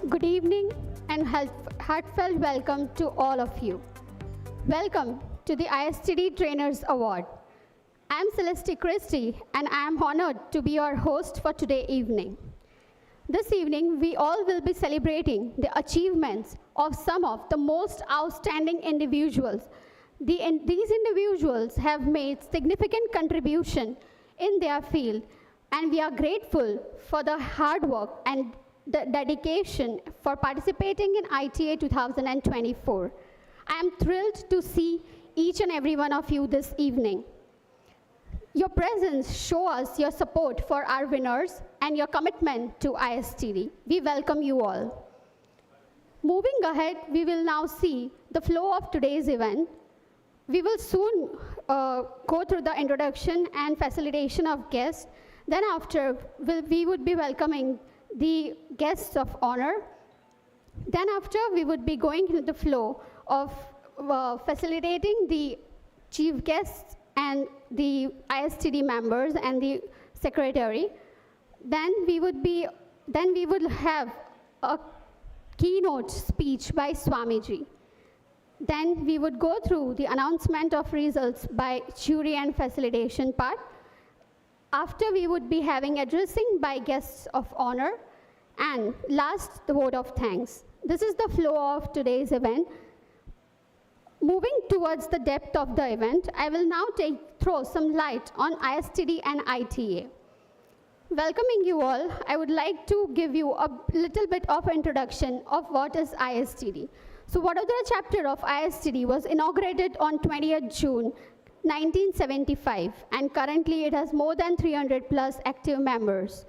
Good evening and heartfelt welcome to all of you. Welcome to the ISTD Trainers Award. I am Felicitation and I am honored to be your host for today evening. This evening, we all will be celebrating the achievements of some of the most outstanding individuals. These individuals have made significant contribution in their field, and we are grateful for the hard work and the dedication for participating in ITA 2024. I am thrilled to see each and every one of you this evening. Your presence shows us your support for our winners and your commitment to ISTD. We welcome you all. Moving ahead, we will now see the flow of today's event. We will soon go through the introduction and facilitation of guests. Then after, we would be welcoming the guests of honor. Then after, we would be going into the flow of facilitating the chief guests and the ISTD members and the secretary. Then we would have a keynote speech by Swamiji. Then we would go through the announcement of results by jury and facilitation part. After, we would be having addressing by guests of honor, and last, the vote of thanks. This is the flow of today's event. Moving towards the depth of the event, I will now throw some light on ISTD and ITA. Welcoming you all, I would like to give you a little bit of introduction of what is ISTD. So Vadodara chapter of ISTD was inaugurated on 20th June 1975, and currently it has more than 300 plus active members.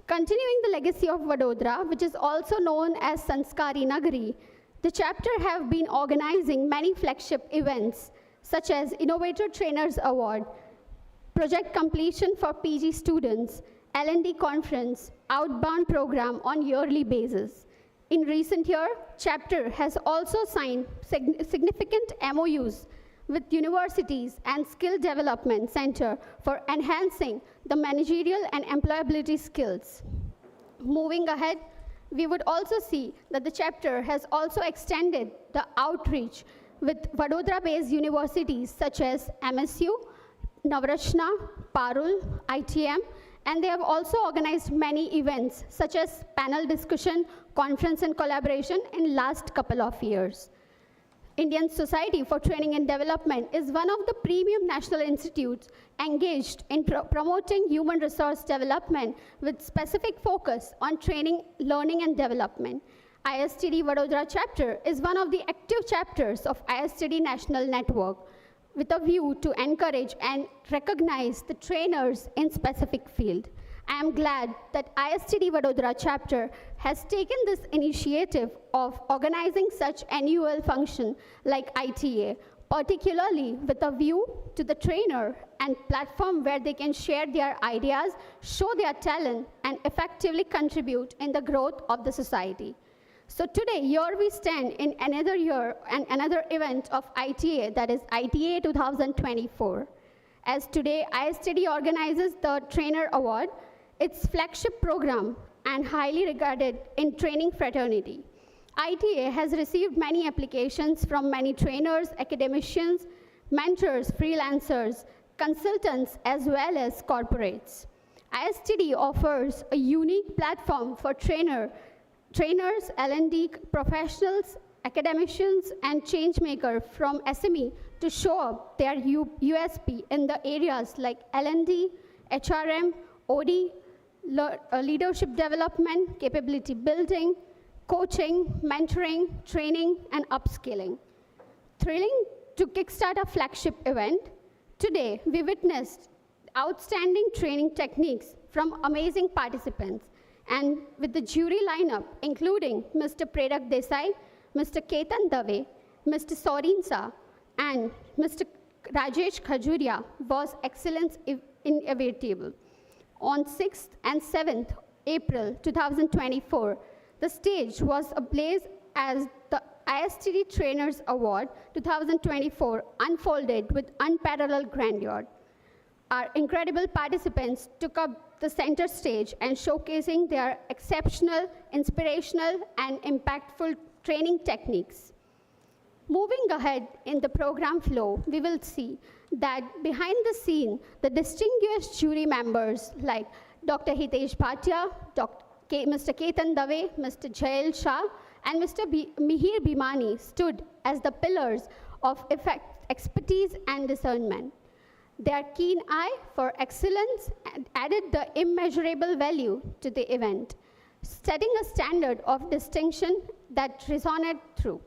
Continuing the legacy of Vadodara, which is also known as Sanskari Nagari, the chapter have been organizing many flagship events such as Innovator Trainers Award, Project Completion for PG students, L&D Conference, Outbound program on yearly basis. In recent year, chapter has also signed significant MOUs with universities and skill development center for enhancing the managerial and employability skills. Moving ahead, we would also see that the chapter has also extended the outreach with Vadodara-based universities such as MSU, Navratna, Parul, ITM, and they have also organized many events such as panel discussion, conference and collaboration in last couple of years. Indian Society for Training and Development is one of the premium national institutes engaged in promoting human resource development with specific focus on training, learning and development. ISTD Vadodara chapter is one of the active chapters of ISTD National Network with a view to encourage and recognize the trainers in specific field. I am glad that ISTD Vadodara chapter has taken this initiative of organizing such annual function like ITA, particularly with a view to the trainer and platform where they can share their ideas, show their talent, and effectively contribute in the growth of the society. So today, here we stand in another year and another event of ITA, that is ITA 2024. As today, ISTD organizes the Trainer Award, its flagship program and highly regarded in training fraternity. ITA has received many applications from many trainers, academicians, mentors, freelancers, consultants, as well as corporates. ISTD offers a unique platform for trainers, L&D professionals, academicians, and change makers from SME to show up their USP in the areas like L&D, HRM, OD, leadership development, capability building, coaching, mentoring, training, and upskilling. Thrilling to kickstart a flagship event, today we witnessed outstanding training techniques from amazing participants, and with the jury lineup including Mr. Prerak Desai, Mr. Ketan Dave, Mr. Sorinsa, and Mr. Rajesh Khajuria was excellence inevitable. On 6th and 7th April 2024, the stage was ablaze as the ISTD Trainers Award 2024 unfolded with unparalleled grandeur. Our incredible participants took up the center stage and showcasing their exceptional, inspirational, and impactful training techniques. Moving ahead in the program flow, we will see that behind the scene, the distinguished jury members like Dr. Hitesh Bhatia, Mr. Ketan Dave, Mr. Jael Shah, and Mr. Mihir Bhimani stood as the pillars of expertise and discernment. Their keen eye for excellence added the immeasurable value to the event, setting a standard of distinction that resonated through.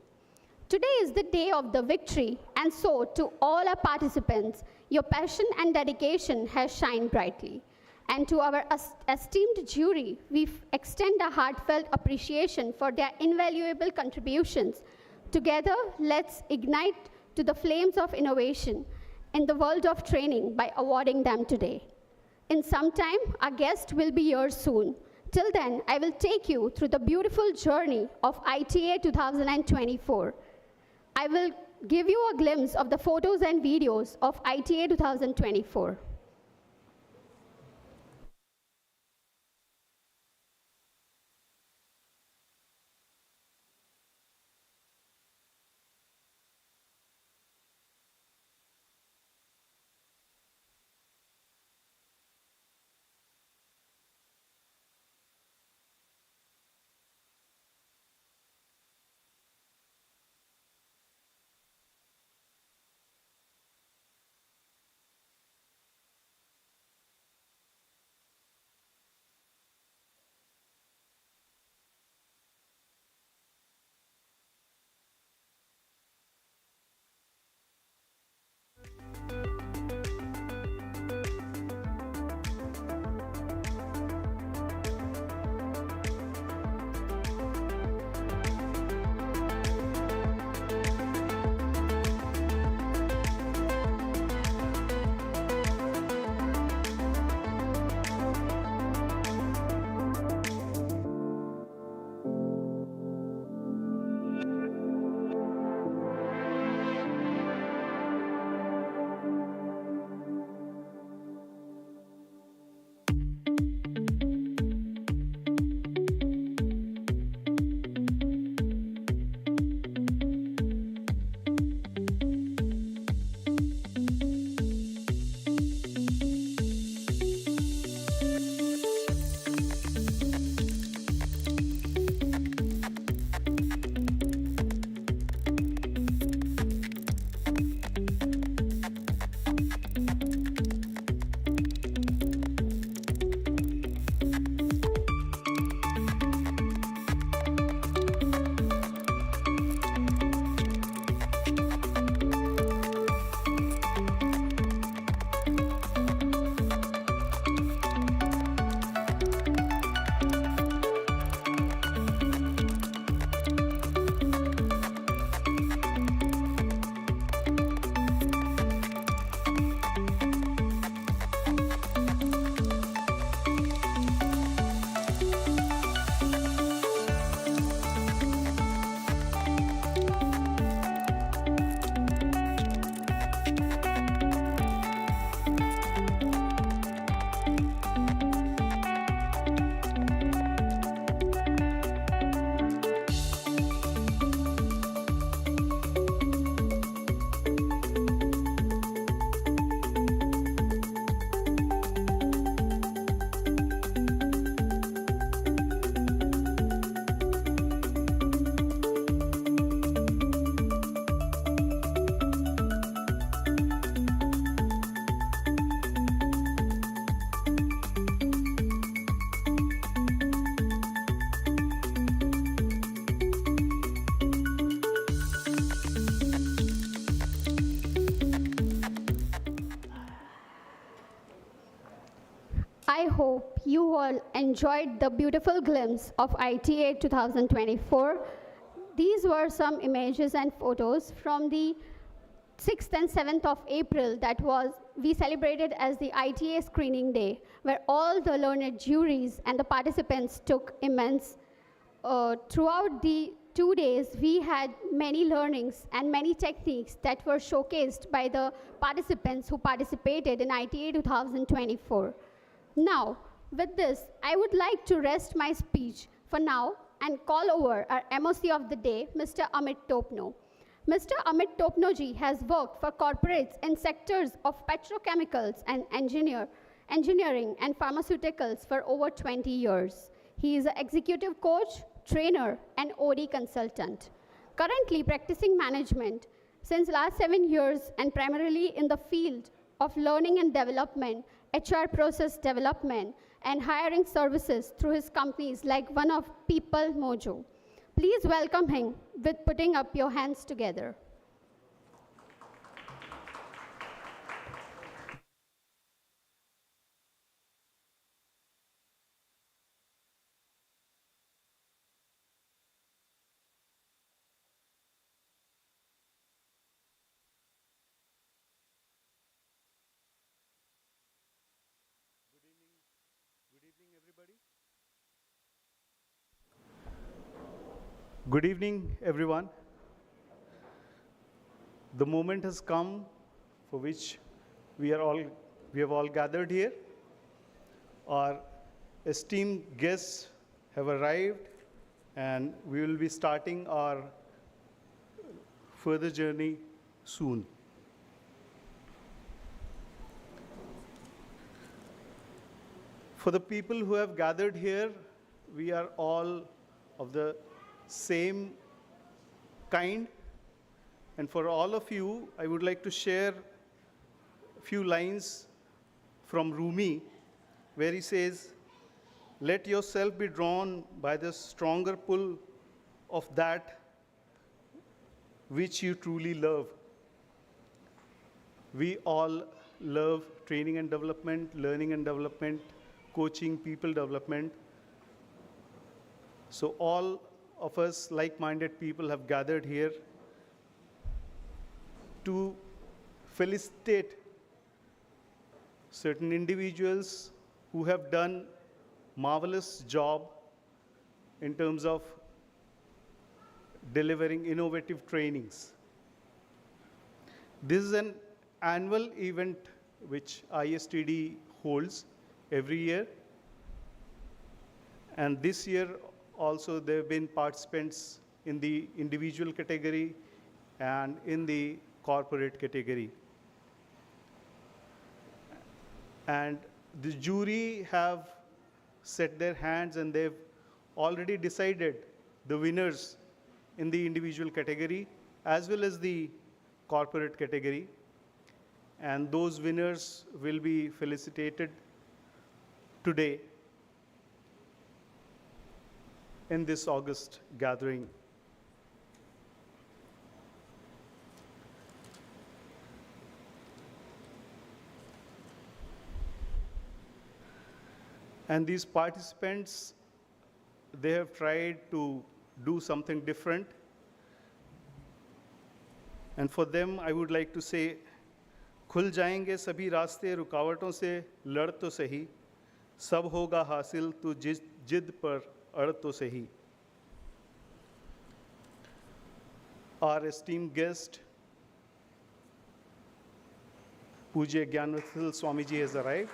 Today is the day of the victory, and so to all our participants, your passion and dedication has shined brightly. And to our esteemed jury, we extend a heartfelt appreciation for their invaluable contributions. Together, let's ignite to the flames of innovation in the world of training by awarding them today. In some time, our guest will be here soon. Till then, I will take you through the beautiful journey of ITA 2024. I will give you a glimpse of the photos and videos of ITA 2024. I hope you all enjoyed the beautiful glimpse of ITA 2024. These were some images and photos from the 6th and 7th of April we celebrated as the ITA screening day, where all the learned juries and the participants took immense throughout the 2 days, we had many learnings and many techniques that were showcased by the participants who participated in ITA 2024. Now, with this, I would like to rest my speech for now and call over our MOC of the day, Mr. Amit Topno. Mr. Amit Topnoji has worked for corporates in sectors of petrochemicals and engineering and pharmaceuticals for over 20 years. He is an executive coach, trainer, and OD consultant. Currently practicing management since last 7 years and primarily in the field of learning and development, HR process development, and hiring services through his companies like one of People Mojo. Please welcome him with putting up your hands together. Good evening, everyone. The moment has come for which we have all gathered here. Our esteemed guests have arrived, and we will be starting our further journey soon. For the people who have gathered here, we are all of the same kind, and for all of you, I would like to share a few lines from Rumi, where he says, "Let yourself be drawn by the stronger pull of that which you truly love." We all love training and development, learning and development, coaching, people development. So all of us like-minded people have gathered here to felicitate certain individuals who have done marvelous job in terms of delivering innovative trainings. This is an annual event which ISTD holds every year, and this year also there have been participants in the individual category and in the corporate category. And the jury have set their hands, and they've already decided the winners in the individual category as well as the corporate category. And those winners will be felicitated today in this August gathering. And these participants, they have tried to do something different. And for them, I would like to say, खुल जाएंगे सभी रास्ते, रुकावटों से लड़ तो सही, सब होगा हासिल तो जिद पर अड़ तो सही. Our esteemed guest, Pujya Gyanvathal Swamiji, has arrived.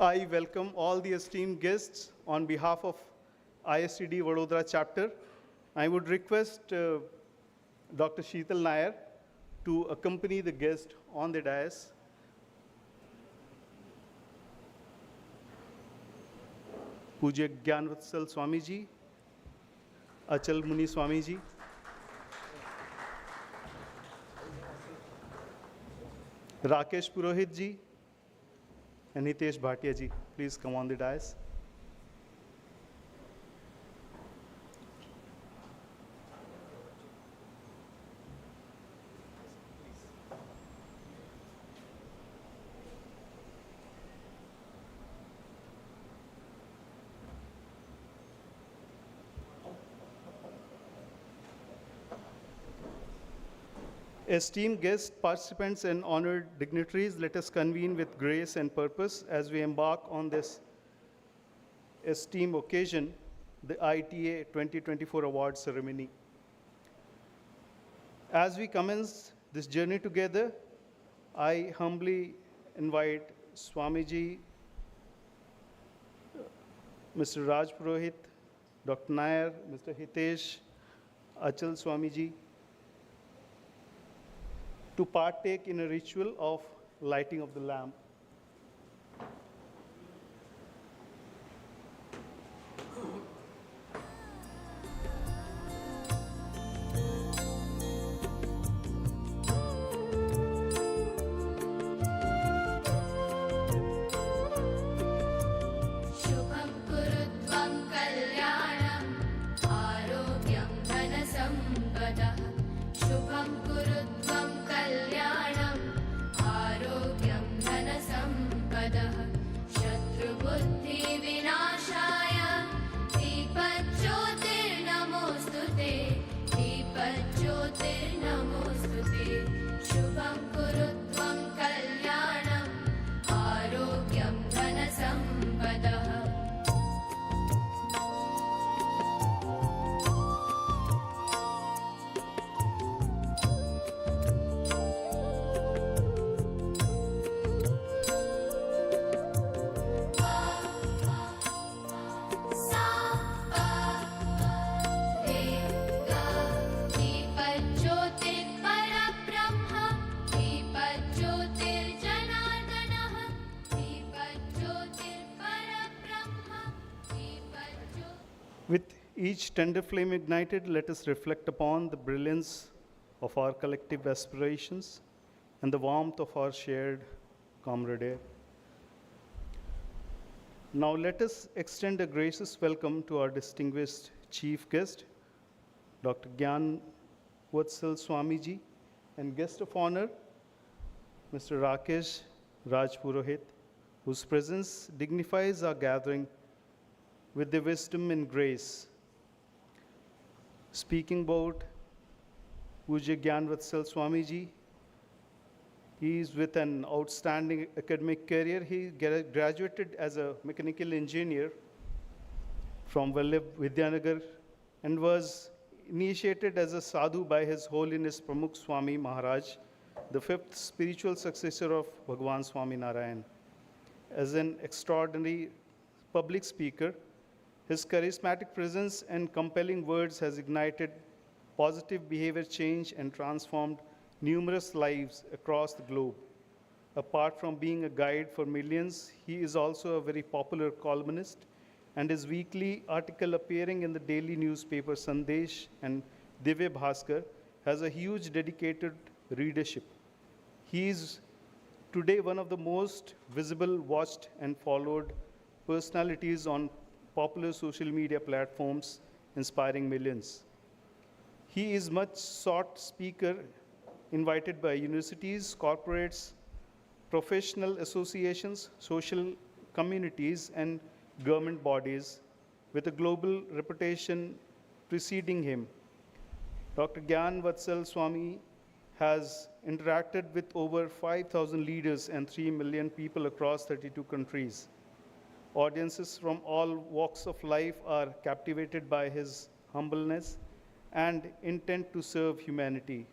I welcome all the esteemed guests on behalf of ISTD Vadodara chapter. I would request Dr. Sheetal Nair to accompany the guest on the dais. Pujya Gyanvathal Swamiji, Achal Muni Swamiji, Rakesh Purohit ji, and Hitesh Bhatia ji, please come on the dais. Esteemed guests, participants, and honored dignitaries, let us convene with grace and purpose as we embark on this esteemed occasion, the ITA 2024 award ceremony. As we commence this journey together, I humbly invite Swamiji, Mr. Raj Purohit, Dr. Nair, Mr. Hitesh, Achal Swamiji, to partake in a ritual of lighting of the lamp. शुभं कुरुत्वं कल्याणम् आरोग्यं धनसम्पदः शुभं कुरुत्वं कल्याणम् आरोग्यं धनसम्पदः शत्रुबुद्धिविनाशाय दीपज्योतिर्नमोऽस्तु ते दीपज्योतिर्नमोऽस्तु ते शुभं कुरुत्वं कल्याणम् आरोग्यं धनसम्पदः दीपज्योतिर्परब्रह्म दीपज्योतिर्जनार्दनः दीपज्योतिर्परब्रह्म With each tender flame ignited, let us reflect upon the brilliance of our collective aspirations and the warmth of our shared camaraderie. Now let us extend a gracious welcome to our distinguished chief guest, Dr. Gyan Vatsal Swamiji, and guest of honor, Mr. Rakesh Raj Purohit, whose presence dignifies our gathering with their wisdom and grace. Speaking about Pujya Gyan Vatsal Swamiji, he is with an outstanding academic career. He graduated as a mechanical engineer from Vallabh Vidyanagar and was initiated as a sadhu by His Holiness Pramukh Swami Maharaj, the fifth spiritual successor of Bhagwan Swami Narayan. As an extraordinary public speaker, his charismatic presence and compelling words has ignited positive behavior change and transformed numerous lives across the globe. Apart from being a guide for millions, he is also a very popular columnist, and his weekly article appearing in the daily newspaper Sandesh and Divya Bhaskar has a huge dedicated readership. He is today one of the most visible, watched, and followed personalities on popular social media platforms, inspiring millions. He is much sought speaker invited by universities, corporates, professional associations, social communities, and government bodies with a global reputation preceding him. Dr. Gyan Vatsal Swami has interacted with over 5,000 leaders and 3 million people across 32 countries. Audiences from all walks of life are captivated by his humbleness and intent to serve humanity.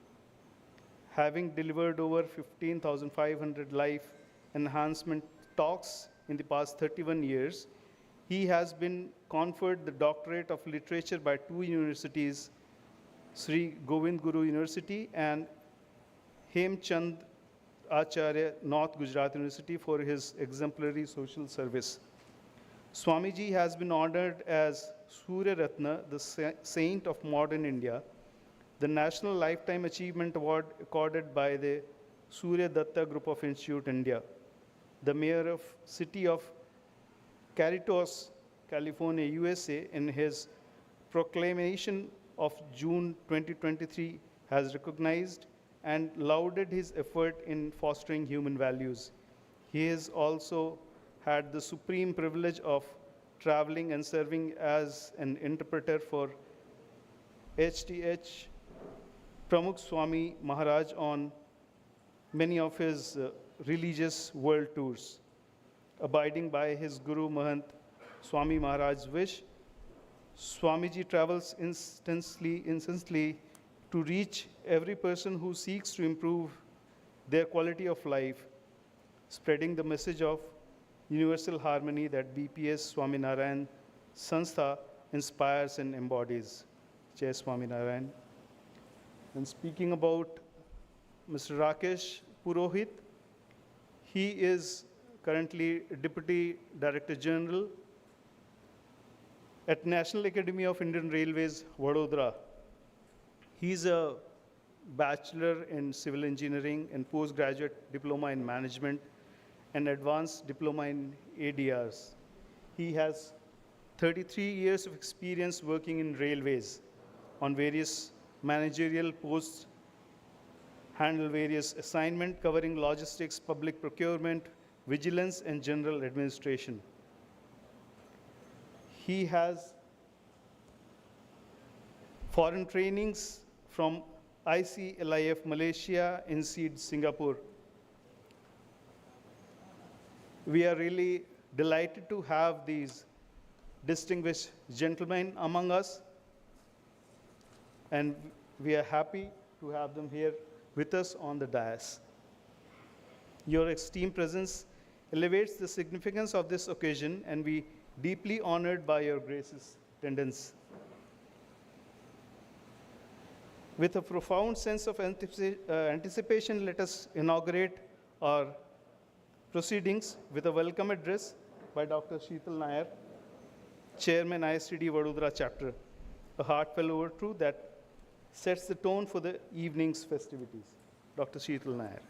Having delivered over 15,500 life enhancement talks in the past 31 years, he has been conferred the doctorate of literature by two universities, Sri Govind Guru University and Hemchand Acharya North Gujarat University for his exemplary social service. Swamiji has been honored as Surya Ratna, the saint of modern India, the National Lifetime Achievement Award accorded by the Surya Datta Group of Institute India, the mayor of city of Cerritos, California, USA, in his proclamation of June 2023 has recognized and lauded his effort in fostering human values. He has also had the supreme privilege of traveling and serving as an interpreter for HTH Pramukh Swami Maharaj on many of his religious world tours, abiding by his Guru Mahant Swami Maharaj's wish. Swamiji travels instantly to reach every person who seeks to improve their quality of life, spreading the message of universal harmony that BPS Swaminarayan Sanstha inspires and embodies. Jai Swaminarayan. And speaking about Mr. Rakesh Purohit, he is currently Deputy Director General at National Academy of Indian Railways, Vadodara. He is a Bachelor in Civil Engineering and Postgraduate Diploma in Management and Advanced Diploma in ADRs. He has 33 years of experience working in railways on various managerial posts, handle various assignments covering logistics, public procurement, vigilance, and general administration. He has foreign trainings from ICLIF Malaysia, INSEAD Singapore. We are really delighted to have these distinguished gentlemen among us, and we are happy to have them here with us on the dais. Your esteemed presence elevates the significance of this occasion, and we deeply honored by your gracious attendance. With a profound sense of anticipation, let us inaugurate our proceedings with a welcome address by Dr. Sheetal Nair, Chairman ISTD Vadodara Chapter, a heartfelt overture that sets the tone for the evening's festivities. Dr. Sheetal Nair.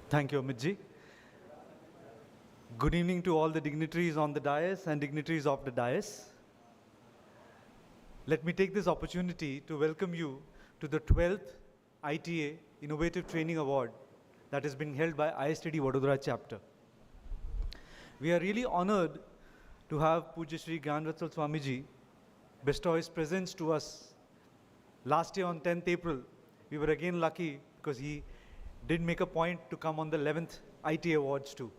Thank you, Amit ji. Good evening to all the dignitaries on the dais and dignitaries of the dais. Let me take this opportunity to welcome you to the 12th ITA Innovative Training Award that is being held by ISTD Vadodara Chapter. We are really honored to have Pujya Shri Gyanvatsal Swamiji bestow his presence to us. Last year on 10th April, we were again lucky because he did make a point to come on the 11th ITA Awards too.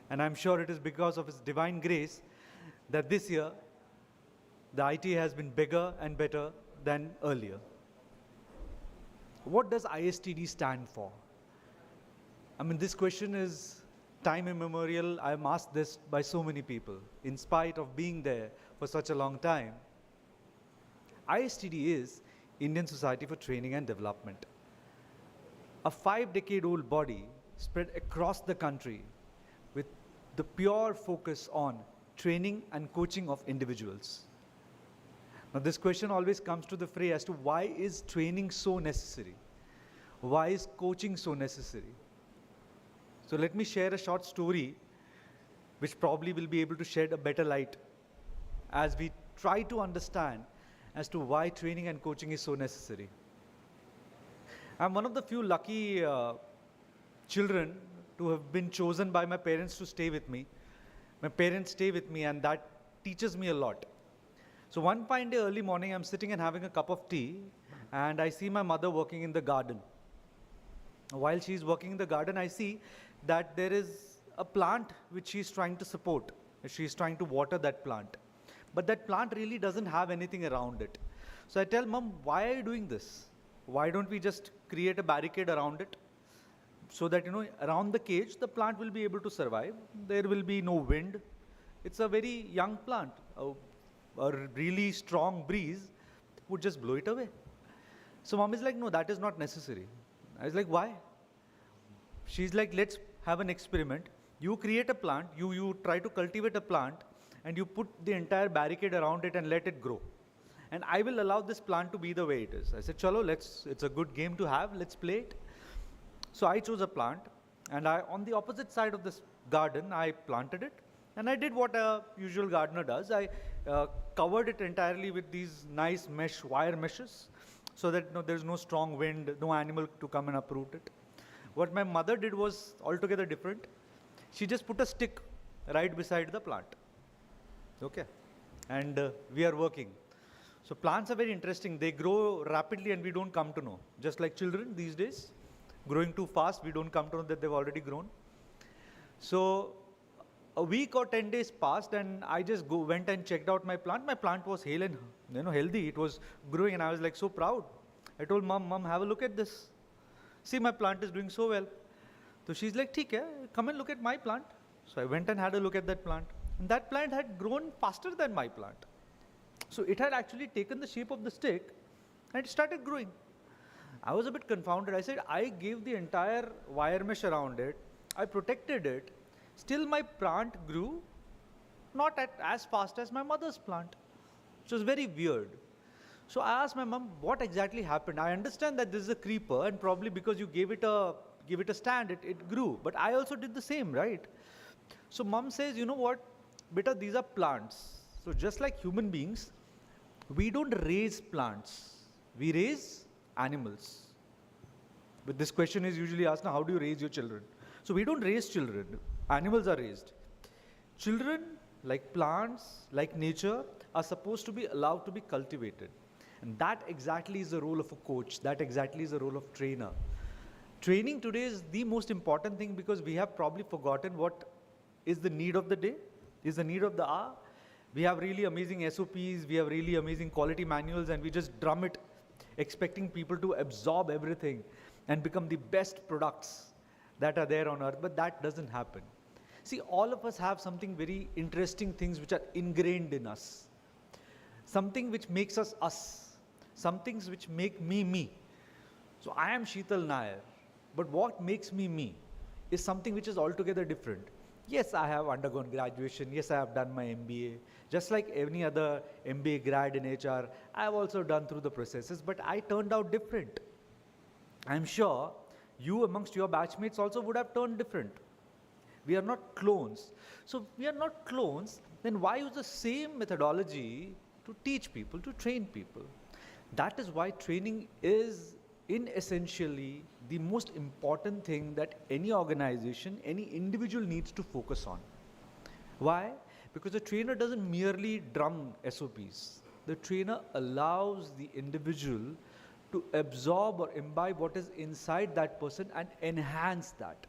And I'm sure it is because of his divine grace that this year the ITA has been bigger and better than earlier. What does ISTD stand for? I mean, this question is time immemorial. I'm asked this by so many people, in spite of being there for such a long time. ISTD is Indian Society for Training and Development, a 5-decade-old body spread across the country with the pure focus on training and coaching of individuals. Now, this question always comes to the fray as to why is training so necessary? Why is coaching so necessary? So let me share a short story which probably will be able to shed a better light as we try to understand as to why training and coaching is so necessary. I'm one of the few lucky children to have been chosen by my parents to stay with me. My parents stay with me, and that teaches me a lot. So one fine day early morning, I'm sitting and having a cup of tea, and I see my mother working in the garden. While she's working in the garden, I see that there is a plant which she's trying to support. She's trying to water that plant. But that plant really doesn't have anything around it. So I tell Mom, why are you doing this? Why don't we just create a barricade around it so that, around the cage, the plant will be able to survive. There will be no wind. It's a very young plant. A really strong breeze would just blow it away. So Mom is like, no, that is not necessary. I was like, why? She's like, let's have an experiment. You create a plant, you try to cultivate a plant, and you put the entire barricade around it and let it grow. And I will allow this plant to be the way it is. I said, chalo, it's a good game to have, let's play it. So I chose a plant, and on the opposite side of this garden, I planted it. And I did what a usual gardener does. I covered it entirely with these nice wire meshes, so that there's no strong wind, no animal to come and uproot it. What my mother did was altogether different. She just put a stick right beside the plant. Okay, and we are working. So plants are very interesting. They grow rapidly and we don't come to know. Just like children these days, growing too fast, we don't come to know that they've already grown. So a week or 10 days passed and I just went and checked out my plant. My plant was hale and healthy. It was growing and I was like so proud. I told mom, have a look at this. See, my plant is doing so well. So she's like, "Theek hai, come and look at my plant." So I went and had a look at that plant. And that plant had grown faster than my plant. So it had actually taken the shape of the stick and it started growing. I was a bit confounded. I said, I gave the entire wire mesh around it. I protected it. Still my plant grew not as fast as my mother's plant. Which was very weird. So I asked my mom, what exactly happened? I understand that this is a creeper and probably because you gave it a stand, it grew. But I also did the same, right? So mom says, you know what, beta, these are plants. So just like human beings, we don't raise plants. We raise animals. But this question is usually asked, now, how do you raise your children? So we don't raise children. Animals are raised. Children, like plants, like nature, are supposed to be allowed to be cultivated. And that exactly is the role of a coach. That exactly is the role of trainer. Training today is the most important thing because we have probably forgotten what is the need of the day, is the need of the hour. We have really amazing SOPs, we have really amazing quality manuals, and we just drum it, expecting people to absorb everything and become the best products that are there on earth, but that doesn't happen. See, all of us have something very interesting things which are ingrained in us. Something which makes us us. Some things which make me me. So I am Sheetal Nair, but what makes me me is something which is altogether different. Yes, I have undergone graduation. Yes, I have done my MBA. Just like any other MBA grad in HR, I have also done through the processes, but I turned out different. I'm sure you amongst your batchmates also would have turned different. We are not clones. So we are not clones, then why use the same methodology to teach people, to train people? That is why training is essentially the most important thing that any organization, any individual needs to focus on. Why? Because the trainer doesn't merely drum SOPs. The trainer allows the individual to absorb or imbibe what is inside that person and enhance that.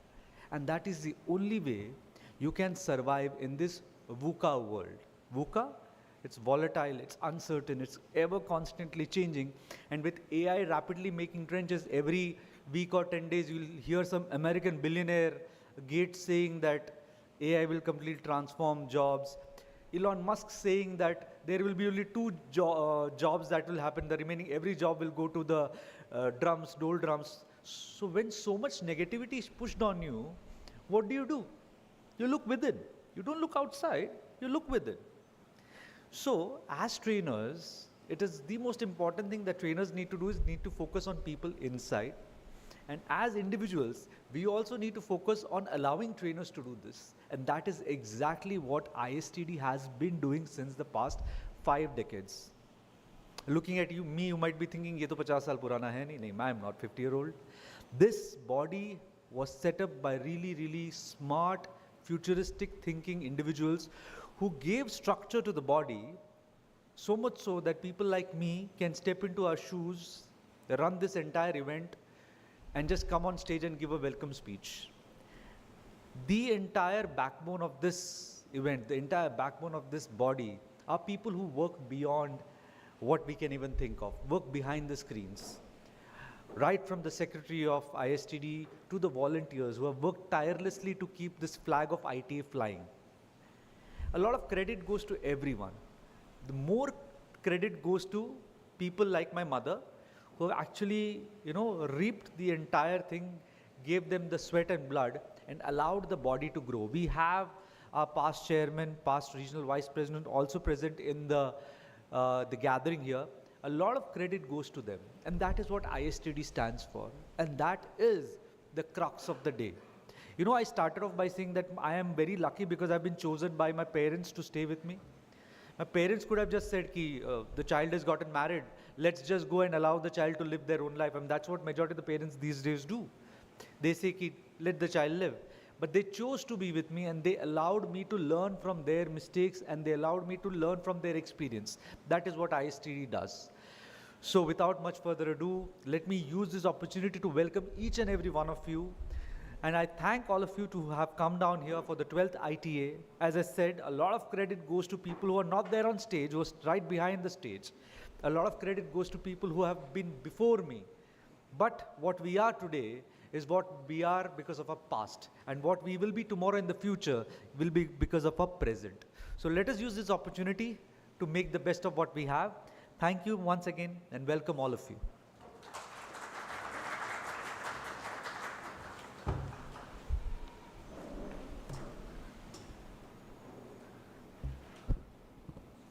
And that is the only way you can survive in this VUCA world. VUCA? It's volatile, it's uncertain, it's ever constantly changing. And with AI rapidly making trends, every week or 10 days, you'll hear some American billionaire Gates saying that AI will completely transform jobs. Elon Musk saying that there will be only two jobs that will happen. The remaining, every job will go to the dole drums. So when so much negativity is pushed on you, what do? You look within. You don't look outside, you look within. So, as trainers, it is the most important thing that trainers need to do is need to focus on people inside. And as individuals, we also need to focus on allowing trainers to do this. And that is exactly what ISTD has been doing since the past 5 decades. Looking at you, you might be thinking, ye to 50 saal purana hai nahi. I am not 50-year-old. This body was set up by really, really smart, futuristic thinking individuals who gave structure to the body, so much so that people like me can step into our shoes, run this entire event, and just come on stage and give a welcome speech. The entire backbone of this event, the entire backbone of this body, are people who work beyond what we can even think of, work behind the screens. Right from the secretary of ISTD to the volunteers who have worked tirelessly to keep this flag of ITA flying. A lot of credit goes to everyone. The more credit goes to people like my mother, who have actually, reaped the entire thing, gave them the sweat and blood, and allowed the body to grow. We have our past chairman, past regional vice president also present in the gathering here. A lot of credit goes to them. And that is what ISTD stands for. And that is the crux of the day. I started off by saying that I am very lucky because I've been chosen by my parents to stay with me. My parents could have just said, the child has gotten married, let's just go and allow the child to live their own life. And that's what majority of the parents these days do. They say, let the child live. but they chose to be with me and they allowed me to learn from their mistakes and they allowed me to learn from their experience. That is what ISTD does. So without much further ado, let me use this opportunity to welcome each and every one of you. And I thank all of you to have come down here for the 12th ITA. As I said, a lot of credit goes to people who are not there on stage, who are right behind the stage. A lot of credit goes to people who have been before me. But what we are today is what we are because of our past. And what we will be tomorrow in the future will be because of our present. So let us use this opportunity to make the best of what we have. Thank you once again and welcome all of you.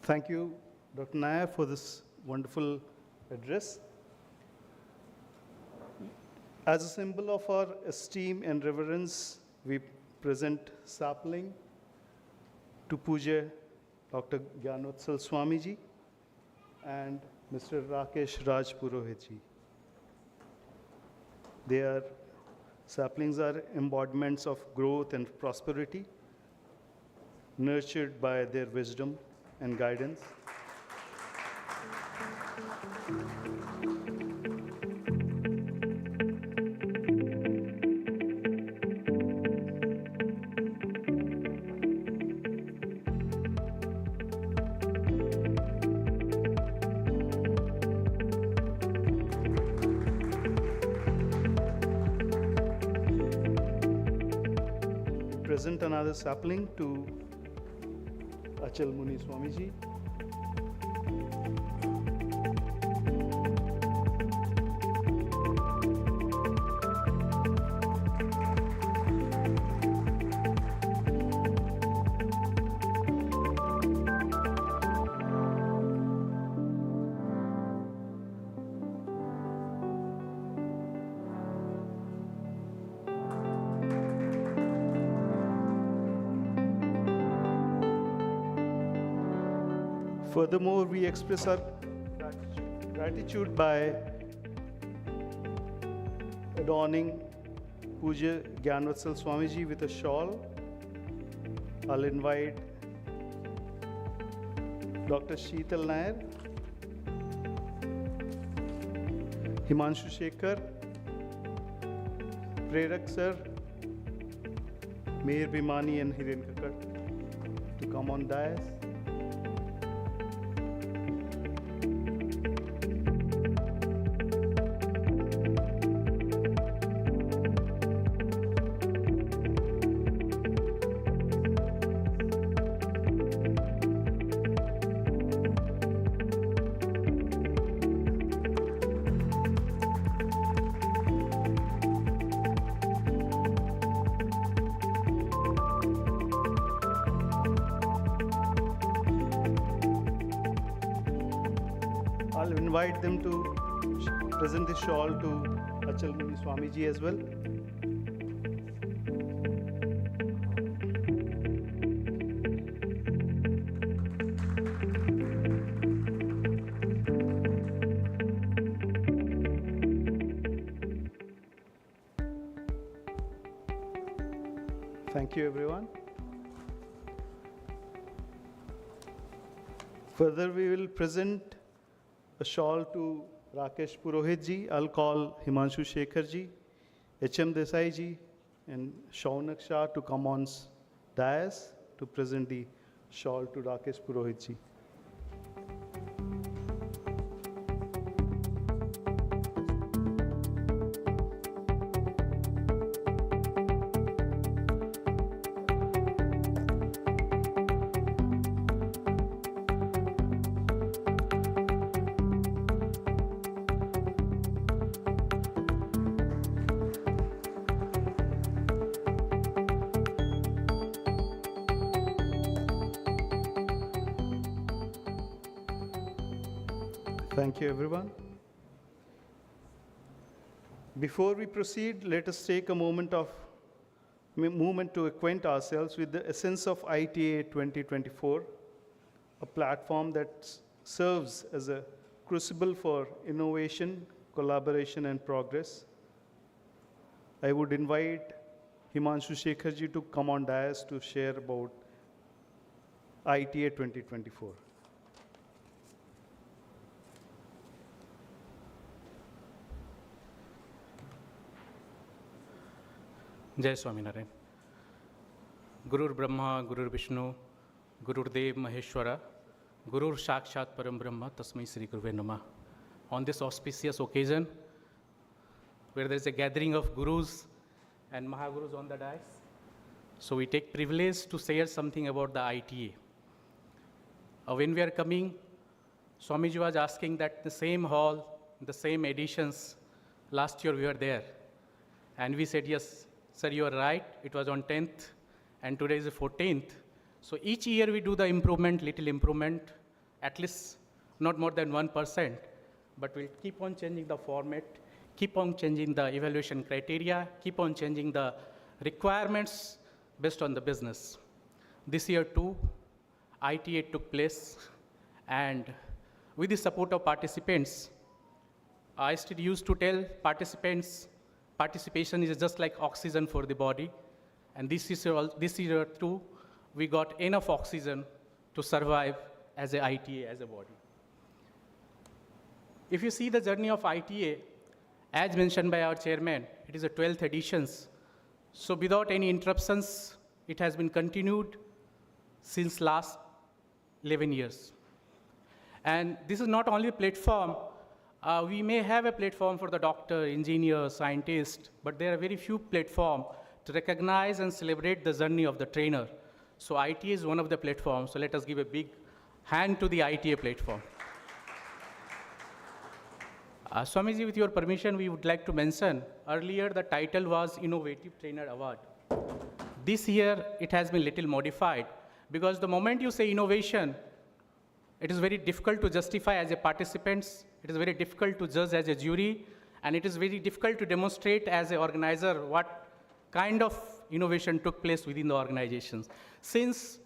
Thank you, Dr. Nair, for this wonderful address. As a symbol of our esteem and reverence, we present sapling to Puja Dr. Gyanotsal Swamiji and Mr. Rakesh Raj Purohitji. Their saplings are embodiments of growth and prosperity, nurtured by their wisdom and guidance. Present another sapling to Achal Muni Swamiji. Furthermore, we express our gratitude by adorning Puja Gyanvatsal Swamiji with a shawl. I'll invite Dr. Sheetal Nair, Himanshu Shekhar, Prerak Sir, Mayor Bhimani and Hiren Kakar to come on dais. I'll invite them to present the shawl to Achal Muni Swamiji as well. Thank you, everyone. Further, we will present a shawl to Rakesh Purohitji. I'll call Himanshu Shekharji, H.M. Desaiji, and Shaunak Shah to come on dais to present the shawl to Rakesh Purohitji. Thank you, everyone. Before we proceed, let us take a moment to acquaint ourselves with the essence of ITA 2024, a platform that serves as a crucible for innovation, collaboration, and progress. I would invite Himanshu Shekharji to come on dais to share about ITA 2024. जय Swaminarayan. Gurur Brahma, Gurur Vishnu, Gurur Dev Maheshwara, Gurur Sakshat Param Brahma, Tasmai Sri Guruve Namah. On this auspicious occasion, where there is a gathering of gurus and Mahagurus on the dais, so we take privilege to share something about the ITA. When we are coming, Swamiji was asking that the same hall, the same editions, last year we were there. And we said, yes, sir, you are right. It was on 10th, and today is the 14th. So each year we do the improvement, little improvement, at least not more than 1%, but we'll keep on changing the format, keep on changing the evaluation criteria, keep on changing the requirements based on the business. This year too, ITA took place, and with the support of participants, ISTD used to tell participants, participation is just like oxygen for the body, and this year too, we got enough oxygen to survive as a ITA, as a body. If you see the journey of ITA, as mentioned by our chairman, it is a 12th editions. So without any interruptions, it has been continued since last 11 years. And this is not only a platform. We may have a platform for the doctor, engineer, scientist, but there are very few platforms to recognize and celebrate the journey of the trainer. So ITA is one of the platforms, so let us give a big hand to the ITA platform. Swamiji, with your permission, we would like to mention, earlier the title was Innovative Trainer Award. This year, it has been little modified, because the moment you say innovation, it is very difficult to justify as a participant, it is very difficult to judge as a jury, and it is very difficult to demonstrate as an organizer what kind of innovation took place within the organizations. Since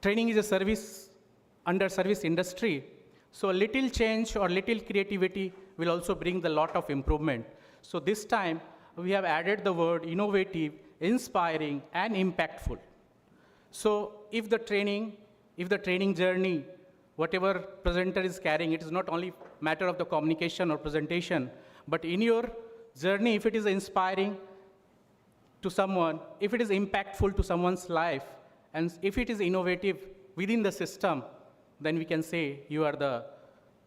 training is a service, under service industry, so a little change or little creativity will also bring the lot of improvement. So this time, we have added the word innovative, inspiring, and impactful. So if the training journey, whatever presenter is carrying, it is not only matter of the communication or presentation, but in your journey, if it is inspiring to someone, if it is impactful to someone's life, and if it is innovative within the system, then we can say you are the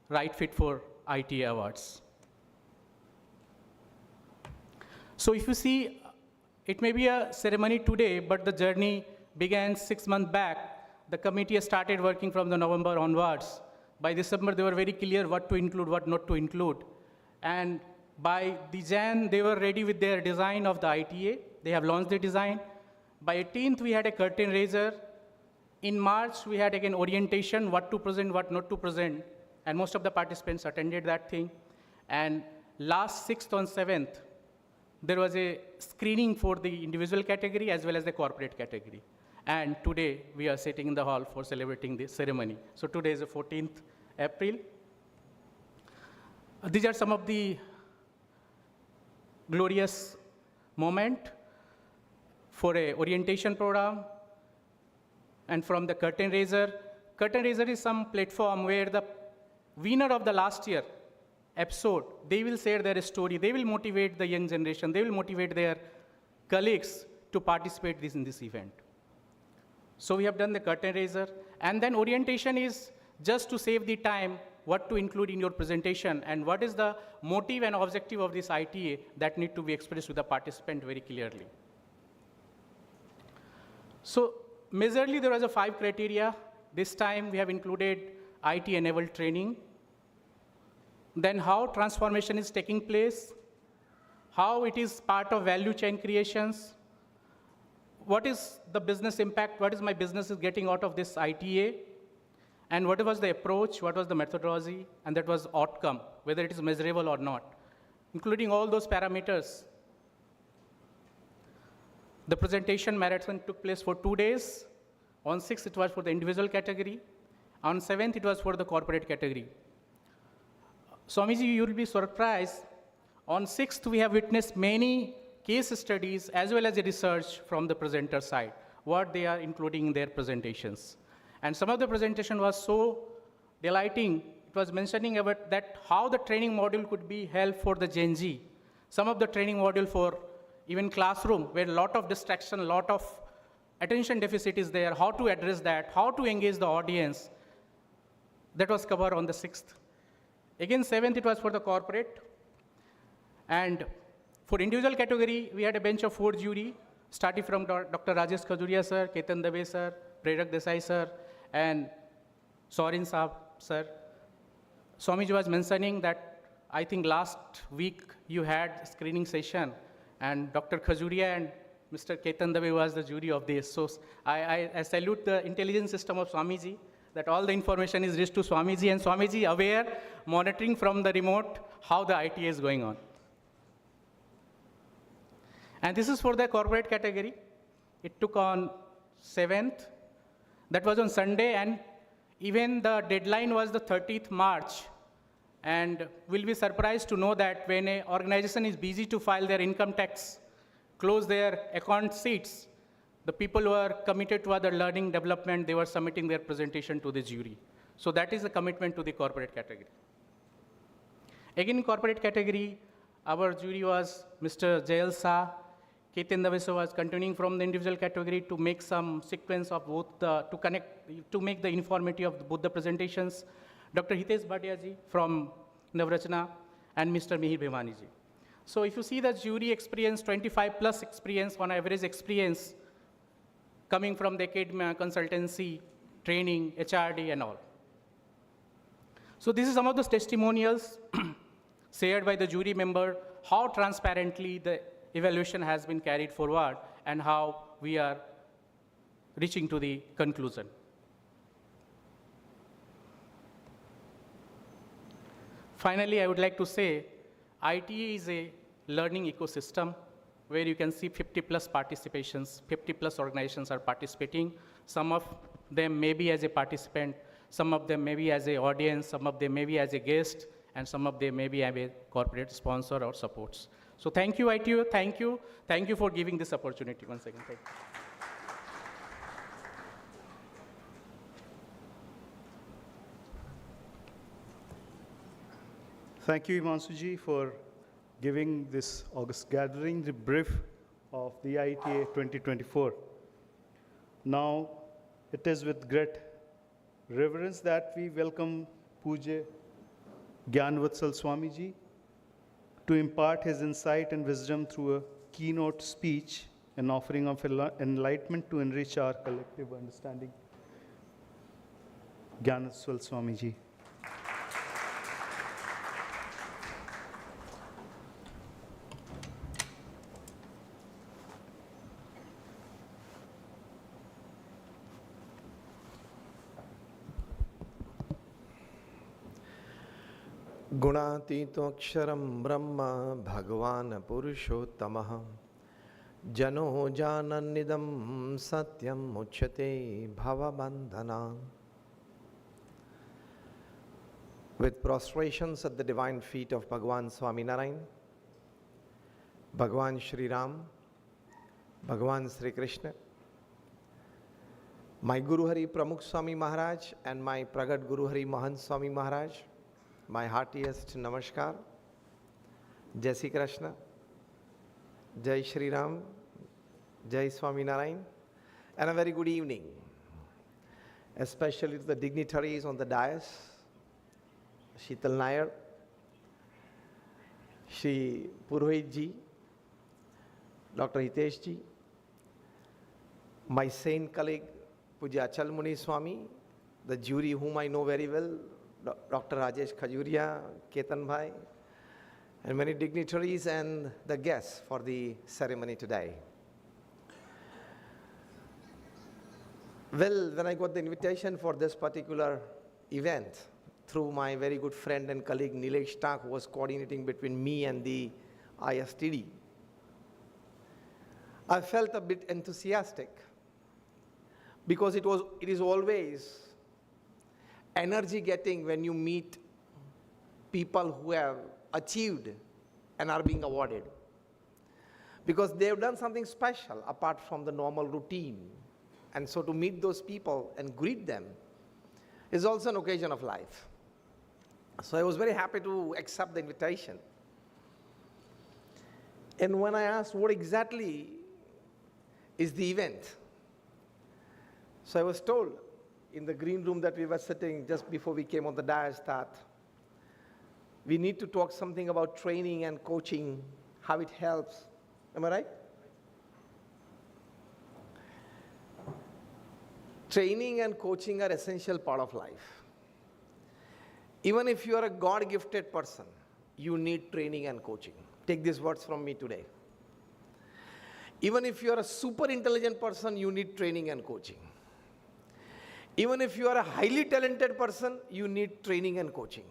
right fit for ITA awards. So if you see, it may be a ceremony today, but the journey began 6 months back. The committee has started working from the November onwards. By December, they were very clear what to include, what not to include. And by the Jan, they were ready with their design of the ITA. They have launched the design. By 18th, we had a curtain raiser. In March, we had again orientation, what to present, what not to present. And most of the participants attended that thing. And last 6th on 7th, there was a screening for the individual category as well as the corporate category. And today, we are sitting in the hall for celebrating this ceremony. So today is the 14th April. These are some of the glorious moments for a orientation program. And from the curtain raiser is some platform where the winner of the last year episode, they will share their story, they will motivate the young generation, they will motivate their colleagues to participate in this event. So we have done the curtain raiser, and then orientation is just to save the time, what to include in your presentation, and what is the motive and objective of this ITA that need to be expressed to the participant very clearly. So majorly there was a 5 criteria. This time we have included IT-enabled training. Then how transformation is taking place, how it is part of value chain creations, what is the business impact, what is my business is getting out of this ITA, and what was the approach, what was the methodology, and that was outcome, whether it is measurable or not, including all those parameters. The presentation marathon took place for 2 days. On 6th, it was for the individual category. On 7th, it was for the corporate category. Swamiji, you will be surprised. On 6th, we have witnessed many case studies as well as the research from the presenter side, what they are including in their presentations. And some of the presentation was so delighting. It was mentioning about that how the training module could be help for the Gen Z. Some of the training module for even classroom, where a lot of distraction, a lot of attention deficit is there, how to address that, how to engage the audience. That was covered on the 6th. Again, 7th, it was for the corporate. And for individual category, we had a bench of 4 jury, starting from Dr. Rajesh Khajuria sir, Ketan Dave sir, Prerak Desai sir, and Sorin Saab sir. Swamiji was mentioning that I think last week you had screening session, and Dr. Khajuria and Mr. Ketan Dave was the jury of this. So I salute the intelligence system of Swamiji, that all the information is reached to Swamiji, and Swamiji aware, monitoring from the remote how the IT is going on. And this is for the corporate category. It took on 7th. That was on Sunday, and even the deadline was the 30th March. And we'll be surprised to know that when an organization is busy to file their income tax, close their account sheets, the people who are committed to other learning development, they were submitting their presentation to the jury. So that is the commitment to the corporate category. Again, in corporate category, our jury was Mr. Jayal Shah. Ketan Dave was continuing from the individual category to make some sequence of both to make the informative of both the presentations. Dr. Hitesh Bhatiaji from Navrachana, and Mr. Mihir Bhimaniji. So if you see the jury experience, 25 plus experience on average experience, coming from the academia, consultancy, training, HRD, and all. So this is some of the testimonials shared by the jury member, how transparently the evaluation has been carried forward, and how we are reaching to the conclusion. Finally, I would like to say, ITA is a learning ecosystem where you can see 50 plus participations, 50 plus organizations are participating. Some of them may be as a participant, some of them may be as an audience, some of them may be as a guest, and some of them may be as a corporate sponsor or supports. So thank you, ITU, thank you. Thank you for giving this opportunity once again. Thank you. Thank you, Himansuji, for giving this August gathering the brief of the ITA 2024. Now, it is with great reverence that we welcome Puja Gyanvatsal Swamiji to impart his insight and wisdom through a keynote speech, an offering of enlightenment to enrich our collective understanding. Gyanvatsal Swamiji. गुणातीतोऽक्षरं ब्रह्म भगवान् पुरुषोत्तमः जनो जानन्निदं सत्यम् उच्यते भवबन्धनात्. With prostrations at the divine feet of Bhagwan Swaminarayan, Bhagwan Shri Ram, Bhagwan Sri Krishna, my Guru Hari Pramukh Swami Maharaj and my Pragat Guru Hari Mahant Swami Maharaj, my heartiest namaskar, Jai Shri Krishna, Jai Shri Ram, Jai Swami Narayan, and a very good evening, especially to the dignitaries on the dais, Sheetal Nair, Shri Purohit ji, Dr. Hitesh ji, my saint colleague Puja Achal Muni Swami, the jury whom I know very well, Dr. Rajesh Khajuria, Ketan Bhai, and many dignitaries and the guests for the ceremony today. Well, when I got the invitation for this particular event through my very good friend and colleague Nilesh Tak, who was coordinating between me and the ISTD, I felt a bit enthusiastic because it is always energy getting when you meet people who have achieved and are being awarded. because they have done something special apart from the normal routine. And so to meet those people and greet them is also an occasion of life. So I was very happy to accept the invitation. And when I asked what exactly is the event, so I was told in the green room that we were sitting just before we came on the dais that we need to talk something about training and coaching, how it helps. Am I right? Training and coaching are essential part of life. Even if you are a God-gifted person, you need training and coaching. Take these words from me today. Even if you are a super intelligent person, you need training and coaching. Even if you are a highly talented person, you need training and coaching.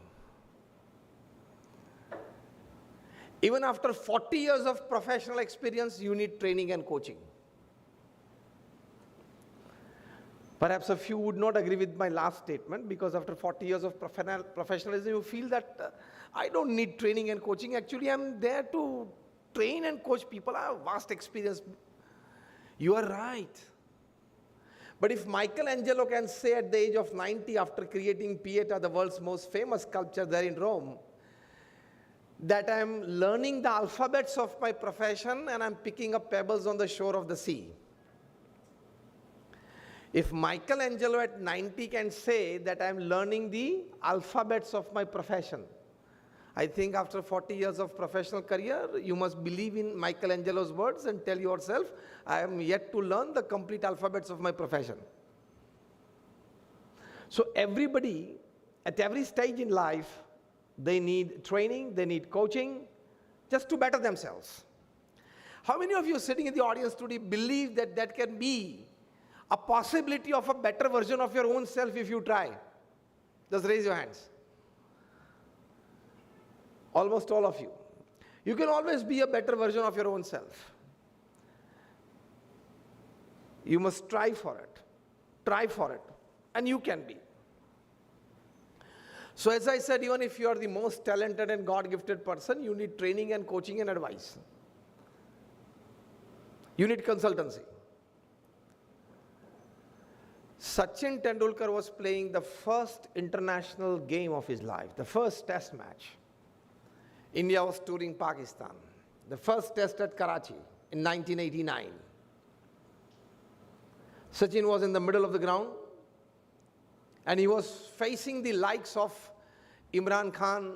Even after 40 years of professional experience, you need training and coaching. Perhaps a few would not agree with my last statement, because after 40 years of professionalism, you feel that I don't need training and coaching. Actually, I'm there to train and coach people. I have vast experience. You are right. But if Michelangelo can say at the age of 90, after creating Pieta, the world's most famous sculpture there in Rome, that I'm learning the alphabets of my profession and I'm picking up pebbles on the shore of the sea. If Michelangelo at 90 can say that I'm learning the alphabets of my profession, I think after 40 years of professional career, you must believe in Michelangelo's words and tell yourself, I am yet to learn the complete alphabets of my profession. So everybody, at every stage in life, they need training, they need coaching, just to better themselves. How many of you sitting in the audience today believe that that can be a possibility of a better version of your own self if you try? Just raise your hands. Almost all of you. You can always be a better version of your own self. You must strive for it. Try for it. And you can be. So as I said, even if you are the most talented and God-gifted person, you need training and coaching and advice. You need consultancy. Sachin Tendulkar was playing the first international game of his life, the first test match. India was touring Pakistan. The first test at Karachi in 1989. Sachin was in the middle of the ground and he was facing the likes of Imran Khan,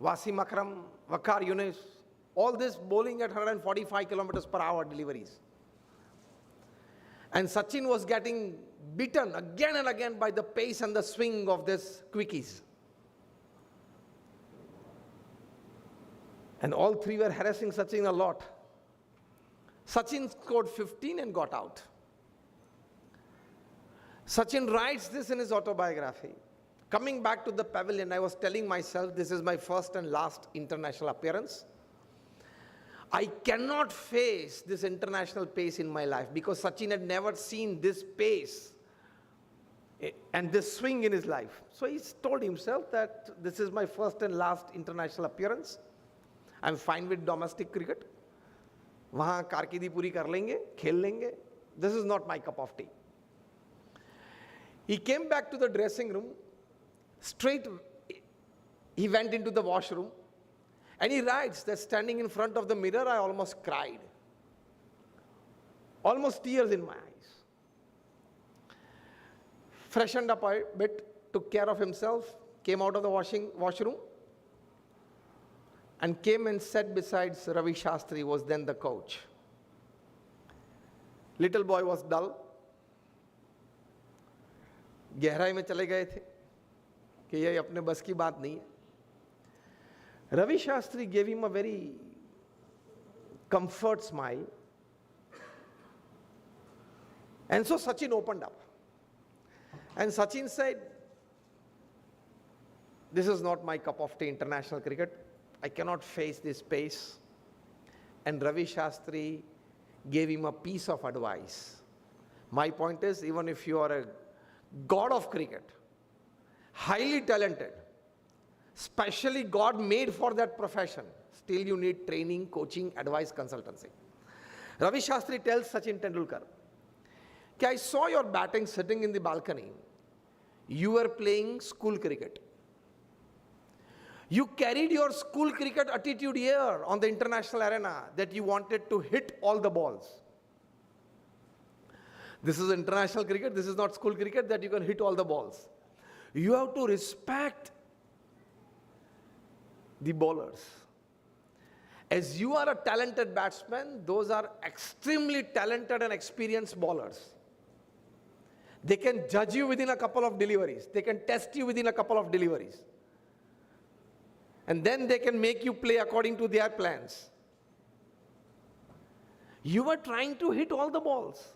Wasim Akram, Waqar Yunus, all this bowling at 145 kilometers per hour deliveries. And Sachin was getting beaten again and again by the pace and the swing of these quickies. And all three were harassing Sachin a lot. Sachin scored 15 and got out. Sachin writes this in his autobiography. Coming back to the pavilion, I was telling myself, this is my first and last international appearance. I cannot face this international pace in my life because Sachin had never seen this pace and this swing in his life. So he told himself that this is my first and last international appearance. I'm fine with domestic cricket. वहाँ कारकिर्दी पूरी कर लेंगे, खेल लेंगे. This is not my cup of tea. He came back to the dressing room. Straight, he went into the washroom. And he writes that standing in front of the mirror, I almost cried. Almost tears in my eyes. Freshened up a bit, took care of himself, came out of the washroom, and came and sat beside Ravi Shastri, was then the coach. Little boy was dull. गहराई में चले गए थे कि ये अपने बस की बात नहीं है. Ravi Shastri gave him a very comfort smile. And so Sachin opened up. And Sachin said, this is not my cup of tea, international cricket. I cannot face this pace. And Ravi Shastri gave him a piece of advice. My point is, even if you are a god of cricket, highly talented, specially God made for that profession, till you need training, coaching, advice, consultancy. Ravi Shastri tells Sachin Tendulkar, I saw your batting sitting in the balcony. You were playing school cricket. You carried your school cricket attitude here on the international arena that you wanted to hit all the balls. This is international cricket, this is not school cricket that you can hit all the balls. You have to respect the bowlers. As you are a talented batsman, those are extremely talented and experienced bowlers. They can judge you within a couple of deliveries. They can test you within a couple of deliveries. And then they can make you play according to their plans. You were trying to hit all the balls.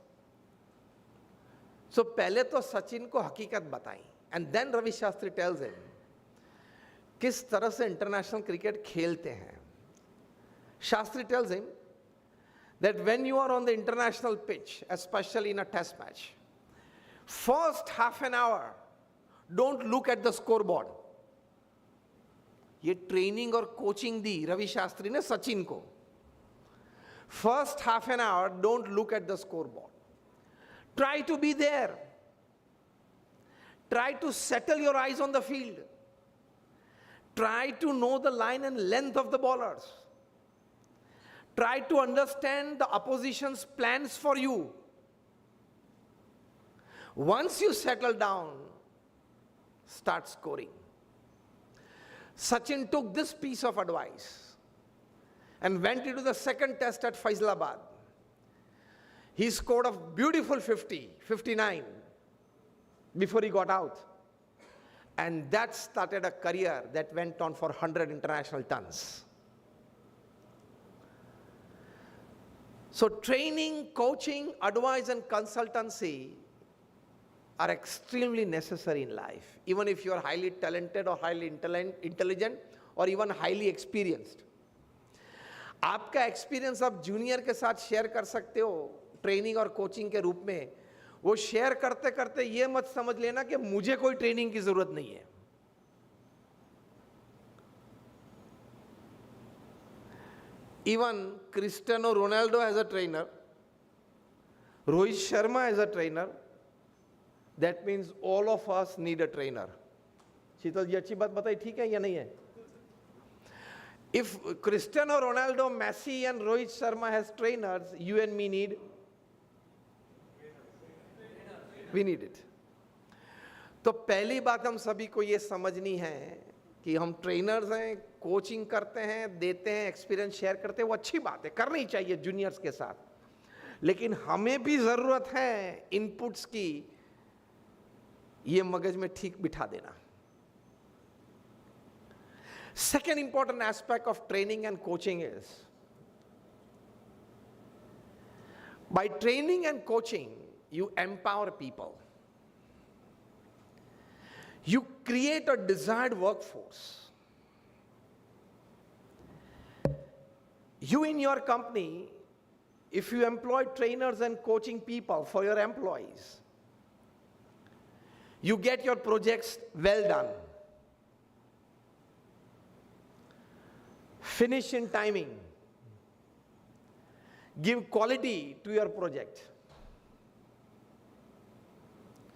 So पहले तो सचिन को हकीकत बताई. And then Ravi Shastri tells him किस तरह से international cricket खेलते हैं. Shastri tells him that when you are on the international pitch, especially in a test match, first half an hour, don't look at the scoreboard. ये training और coaching दी रवि शास्त्री ने सचिन को. First half an hour, don't look at the scoreboard. Try to be there. Try to settle your eyes on the field. Try to know the line and length of the bowlers. Try to understand the opposition's plans for you. Once you settle down, start scoring. Sachin took this piece of advice and went into the second test at Faisalabad. He scored a beautiful 50, 59 before he got out. And that started a career that went on for 100 international tons. So training, coaching, advice and consultancy are extremely necessary in life, even if you are highly talented or highly intelligent or even highly experienced. आपका experience आप junior के साथ share कर सकते हो training और coaching के रूप में. वो शेयर करते करते ये मत समझ लेना कि मुझे कोई ट्रेनिंग की जरूरत नहीं है. Even Cristiano Ronaldo has a trainer. Rohit Sharma has a trainer. That means all of us need a trainer. शीतल जी अच्छी बात बताई, ठीक है या नहीं है? If Cristiano Ronaldo, Messi and Rohit Sharma has trainers, you and me need? We need it. तो पहली बात हम सभी को ये समझनी है कि हम ट्रेनर्स हैं, कोचिंग करते हैं, देते हैं, एक्सपीरियंस शेयर करते हैं, वो अच्छी बात है, करनी चाहिए जूनियर्स के साथ. लेकिन हमें भी ज़रूरत है इनपुट्स की, ये मगज में ठीक बिठा देना. Second important aspect of training and coaching is, by training and coaching, you empower people. You create a desired workforce. You in your company, if you employ trainers and coaching people for your employees, you get your projects well done. Finish in timing. Give quality to your project.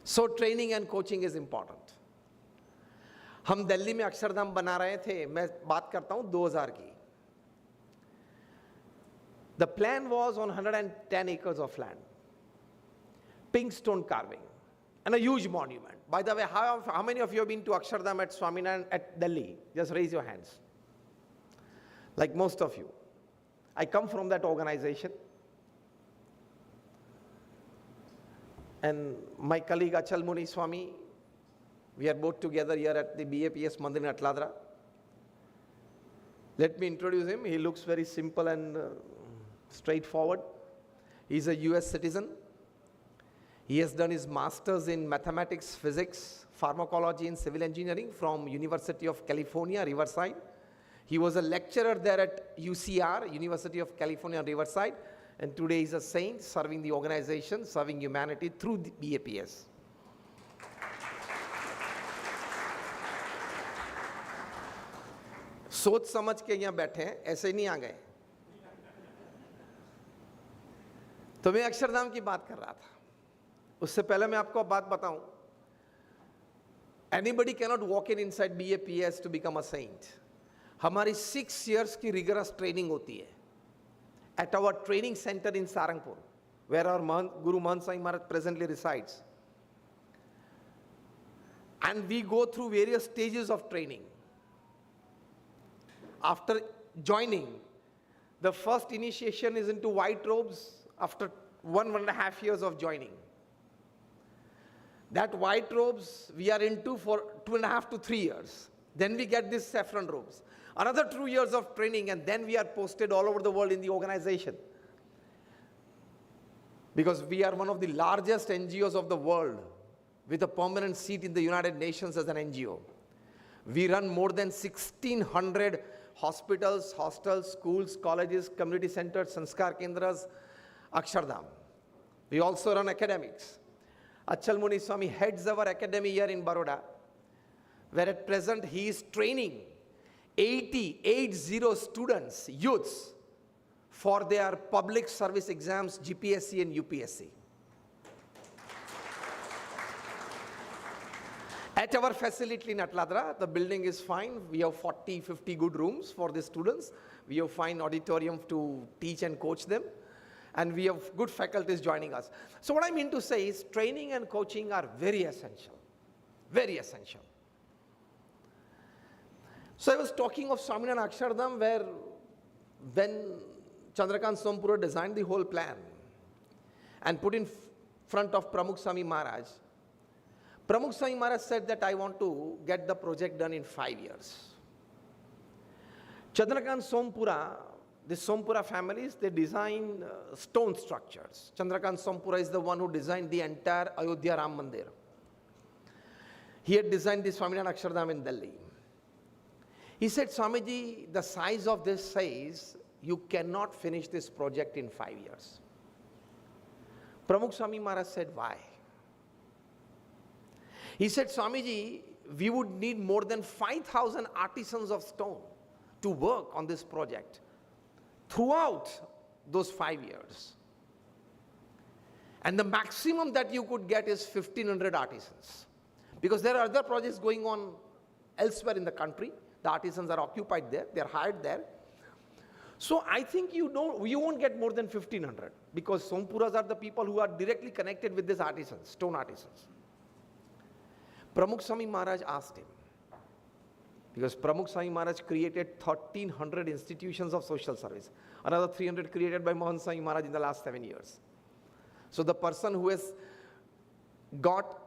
So training and coaching is important. हम दिल्ली में अक्षरधाम बना रहे थे, मैं बात करता हूं 2000 की. The plan was on 110 acres of land, pink stone carving, and a huge monument. By the way, how many of you have been to Akshardham at Swaminarayan at Delhi? Just raise your hands. Like most of you. I come from that organization. And my colleague Achal Muni Swami, we are both together here at the BAPS Mandir in Atladra. Let me introduce him. He looks very simple and straightforward. He's a US citizen. He has done his master's in mathematics, physics, pharmacology and civil engineering from University of California, Riverside. He was a lecturer there at UCR, University of California, Riverside. And today he's a saint serving the organization, serving humanity through the BAPS. सोच समझ के यहाँ बैठे हैं, ऐसे ही नहीं आ गए। तो मैं अक्षरधाम की बात कर रहा था। उससे पहले मैं आपको बात बताऊं, anybody cannot walk in inside BAPS to become a saint. हमारी 6 years की रिगरस ट्रेनिंग होती है at our training centre in Sarangpur, where our guru Mahant Sai Maharaj presently resides, and we go through various stages of training. After joining, the first initiation is into white robes after 1.5 years of joining. That white robes we are into for 2.5 to 3 years. Then we get these saffron robes. Another 2 years of training, and then we are posted all over the world in the organization. Because we are one of the largest NGOs of the world, with a permanent seat in the United Nations as an NGO. We run more than 1,600 hospitals, hostels, schools, colleges, community centers, Sanskar Kendras, Akshardham. We also run academics. Achal Muni Swami heads our academy here in Baroda, where at present he is training 80 students, youths, for their public service exams, GPSC and UPSC. At our facility in Atladra, the building is fine. We have 40, 50 good rooms for the students. We have fine auditorium to teach and coach them. And we have good faculties joining us. So what I mean to say is training and coaching are very essential. Very essential. So I was talking of Swaminarayan Akshardham, where when Chandrakant Sompura designed the whole plan and put in front of Pramukh Swami Maharaj, Pramukh Swami Maharaj said that I want to get the project done in 5 years. Chandrakant Sompura, the Sompura families, they design stone structures. Chandrakant Sompura is the one who designed the entire Ayodhya Ram Mandir. He had designed the Swaminarayan Akshardham in Delhi. He said, Swamiji, the size of this says you cannot finish this project in 5 years. Pramukh Swami Maharaj said, why? He said, Swamiji, we would need more than 5,000 artisans of stone to work on this project throughout those 5 years. And the maximum that you could get is 1,500 artisans. Because there are other projects going on elsewhere in the country. The artisans are occupied there, they are hired there. So I think you won't get more than 1,500, because Sompuras are the people who are directly connected with these artisans, stone artisans. Pramukh Swami Maharaj asked him, because Pramukh Swami Maharaj created 1,300 institutions of social service, another 300 created by Mohan Swami Maharaj in the last 7 years. So the person who has got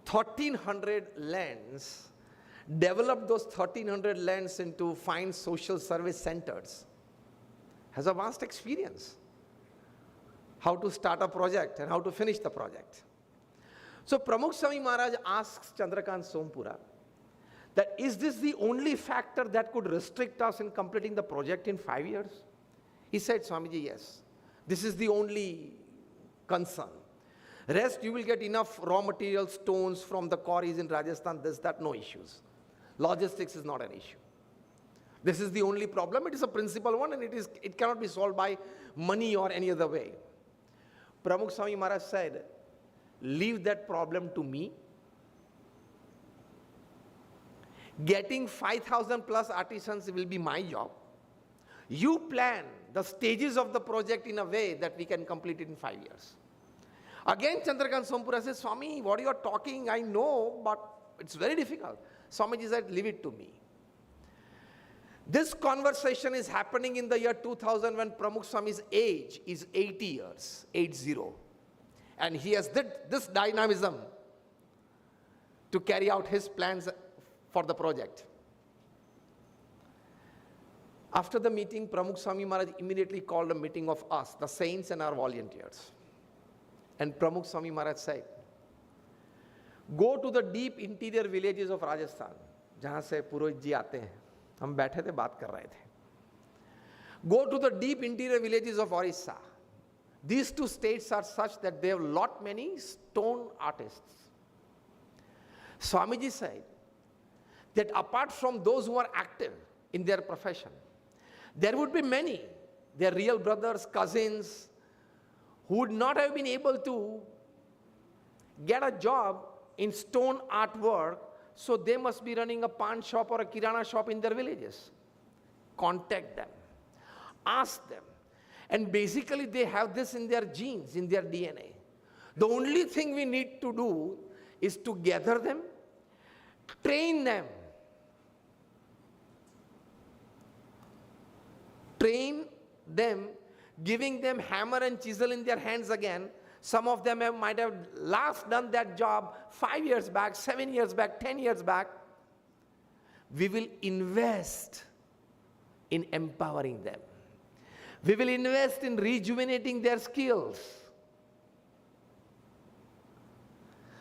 1,300 lands, developed those 1,300 lands into fine social service centers, has a vast experience how to start a project and how to finish the project. So Pramukh Swami Maharaj asks Chandrakant Sompura that is this the only factor that could restrict us in completing the project in 5 years? He said, Swamiji, yes. This is the only concern. Rest, you will get enough raw material, stones from the quarries in Rajasthan, this, that, no issues. Logistics is not an issue. This is the only problem. It is a principal one, and it cannot be solved by money or any other way. Pramukh Swami Maharaj said, leave that problem to me. Getting 5,000 plus artisans will be my job. You plan the stages of the project in a way that we can complete it in 5 years. Again, Chandrakant Sompura says, Swami, what you are talking, I know, but it's very difficult. Swamiji said, leave it to me. This conversation is happening in the year 2000 when Pramukh Swami's age is 80 years, 80. And he has this dynamism to carry out his plans for the project. After the meeting, Pramukh Swami Maharaj immediately called a meeting of us, the saints and our volunteers. And Pramukh Swami Maharaj said, go to the deep interior villages of Rajasthan, जहाँ से पुरोहित जी आते हैं, हम बैठे थे बात कर रहे थे. Go to the deep interior villages of Orissa. These two states are such that they have lot many stone artists. Swamiji said, that apart from those who are active in their profession, there would be many, their real brothers, cousins, who would not have been able to get a job in stone artwork, so they must be running a pawn shop or a kirana shop in their villages. Contact them, ask them, and basically they have this in their genes, in their DNA. The only thing we need to do is to gather them, train them, giving them hammer and chisel in their hands again. Some of them might have last done that job 5 years back, 7 years back, 10 years back. We will invest in empowering them. We will invest in rejuvenating their skills.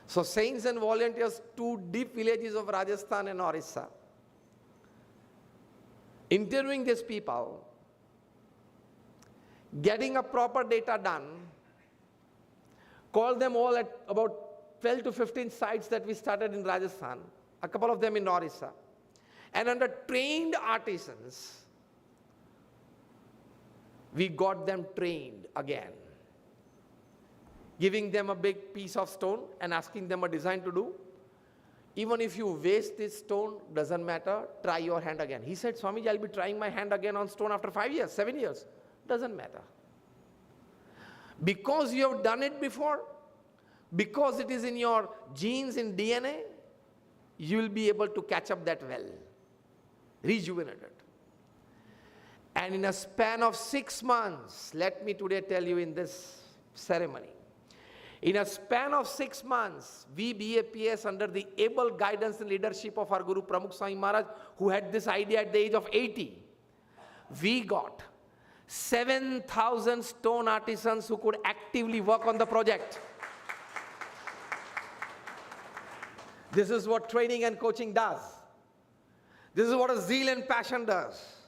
So saints and volunteers, 2 deep villages of Rajasthan and Orissa, interviewing these people, getting a proper data done, call them all at about 12 to 15 sites that we started in Rajasthan, a couple of them in Orissa, and under trained artisans, we got them trained again, giving them a big piece of stone and asking them a design to do. Even if you waste this stone, doesn't matter, try your hand again. He said, Swamiji, I'll be trying my hand again on stone after 5 years, 7 years. Doesn't matter. Because you have done it before, because it is in your genes, in DNA, you will be able to catch up that well, rejuvenate it. And in a span of 6 months, let me today tell you in this ceremony, in a span of 6 months, we BAPS, under the able guidance and leadership of our Guru Pramukh Swami Maharaj, who had this idea at the age of 80, we got 7,000 stone artisans who could actively work on the project. This is what training and coaching does. This is what a zeal and passion does.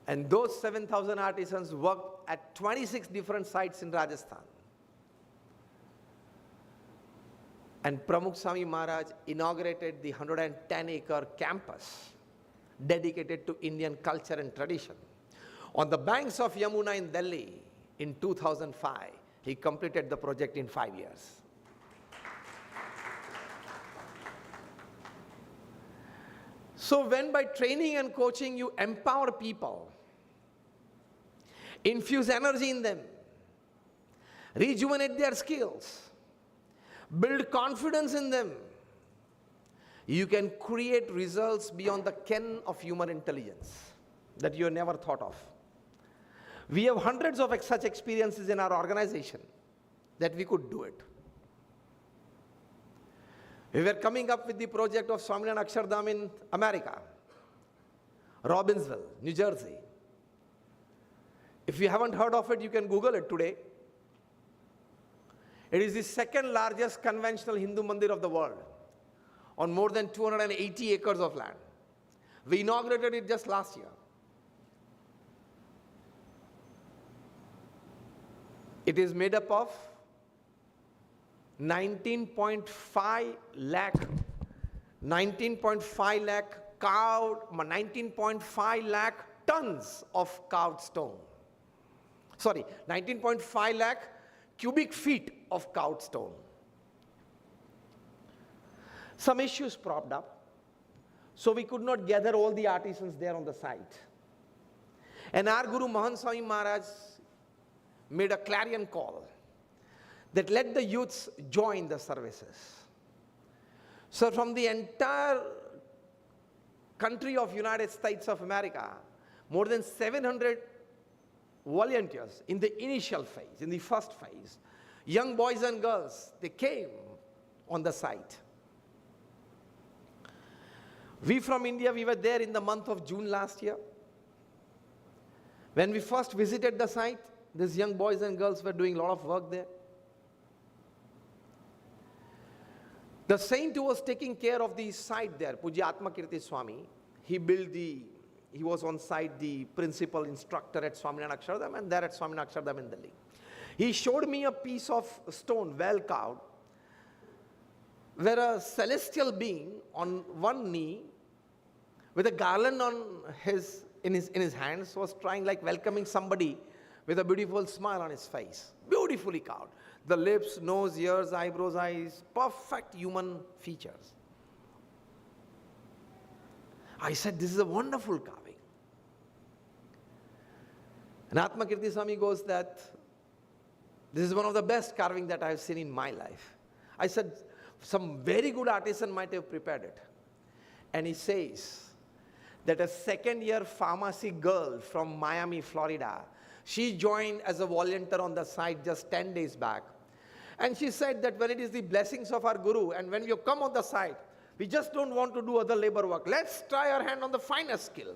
And those 7,000 artisans worked at 26 different sites in Rajasthan. And Pramukh Swami Maharaj inaugurated the 110-acre campus dedicated to Indian culture and tradition. On the banks of Yamuna in Delhi in 2005, he completed the project in 5 years. So when by training and coaching you empower people, infuse energy in them, rejuvenate their skills, build confidence in them, you can create results beyond the ken of human intelligence that you never thought of. We have hundreds of such experiences in our organization that we could do it. We were coming up with the project of Swaminarayan Akshardham in America, Robbinsville, New Jersey. If you haven't heard of it, you can Google it today. It is the second largest conventional Hindu mandir of the world, on more than 280 acres of land. We inaugurated it just last year. It is made up of 19.5 lakh tons of carved stone. Sorry, 19.5 lakh cubic feet of carved stone. Some issues propped up, so we could not gather all the artisans there on the site. And our Guru Mahan Swami Maharaj made a clarion call that let the youths join the services. So from the entire country of United States of America, more than 700 volunteers in the initial phase, in the first phase, young boys and girls, they came on the site. We from India, we were there in the month of June last year. When we first visited the site, these young boys and girls were doing a lot of work there. The saint who was taking care of the site there, Pujya Atmakirti Swami, he was on site the principal instructor at Swaminarayan Akshardham and there at Swaminarayan Akshardham in Delhi. He showed me a piece of stone, well carved, where a celestial being on one knee with a garland on in his hands was trying like welcoming somebody with a beautiful smile on his face. Beautifully carved. The lips, nose, ears, eyebrows, eyes, perfect human features. I said, this is a wonderful carving. And Atmakirti Swami goes that this is one of the best carving that I have seen in my life. I said, some very good artisan might have prepared it. And he says that a second-year pharmacy girl from Miami, Florida, she joined as a volunteer on the site just 10 days back. And she said that when it is the blessings of our Guru, and when you come on the site, we just don't want to do other labor work. Let's try our hand on the finest skill.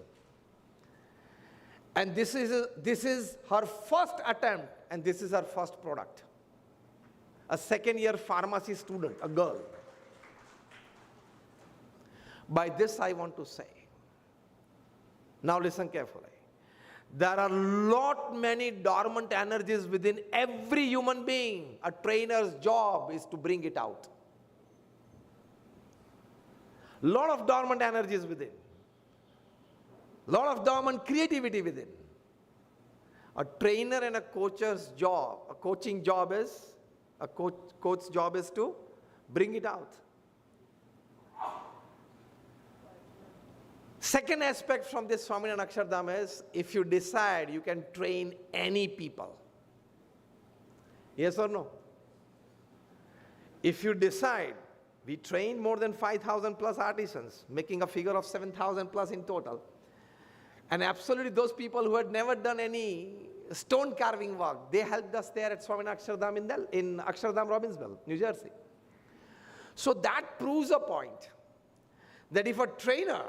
And this is her first attempt, and this is her first product. A second-year pharmacy student, a girl. By this I want to say, now listen carefully. There are many dormant energies within every human being. A trainer's job is to bring it out. Lot of dormant energies within. Lot of dormant creativity within. A trainer and a coach's job, a coach's job is to bring it out. Second aspect from this Swaminarayan Akshardham is, if you decide, you can train any people. Yes or no? If you decide, we train more than 5,000 plus artisans, making a figure of 7,000 plus in total. And absolutely those people who had never done any stone carving work, they helped us there at Swaminarayan Akshardham in Akshardham, Robbinsville, New Jersey. So that proves a point that if a trainer,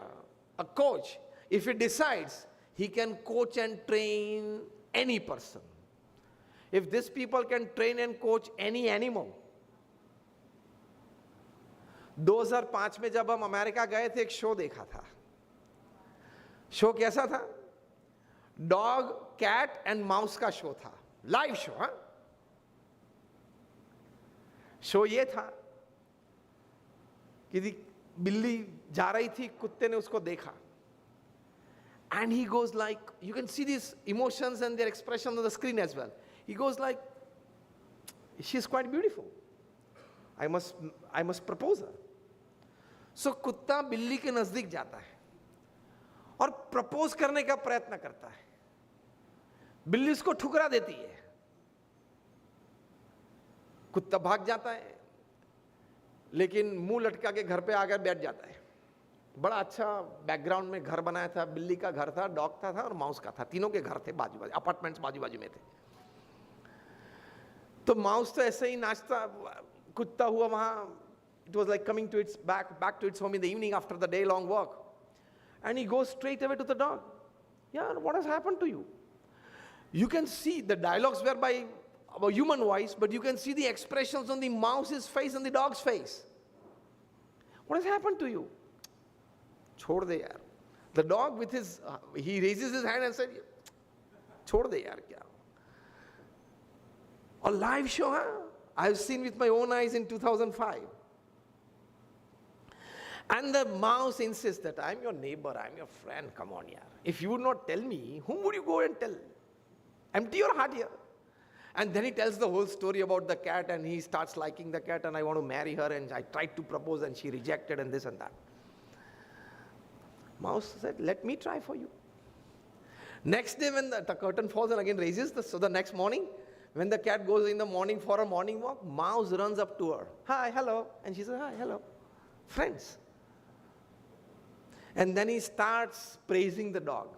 a coach, if he decides, he can coach and train any person. If these people can train and coach any animal. 2005 में जब हम America गए थे, एक show देखा था. Show कैसा था? डॉग, कैट एंड माउस का शो था. Live show. हाँ, शो ये था कि बिल्ली जा रही थी, कुत्ते ने उसको देखा. And he goes like, you can see these emotions and their expression on the screen as well. He goes like, she's quite beautiful. I must propose her. So कुत्ता बिल्ली के नजदीक जाता है और प्रपोज करने का प्रयत्न करता है. बिल्ली उसको ठुकरा देती है. कुत्ता भाग जाता है, लेकिन मुंह लटका के घर पे आकर बैठ जाता है. बड़ा अच्छा बैकग्राउंड में घर बनाया था. बिल्ली का घर था, डॉग था और माउस का था. तीनों के घर थे बाजू बाजू, अपार्टमेंट्स बाजू बाजू में थे. तो माउस तो ऐसे ही नाचता कुत्ता हुआ वहां. It was like coming to its back to its home in the evening after the day long walk. And he goes straight away to the dog. Yeah, what has happened to you? You can see the dialogues were by a human voice, but you can see the expressions on the mouse's face and the dog's face. What has happened to you? छोड़ दे यार. The dog with his, he raises his hand and said, छोड़ दे यार क्या. A live show, huh? I've seen with my own eyes in 2005. And the mouse insists that I'm your neighbor, I'm your friend, come on yaar. If you would not tell me, whom would you go and tell? Empty your heart here. And then he tells the whole story about the cat, and he starts liking the cat, and I want to marry her, and I tried to propose and she rejected, and this and that. Mouse said, let me try for you. Next day when the curtain falls and again raises, so the next morning, when the cat goes in the morning for a morning walk, mouse runs up to her. Hi, hello. And she says, hi, hello. Friends. And then he starts praising the dog.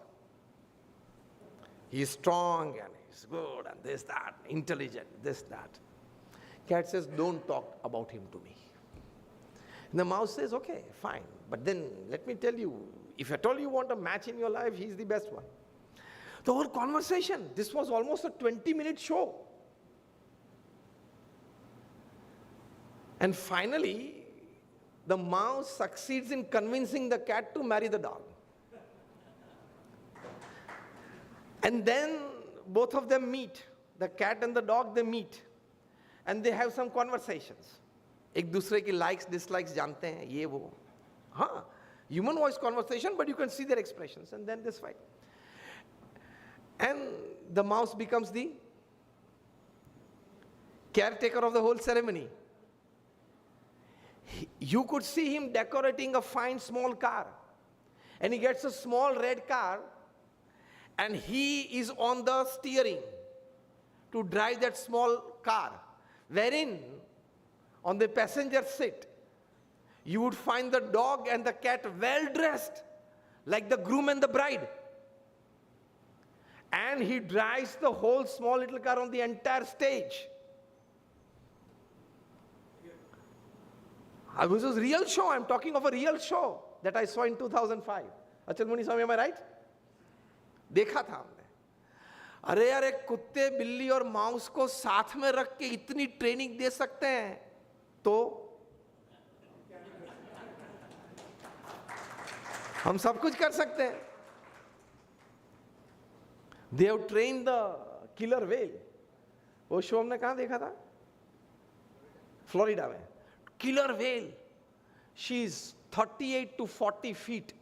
He's strong and he's good and this, that, intelligent, this, that. Cat says, don't talk about him to me. And the mouse says, okay, fine. But then let me tell you, if at all you want a match in your life, he's the best one. The whole conversation, this was almost a 20-minute show. And finally, the mouse succeeds in convincing the cat to marry the dog. And then both of them meet. The cat and the dog, they meet. And they have some conversations. एक दूसरे की likes dislikes जानते हैं, ये वो. हाँ, human voice conversation, but you can see their expressions, and then this fight. And the mouse becomes the caretaker of the whole ceremony. You could see him decorating a fine small car, and he gets a small red car, and he is on the steering to drive that small car, wherein on the passenger seat you would find the dog and the cat well dressed like the groom and the bride, and he drives the whole small little car on the entire stage. This was a real show. I'm talking of a real show that I saw in 2005. Achal Muni Swami, am I right? देखा था हमने. अरे यार, एक कुत्ते बिल्ली और mouse को साथ में रख के इतनी ट्रेनिंग दे सकते हैं तो हम सब कुछ कर सकते हैं. They have trained the killer whale. वो शो हमने कहाँ देखा था? फ्लोरिडा में. Killer whale. She is 38 to 40 feet,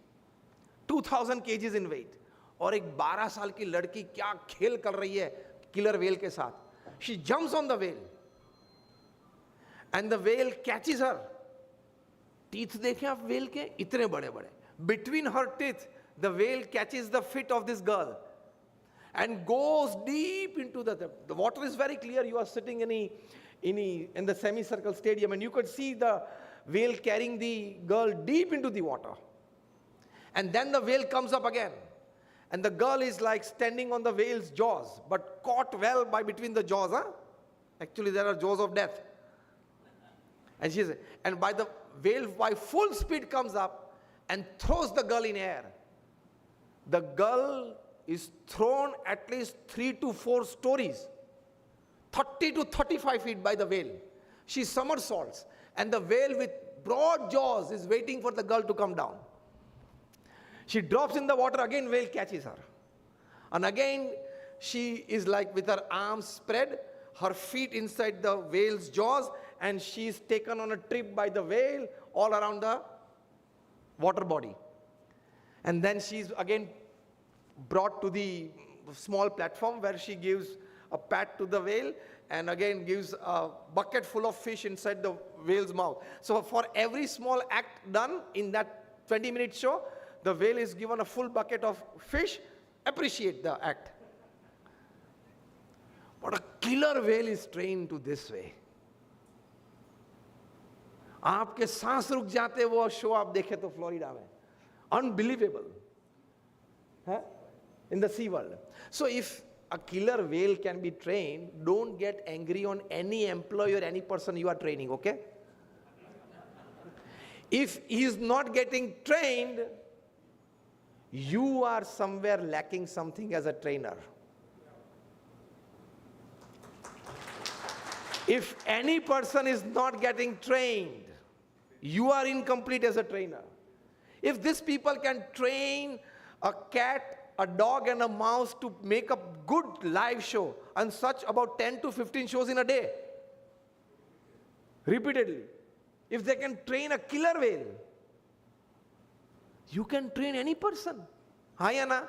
2000 kgs in weight. और एक 12 साल की लड़की क्या खेल कर रही है किलर वेल के साथ. She jumps on the whale and the whale catches her. Teeth देखें आप whale के, इतने बड़े बड़े. Between her teeth, the whale catches the feet of this girl and goes deep into the water is very clear. You are sitting in the semicircle stadium, and you could see the whale carrying the girl deep into the water. And then the whale comes up again, and the girl is like standing on the whale's jaws, but caught well by between the jaws. Actually, there are jaws of death. And by the whale by full speed comes up and throws the girl in air. The girl is thrown at least 3 to 4 stories, 30 to 35 feet by the whale. She somersaults, and the whale with broad jaws is waiting for the girl to come down. She drops in the water, again whale catches her. And again she is like with her arms spread, her feet inside the whale's jaws, and she is taken on a trip by the whale all around the water body. And then she is again brought to the small platform where she gives a pat to the whale and again gives a bucket full of fish inside the whale's mouth. So for every small act done in that 20-minute show, the whale is given a full bucket of fish. Appreciate the act. But a killer whale is trained to this way. आपके सांस रुक जाते वो show आप देखे तो Florida में. Unbelievable. Huh? In the sea world. So if a killer whale can be trained, don't get angry on any employee or any person you are training, okay? If he is not getting trained, you are somewhere lacking something as a trainer. If any person is not getting trained, you are incomplete as a trainer. If these people can train a cat, a dog and a mouse to make a good live show, and such about 10 to 15 shows in a day, repeatedly, if they can train a killer whale, you can train any person. हाँ या ना?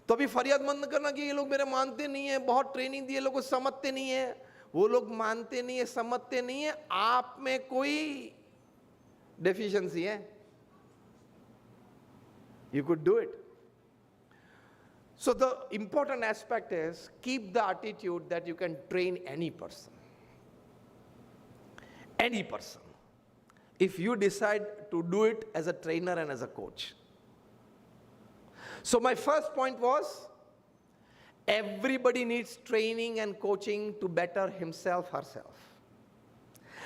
तो अभी फरियाद मत करना कि ये लोग मेरे मानते नहीं है, बहुत ट्रेनिंग दिए, लोगों को समझते नहीं है. वो लोग मानते नहीं है, समझते नहीं है, आप में कोई डेफिशिएंसी है. You could do it. So the important aspect is keep the attitude that you can train any person. Any person. If you decide to do it as a trainer and as a coach. So my first point was, everybody needs training and coaching to better himself, herself.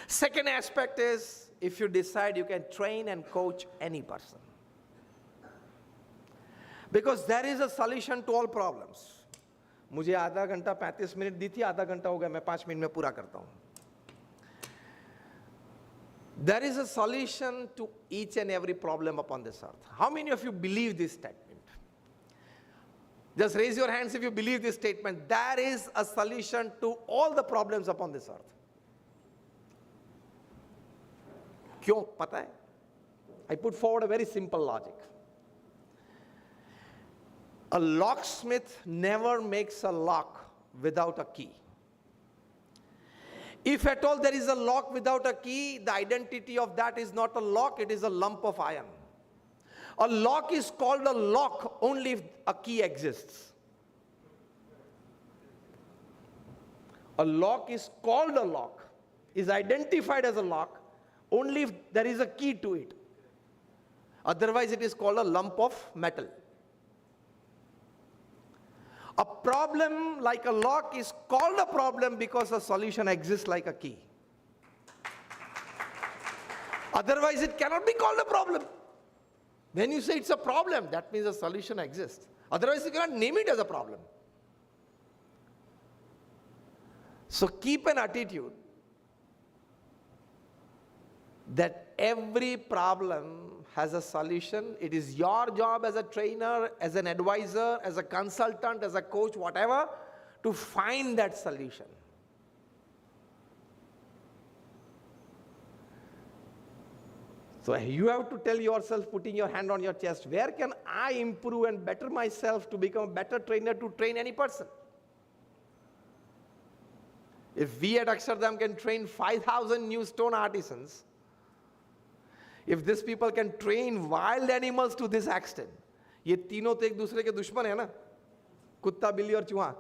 Second aspect is, if you decide you can train and coach any person. Because there is a solution to all problems. मुझे आधा घंटा 35 minute दी थी, आधा घंटा हो गया, मैं 5 minute में पूरा करता हूँ. There is a solution to each and every problem upon this earth. How many of you believe this statement? Just raise your hands if you believe this statement. There is a solution to all the problems upon this earth. क्यों पता है? I put forward a very simple logic. A locksmith never makes a lock without a key. If at all there is a lock without a key, the identity of that is not a lock, it is a lump of iron. A lock is called a lock only if a key exists. A lock is called a lock, is identified as a lock only if there is a key to it. Otherwise, it is called a lump of metal. A problem like a lock is called a problem because a solution exists like a key. Otherwise, it cannot be called a problem. When you say it's a problem, that means a solution exists. Otherwise, you cannot name it as a problem. So keep an attitude that every problem has a solution. It is your job as a trainer, as an advisor, as a consultant, as a coach, whatever, to find that solution. So you have to tell yourself, putting your hand on your chest, where can I improve and better myself to become a better trainer to train any person? If we at Akshardham can train 5,000 new stone artisans, if these people can train wild animals to this extent, ये तीनों तो एक दूसरे के दुश्मन है ना, कुत्ता, बिल्ली और चूहा,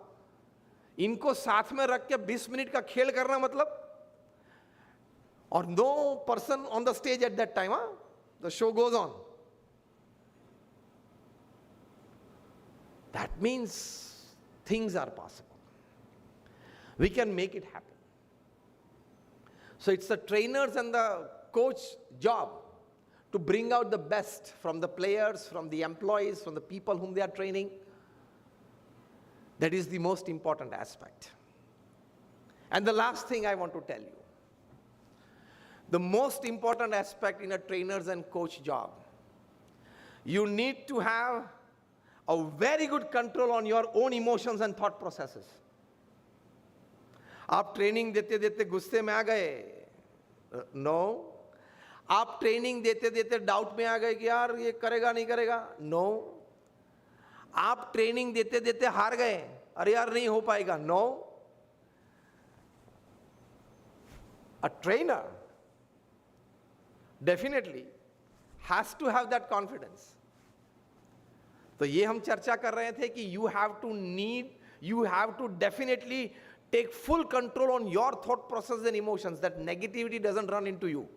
इनको साथ में रख के 20 मिनट का खेल करना मतलब, or no person on the stage at that time, the show goes on. That means things are possible. We can make it happen. So it's the trainers and the coach job to bring out the best from the players, from the employees, from the people whom they are training. That is the most important aspect. And the last thing I want to tell you, the most important aspect in a trainer's and coach job, you need to have a very good control on your own emotions and thought processes. आप training देते देते गुस्से में आ गए, no. आप training देते देते doubt में आ गए कि यार ये करेगा नहीं करेगा, नो. आप ट्रेनिंग देते देते हार गए, अरे यार नहीं हो पाएगा, no. A trainer definitely has to have that confidence. तो ये हम चर्चा कर रहे थे कि you have to definitely take full control on your thought process and emotions, that negativity doesn't run into you.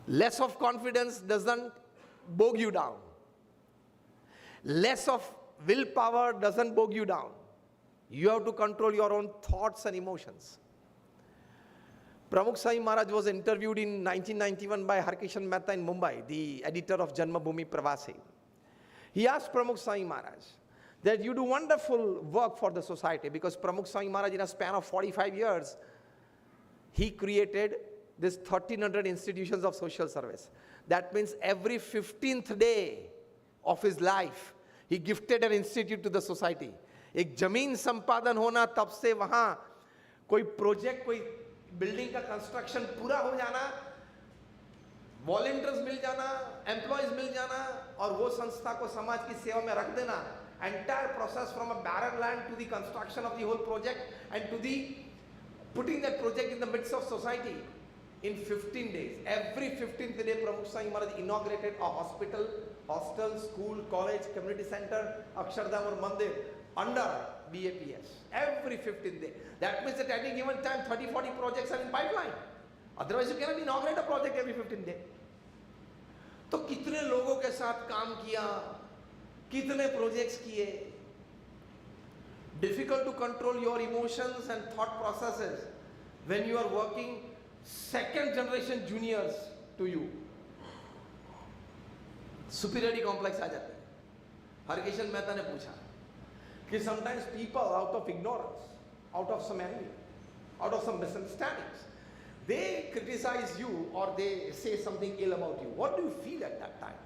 Less of confidence doesn't bog you down. Less of willpower doesn't bog you down. You have to control your own thoughts and emotions. Pramukh Sai Maharaj was interviewed in 1991 by Harkishan Mehta in Mumbai, the editor of Janmabhoomi Pravasi. He asked Pramukh Sai Maharaj that you do wonderful work for the society, because Pramukh Sai Maharaj, in a span of 45 years, he created this 1,300 institutions of social service. That means every 15th day of his life, he gifted an institute to the society. एक जमीन संपादन होना, तब से वहाँ कोई project, कोई building का कंस्ट्रक्शन पूरा हो जाना, वॉलंटियर्स मिल जाना, एम्प्लॉयज मिल जाना, और वो संस्था को समाज की सेवा में रख देना. Entire process from a barren land to the construction of the whole project and to the putting that project in the midst of society in 15 days. Every 15th day, Pramukh Sai Maharaj inaugurated a hospital, hostel, school, college, community center, Akshardham or Mandir under BAPS. Every 15th day. That means that at any given time, 30-40 projects are in pipeline. Otherwise, you cannot inaugurate a project every 15th day. तो कितने लोगों के साथ काम किया, कितने projects किए. Difficult to control your emotions and thought processes when you are working second generation juniors to you. Superiority complex आ जाते हैं. हरकिशन मेहता ने पूछा कि sometimes people out of ignorance, out of some envy, out of some misunderstandings, they criticize you or they say something ill about you. What do you feel at that time?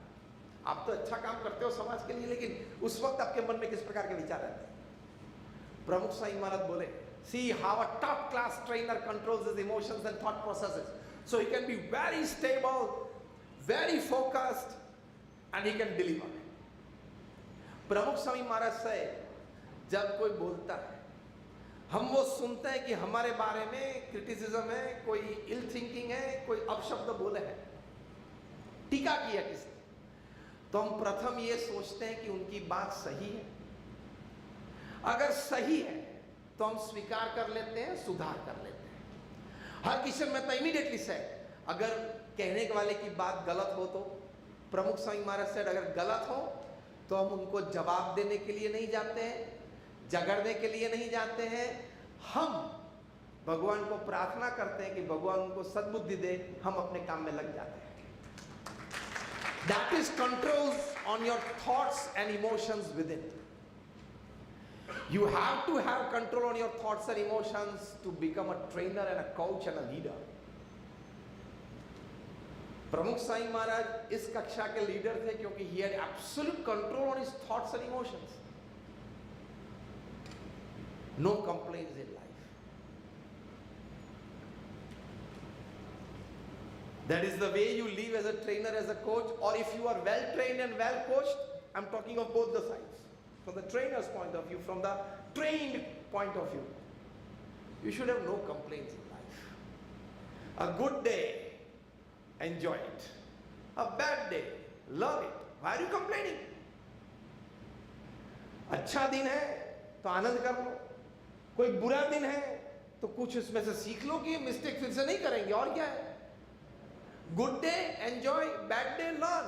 आप तो अच्छा काम करते हो समाज के लिए, लेकिन उस वक्त आपके मन में किस प्रकार के विचार रहते हैं? प्रमुख साईं महाराज बोले, See how a top class trainer controls his emotions and thought processes. So he can be very stable, very focused, and he can deliver. प्रमुख स्वामी महाराज से जब कोई बोलता है, हम वो सुनते हैं कि हमारे बारे में क्रिटिसिज्म है, कोई इल थिंकिंग है, कोई अपशब्द बोले हैं, टीका किया किसी, तो हम प्रथम ये सोचते हैं कि उनकी बात सही है। अगर सही है तो हम स्वीकार कर लेते हैं, सुधार कर लेते हैं। हर किसी में तो इमीडिएटली से अगर कहने वाले की बात गलत हो तो प्रमुख स्वामी महाराज से अगर गलत हो तो हम उनको जवाब देने के लिए नहीं जाते हैं, झगड़ने के लिए नहीं जाते हैं। हम भगवान को प्रार्थना करते हैं कि भगवान उनको सद्बुद्धि दे, हम अपने काम में लग जाते हैं। That is controls on your thoughts and emotions within. You have to have control on your thoughts and emotions to become a trainer and a coach and a leader. प्रमुख साईं महाराज इस कक्षा के लीडर थे क्योंकि he had absolute control on his thoughts and emotions. No complaints in life. That is the way you live as a trainer, as a coach, or if you are well trained and well coached. I'm talking of both the sides. From the trainer's point of view, from the trained point of view, you should have no complaints in life. A good day, enjoy it. A bad day, love it. Why are you complaining? अच्छा दिन है तो आनंद कर लो, कोई बुरा दिन है तो कुछ उसमें से सीख लो कि मिस्टेक फिर से नहीं करेंगे, और क्या है। Good day, enjoy. Bad day, learn.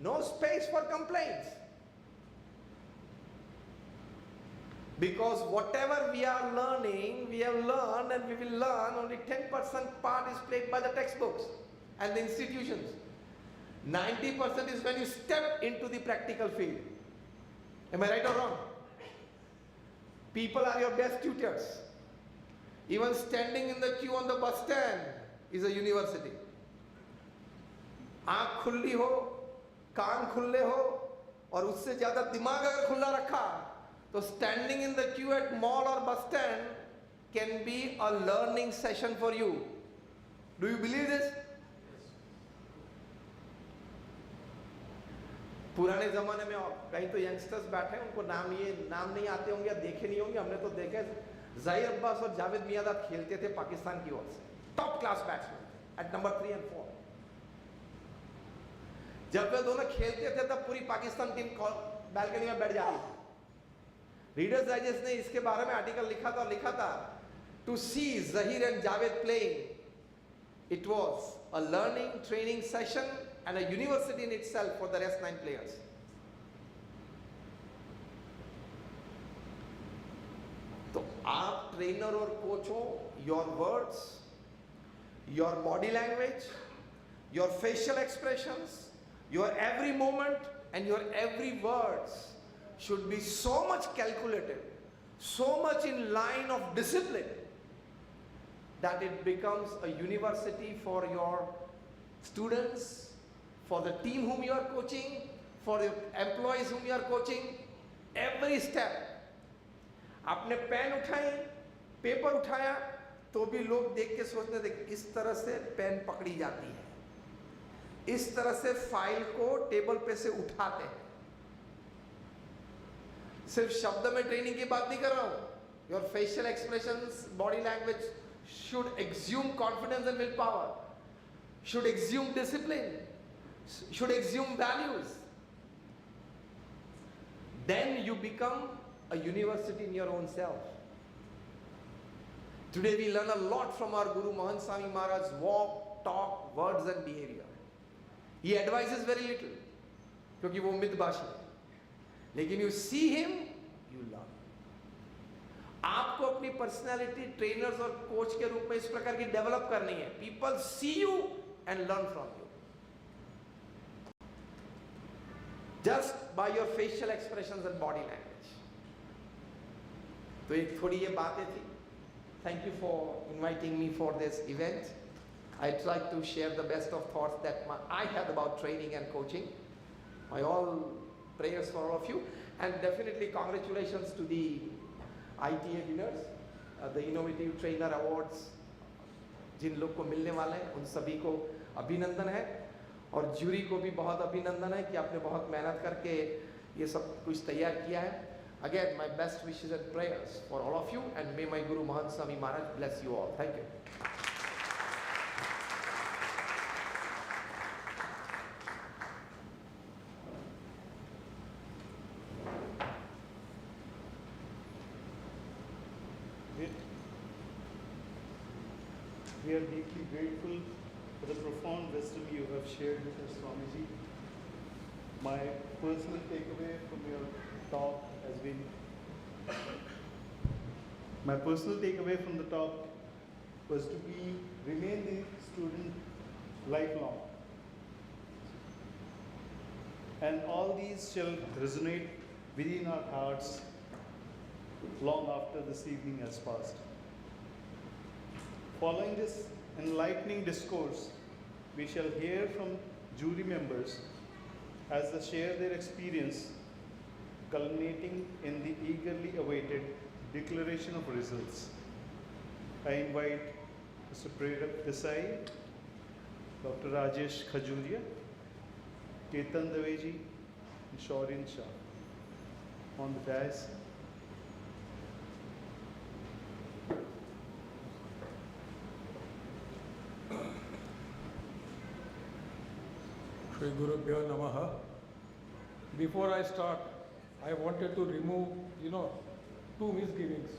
No space for complaints. Because whatever we are learning, we have learned and we will learn, only 10% part is played by the textbooks and the institutions. 90% is when you step into the practical field. Am I right or wrong? People are your best tutors. Even standing in the queue on the bus stand is a university. आँख खुली हो, कान खुले हो, और उससे ज्यादा दिमाग अगर खुला रखा तो standing in the queue at mall or bus stand can be a learning session for you. Do you believe this? पुराने जमाने में कहीं तो यंगस्टर्स बैठे हैं, उनको नाम नहीं आते होंगे या देखे नहीं होंगे, हमने तो देखे ज़हीर अब्बास और जावेद मियांदाद खेलते थे पाकिस्तान की ओर से, top class batsman at number 3 and 4। जब वे दोनों खेलते थे तब पूरी पाकिस्तान टीम बैल्कनी में बैठ जाती थी। रीडर्स डाइजेस्ट ने इसके बारे में आर्टिकल लिखा था to see Zaheer and Javed playing it was a learning training session and a university in itself for the rest 9 players. तो आप ट्रेनर और कोच हो, your words, your body language, your facial expressions, your every moment and your every words should be so much calculated, so much in line of discipline that it becomes a university for your students, for the team whom you are coaching, for the employees whom you are coaching. Every step, आपने pen उठाई, paper उठाया, तो भी लोग देख के सोचते थे इस तरह से पेन पकड़ी जाती है, इस तरह से फाइल को टेबल पे से उठाते हैं। सिर्फ शब्द में ट्रेनिंग की बात नहीं कर रहा हूं। Your facial expressions, body language should exude confidence and willpower, should exude discipline, should exude values. Then you become a university in your own self. Today we learn a lot from our Guru Mahan Swami Maharaj's walk, talk, words and behavior. He advises very little क्योंकि वो मितभाषी है, लेकिन you see him, you learn. आपको अपनी personality trainers और coach के रूप में इस प्रकार की डेवलप करनी है. People see you and learn from you. Just by your facial expressions and body language. तो एक थोड़ी ये बातें थी. Thank you for inviting me for this event. I tried to share the best of thoughts that I had about training and coaching. My all prayers for all of you, and definitely congratulations to the ITA winners. The innovative trainer awards जिन लोग को मिलने वाले हैं उन सभी को अभिनंदन है, और ज्यूरी को भी बहुत अभिनंदन है कि आपने बहुत मेहनत करके ये सब कुछ तैयार किया है. Again, my best wishes and prayers for all of you, and may my Guru Mahant Swami Maharaj bless you all. Thank you. We are deeply grateful for the profound wisdom you have shared with us, Swamiji. My personal takeaway from your talk has been, my personal takeaway from the talk was to remain the student lifelong. And all these shall resonate within our hearts long after this evening has passed. Following this enlightening discourse, we shall hear from jury members as they share their experience, culminating in the eagerly awaited declaration of results. I invite Mr. Prerak Desai, Dr. Rajesh Khajuria, Ketan Daveji, and Shaurin Shah on the dais. Shri Guru Bhyo Namaha. Before I start, I wanted to remove, two misgivings.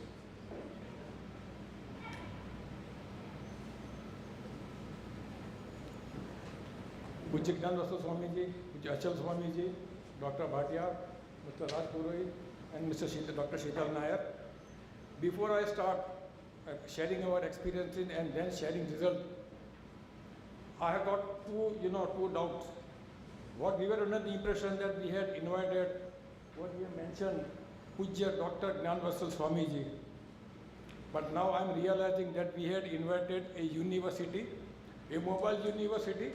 Pujya Jnanvasudha Swami Ji, Pujya Achal Swami Ji, Dr. Bhatia, Mr. Raj Purohit, and Dr. Sheetal Nair. Before I start sharing our experiences and then sharing results, I have got two doubts. What we were under the impression that we had invited, what we have mentioned, Pujya Dr. Jnanvasudha Swami Ji. But now I am realizing that we had invited a university, a mobile university,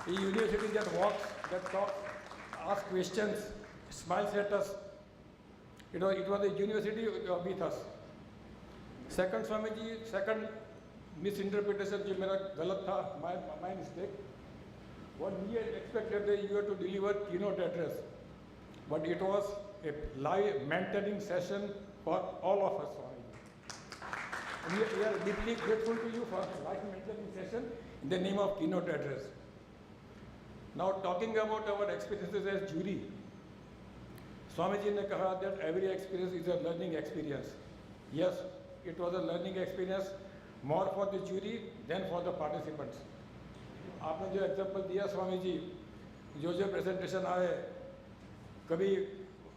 a university that walks, that talks, asks questions, smiles at us. It was a university with us. Second Swamiji, second misinterpretation जो मेरा गलत था, my mistake. What we had expected that you had to deliver keynote address, but it was a live mentoring session for all of us. We are deeply grateful to you for live mentoring session in the name of keynote address. Now talking about our experiences as jury, Swamiji ने कहा that every experience is a learning experience. Yes, it was a learning experience more for the jury than for the participants. आपने जो example दिया स्वामी जी, जो presentation आए, कभी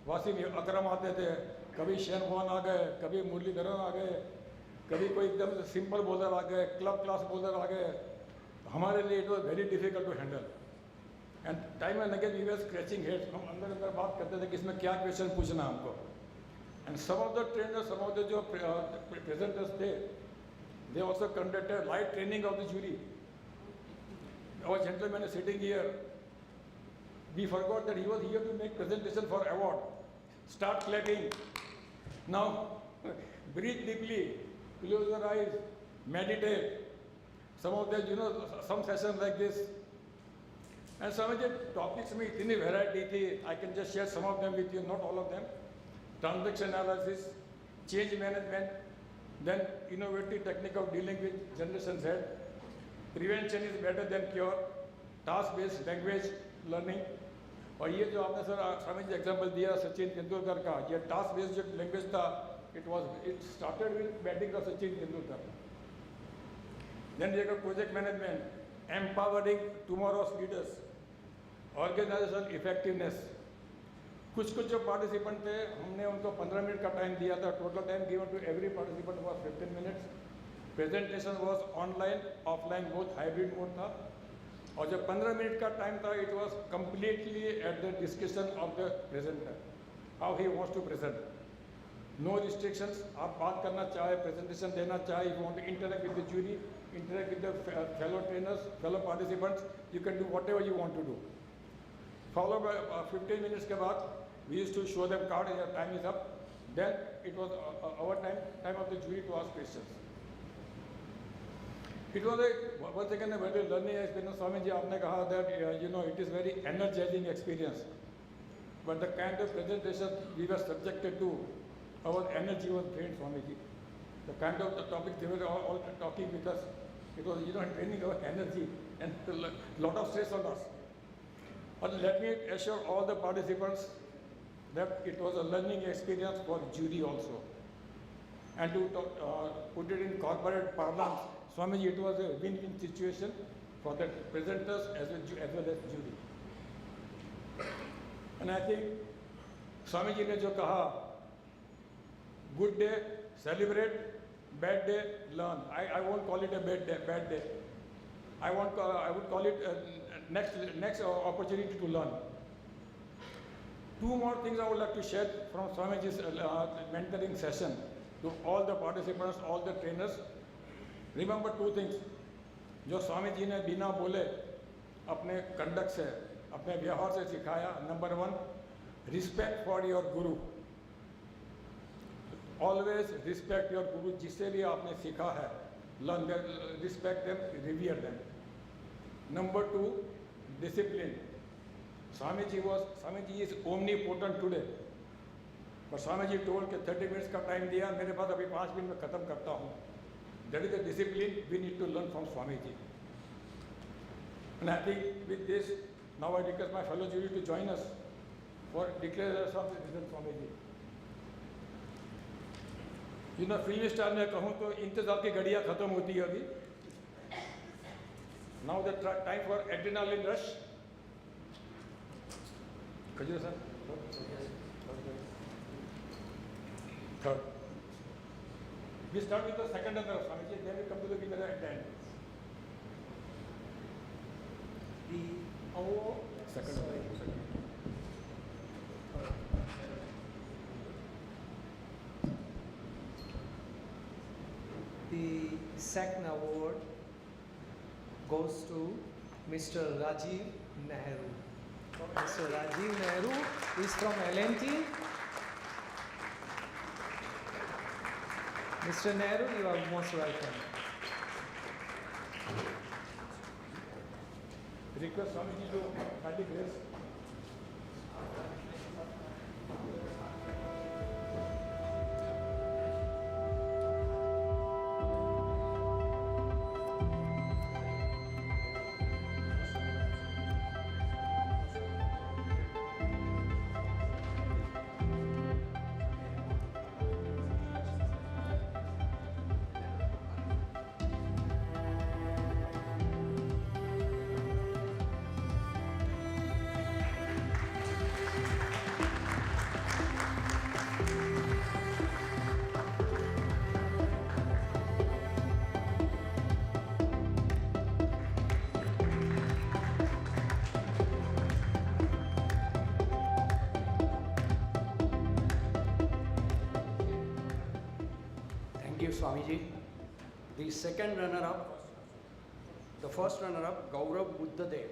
वासिम अकरम आते थे, कभी शेन खान आ गए, कभी मुरलीधरन आ गए, कभी कोई एकदम सिंपल बॉलर आ गए, क्लब क्लास बॉलर आ गए. हमारे लिए it was very difficult to handle, and time and again we were scratching heads. हम अंदर अंदर बात करते थे कि इसमें क्या क्वेश्चन पूछना हमको. And some of the trainers, some of the जो प्रेजेंटर्स थे, they also conducted light training of the jury. Our gentleman is sitting here. We forgot that he was here to make presentation for award. Start clapping. Now, breathe deeply, close your eyes, meditate. Some of them, some sessions like this. And some of the topics में इतनी variety थी. I can just share some of them with you, not all of them. Transaction analysis, change management, then innovative technique of dealing with Generation Z. Prevention is better than cure. Task-based language learning. और ये जो आपने sir Swami ji example दिया सचिन तेंदुलकर का, ये task based जो language था, it started with batting of Sachin Tendulkar. Then we got project management, empowering tomorrow's leaders, organizational effectiveness. कुछ जो पार्टिसिपेंट थे, हमने उनको 15 मिनट का टाइम दिया था. Total time given to every participant was 15 minutes. Presentation was online offline both hybrid mode था. और जब 15 मिनट का टाइम था, it was completely at the discussion of the presenter, how he wants to present. No restrictions. आप बात करना चाहे, presentation देना चाहे, you want to interact with the jury, interact with the fellow trainers, fellow participants, you can do what ever you want to do. Follow by 15 minutes के बाद we used to show them card, your time is up, Then it was our time of the jury to ask questions. It was once again a very learning experience. Swamiji, आपने कहा that it is very energizing experience. But the kind of presentation we were subjected to, our energy was drained, Swamiji. The kind of the topics they were all talking with us, it was draining our energy and a lot of stress on us. But let me assure all the participants that it was a learning experience for jury also. And to put it in corporate parlance, Swamiji, it was a win-win situation for the presenters as well as jury. And I think Swamiji ne jo kaha, good day, celebrate, bad day, learn. I won't call it a bad day. I would call it next opportunity to learn. Two more things I would like to share from Swamiji's mentoring session to all the participants, all the trainers. Remember two things. जो स्वामी जी ने बिना बोले अपने conduct से, अपने व्यवहार से सिखाया. Number 1, respect for your guru. Always respect your guru. जिससे भी आपने सीखा है, learn them, respect them, revere them. Number 2, discipline. Swamiji is omnipotent today. But Swamiji told कि 30 minutes का टाइम दिया, मेरे पास अभी 5 मिनट में खत्म करता हूँ. That is the discipline we need to learn from Swamiji. And I think with this, now I request my fellow jury to join us for declaration of the result, Swamiji. फिल्मी star में कहूँ तो इंतजार की घड़ियाँ खत्म होती है अभी. Now the time for adrenaline rush. Kajira sir. Third. We start with the second runner, Swamiji, then we come to the winner at the end. Second runner. The second award goes to Mr. Rajiv Nehru. Mr. Rajiv Nehru is from L&T. Mr. Nehru, you are most welcome. Request Swamiji to kindly grace. Thank you, Swamiji. The second runner-up, the first runner-up, Gaurav Buddhadev.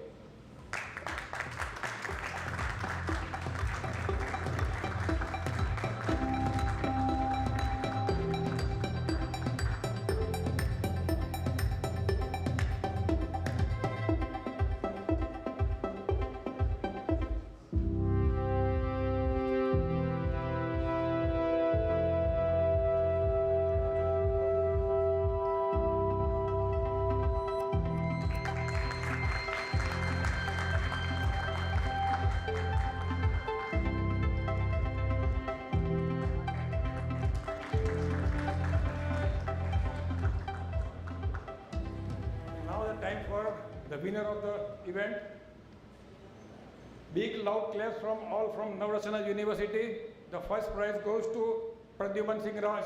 Time for the winner of the event. Big loud claps from all from Navratna University. The first prize goes to Pradyuman Singh Raj.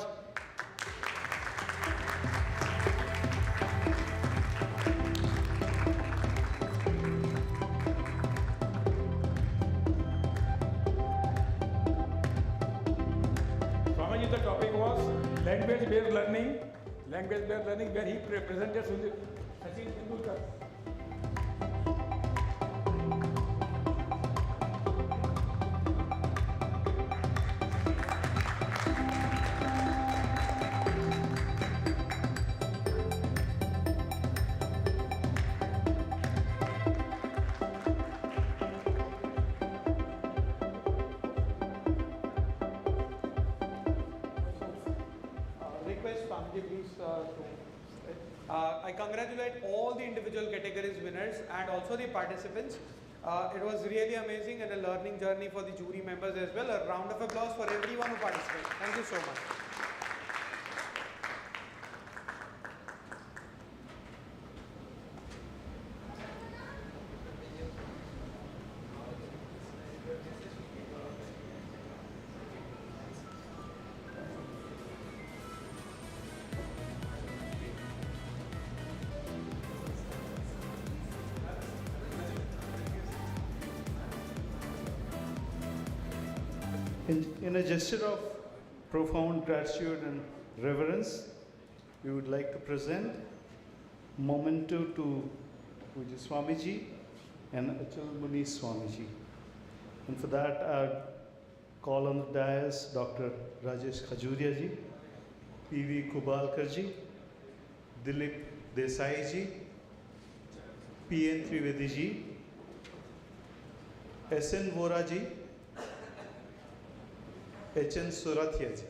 Swamiji, the topic was language-based learning. Language-based learning, where he presented Sachin Tendulkar. request Swamiji please I congratulate all the individual categories winners and also the participants. It was really amazing and a learning journey for the jury members as well. A round of applause for everyone who participated. Thank you so much. In a gesture of profound gratitude and reverence, we would like to present memento to Puja Swamiji and Achal Muni Swamiji. And for that, I call on the dais Dr. Rajesh Khajuria ji, P.V. Kubalkar ji, Dilip Desai ji, P.N. Trivedi ji, S.N. Vora ji, H.N. Surathia ji.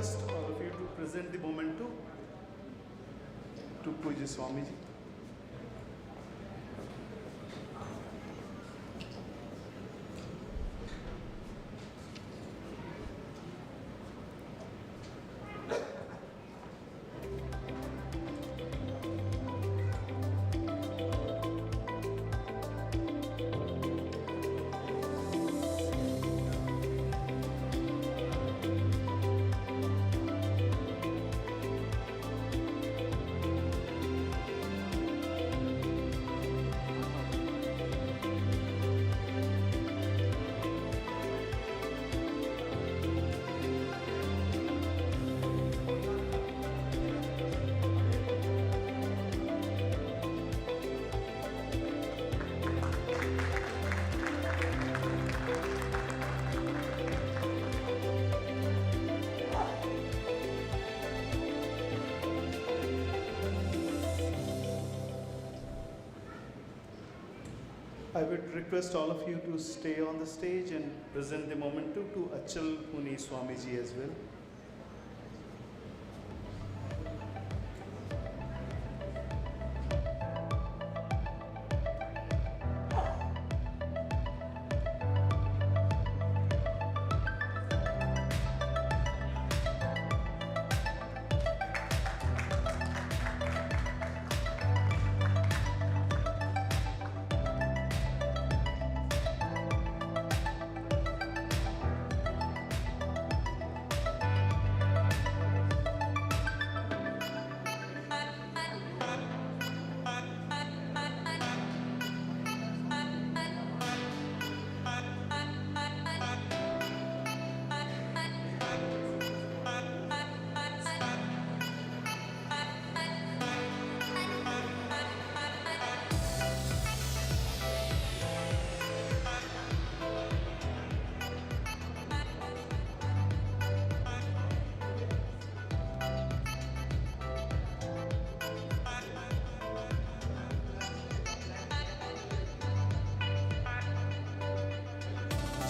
All of you to present the memento to Puja Swamiji. I would request all of you to stay on the stage and present the memento to Achal Muni Swamiji as well.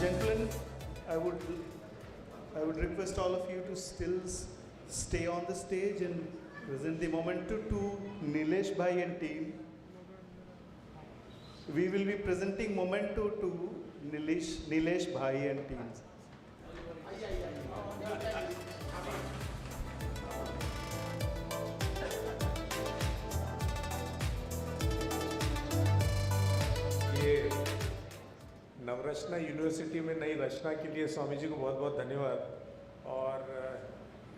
Gentlemen, I would request all of you to still stay on the stage and present the memento to Nilesh Bhai and team. We will be presenting memento to Nilesh Bhai and teams. ये Navrachna university में नई रचना के लिए स्वामी जी को बहुत बहुत धन्यवाद। और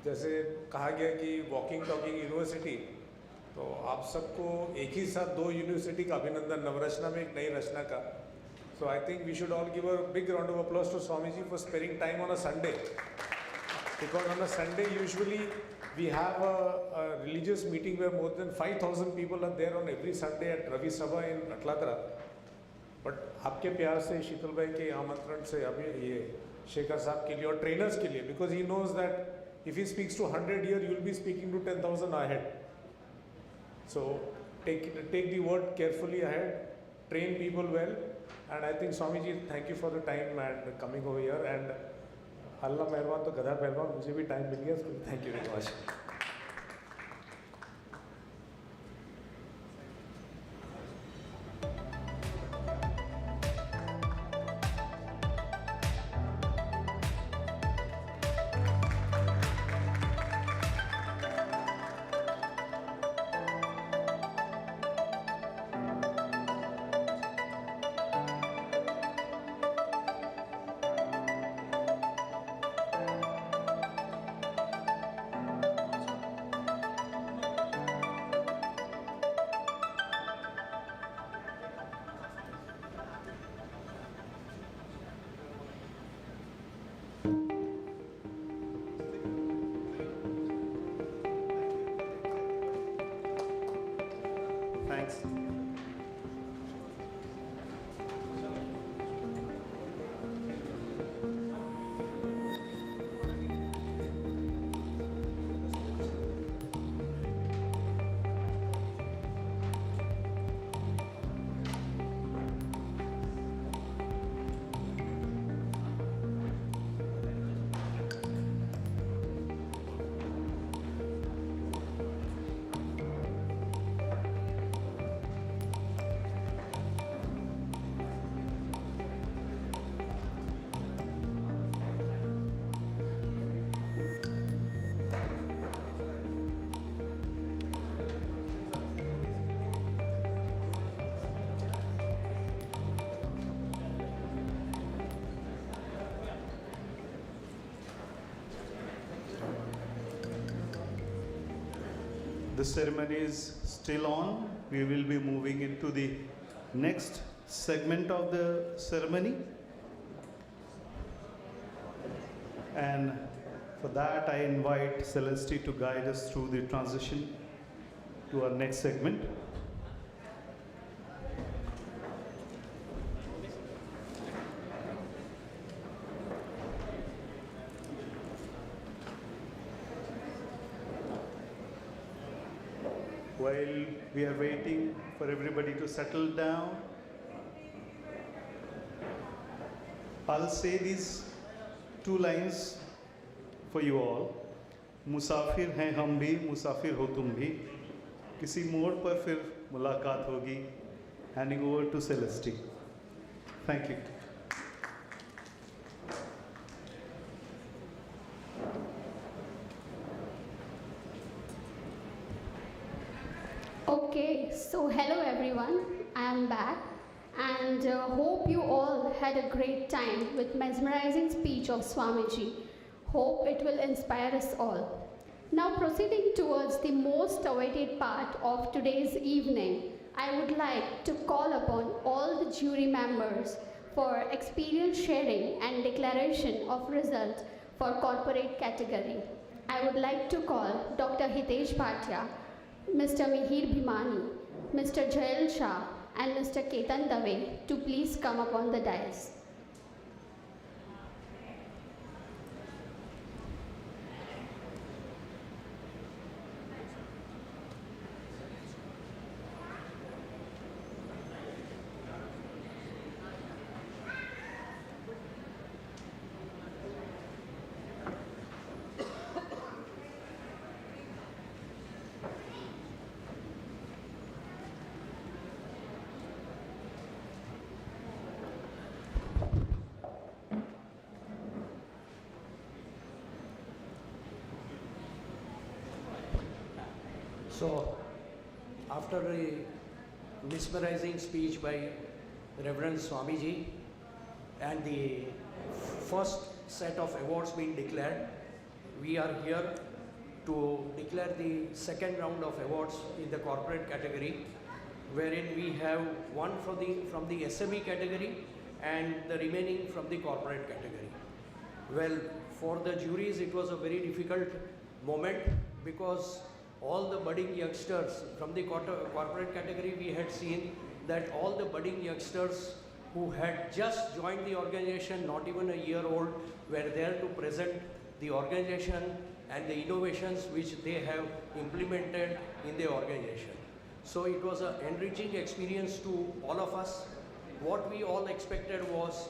जैसे कहा गया कि वॉकिंग टॉकिंग यूनिवर्सिटी, तो आप सबको एक ही साथ दो यूनिवर्सिटी का अभिनंदन, नवरचना में एक नई रचना का। So I think we should all give a big round of applause to Swami ji for sparing time on a Sunday, because on a Sunday usually we have a religious meeting where more than 5,000 people are there on every Sunday at Ravi Sabha in Atlatra. But आपके प्यार से, शीतल भाई के आमंत्रण से, अभी ये शेखर साहब के लिए और ट्रेनर्स के लिए, because he knows that if he speaks to 100 here, you will be speaking to 10,000 ahead. So take the word carefully ahead, train people well, and I think Swamiji, thank you for the time and coming over here. And अल्लाह मेहरबान तो गधा पहलवान, मुझे भी time मिल गया, thank you very much. Thanks. The ceremony is still on. We will be moving into the next segment of the ceremony. And for that, I invite Celeste to guide us through the transition to our next segment. While we are waiting for everybody to settle down, I'll say these two lines for you all. मुसाफिर हैं हम भी, मुसाफिर हो तुम भी, किसी मोड़ पर फिर मुलाकात होगी. Handing over to Celeste. Thank you. Okay, so hello everyone, I am back and hope you all had a great time with mesmerizing speech of Swamiji. Hope it will inspire us all. Now proceeding towards the most awaited part of today's evening, I would like to call upon all the jury members for experience sharing and declaration of result for corporate category. I would like to call Dr. Hitesh Bhatia, Mr. Mihir Bhimani, Mr. Jayal Shah, and Mr. Ketan Dave to please come up on the dais. So, after a mesmerizing speech by Reverend Swamiji and the first set of awards being declared, we are here to declare the second round of awards in the corporate category, wherein we have one from the SME category and the remaining from the corporate category. Well, for the juries, it was a very difficult moment because all the budding youngsters from the corporate category, we had seen that all the budding youngsters who had just joined the organization, not even a year old, were there to present the organization and the innovations which they have implemented in the organization. So it was an enriching experience to all of us. What we all expected was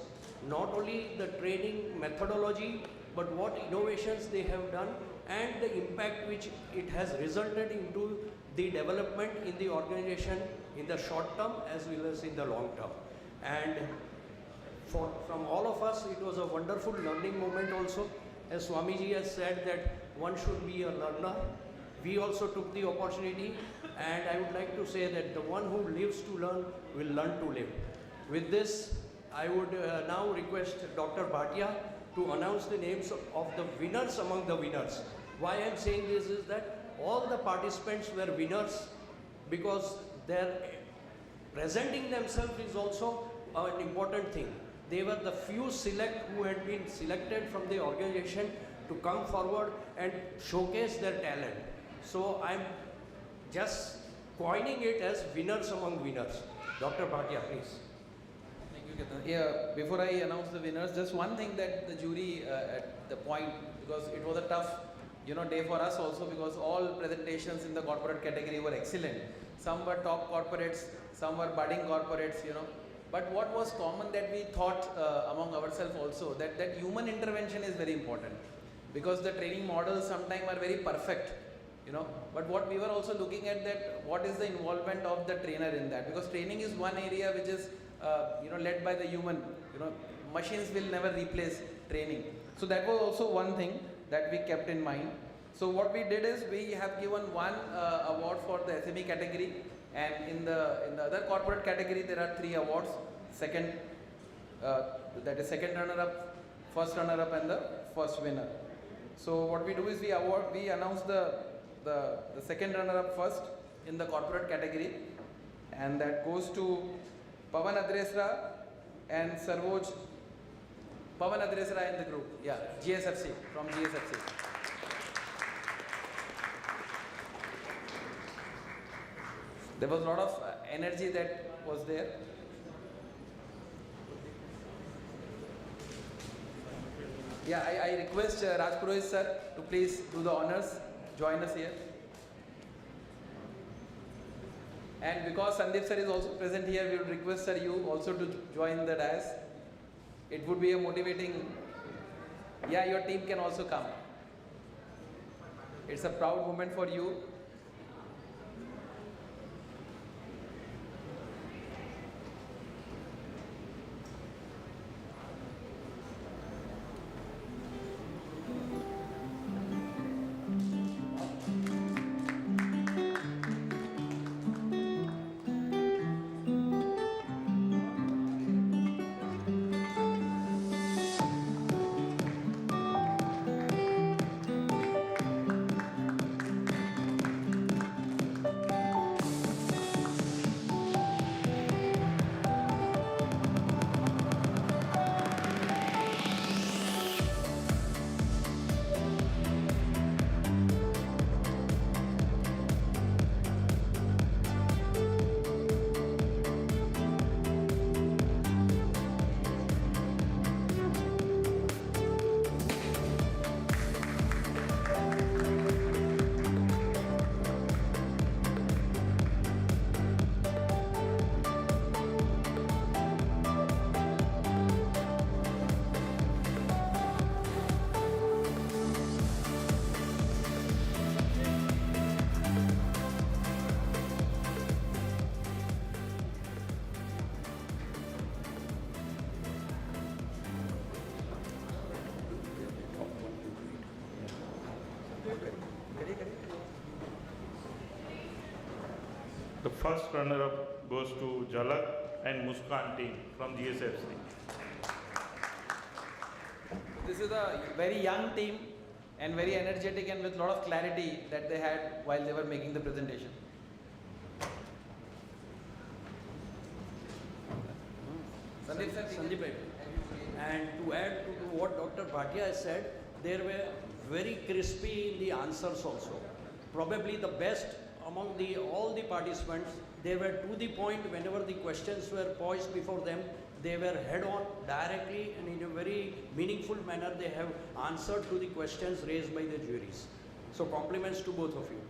not only the training methodology, but what innovations they have done and the impact which it has resulted into the development in the organization in the short term as well as in the long term. And from all of us, it was a wonderful learning moment also. As Swamiji has said that one should be a learner. We also took the opportunity, and I would like to say that the one who lives to learn will learn to live. With this, I would now request Dr. Bhatia to announce the names of the winners among the winners. Why I am saying this is that all the participants were winners because their presenting themselves is also an important thing. They were the few select who had been selected from the organization to come forward and showcase their talent. So I'm just coining it as winners among winners. Dr. Bhatia, please. Thank you, Ketan. Yeah, before I announce the winners, just one thing that the jury at the point, because it was a tough day for us also, because all presentations in the corporate category were excellent. Some were top corporates, some were budding corporates, But what was common that we thought among ourselves also, that human intervention is very important. Because the training models sometimes are very perfect, But what we were also looking at that, what is the involvement of the trainer in that? Because training is one area which is, led by the human, Machines will never replace training. So that was also one thing that we kept in mind. So what we did is we have given one award for the SME category, and in the other corporate category there are 3 awards. Second, that is second runner-up, first runner-up, and the first winner. So what we do is we announce the second runner-up first in the corporate category, and that goes to Pavan Adresra and Sarvoj. Pavan Adresra in the group, yeah, GSFC, from GSFC. There was a lot of energy that was there. Yeah, I request Raj Purohit sir to please do the honors, join us here. And because Sandeep sir is also present here, we would request sir you also to join the dais. It would be a motivating, yeah, your team can also come. It's a proud moment for you. The first runner-up goes to Jalak and Muskan team from GSFC. This is a very young team and very energetic and with a lot of clarity that they had while they were making the presentation. Sandeep bhai. And to add to what Dr. Bhatia has said, they were very crispy in the answers also. Probably the best among all the participants. They were to the point whenever the questions were posed before them. They were head on, directly, and in a very meaningful manner they have answered to the questions raised by the juries. So compliments to both of you.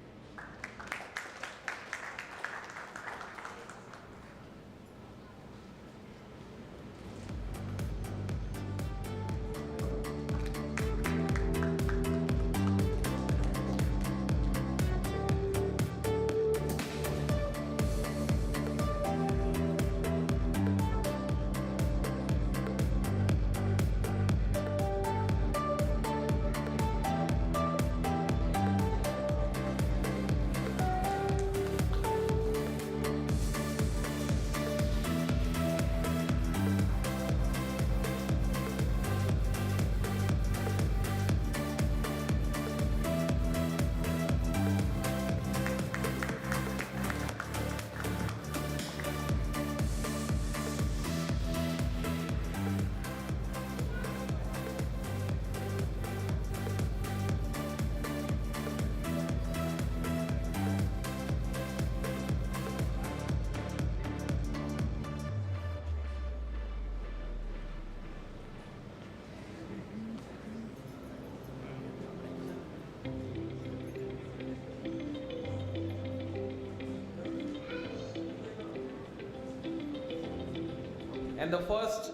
And the first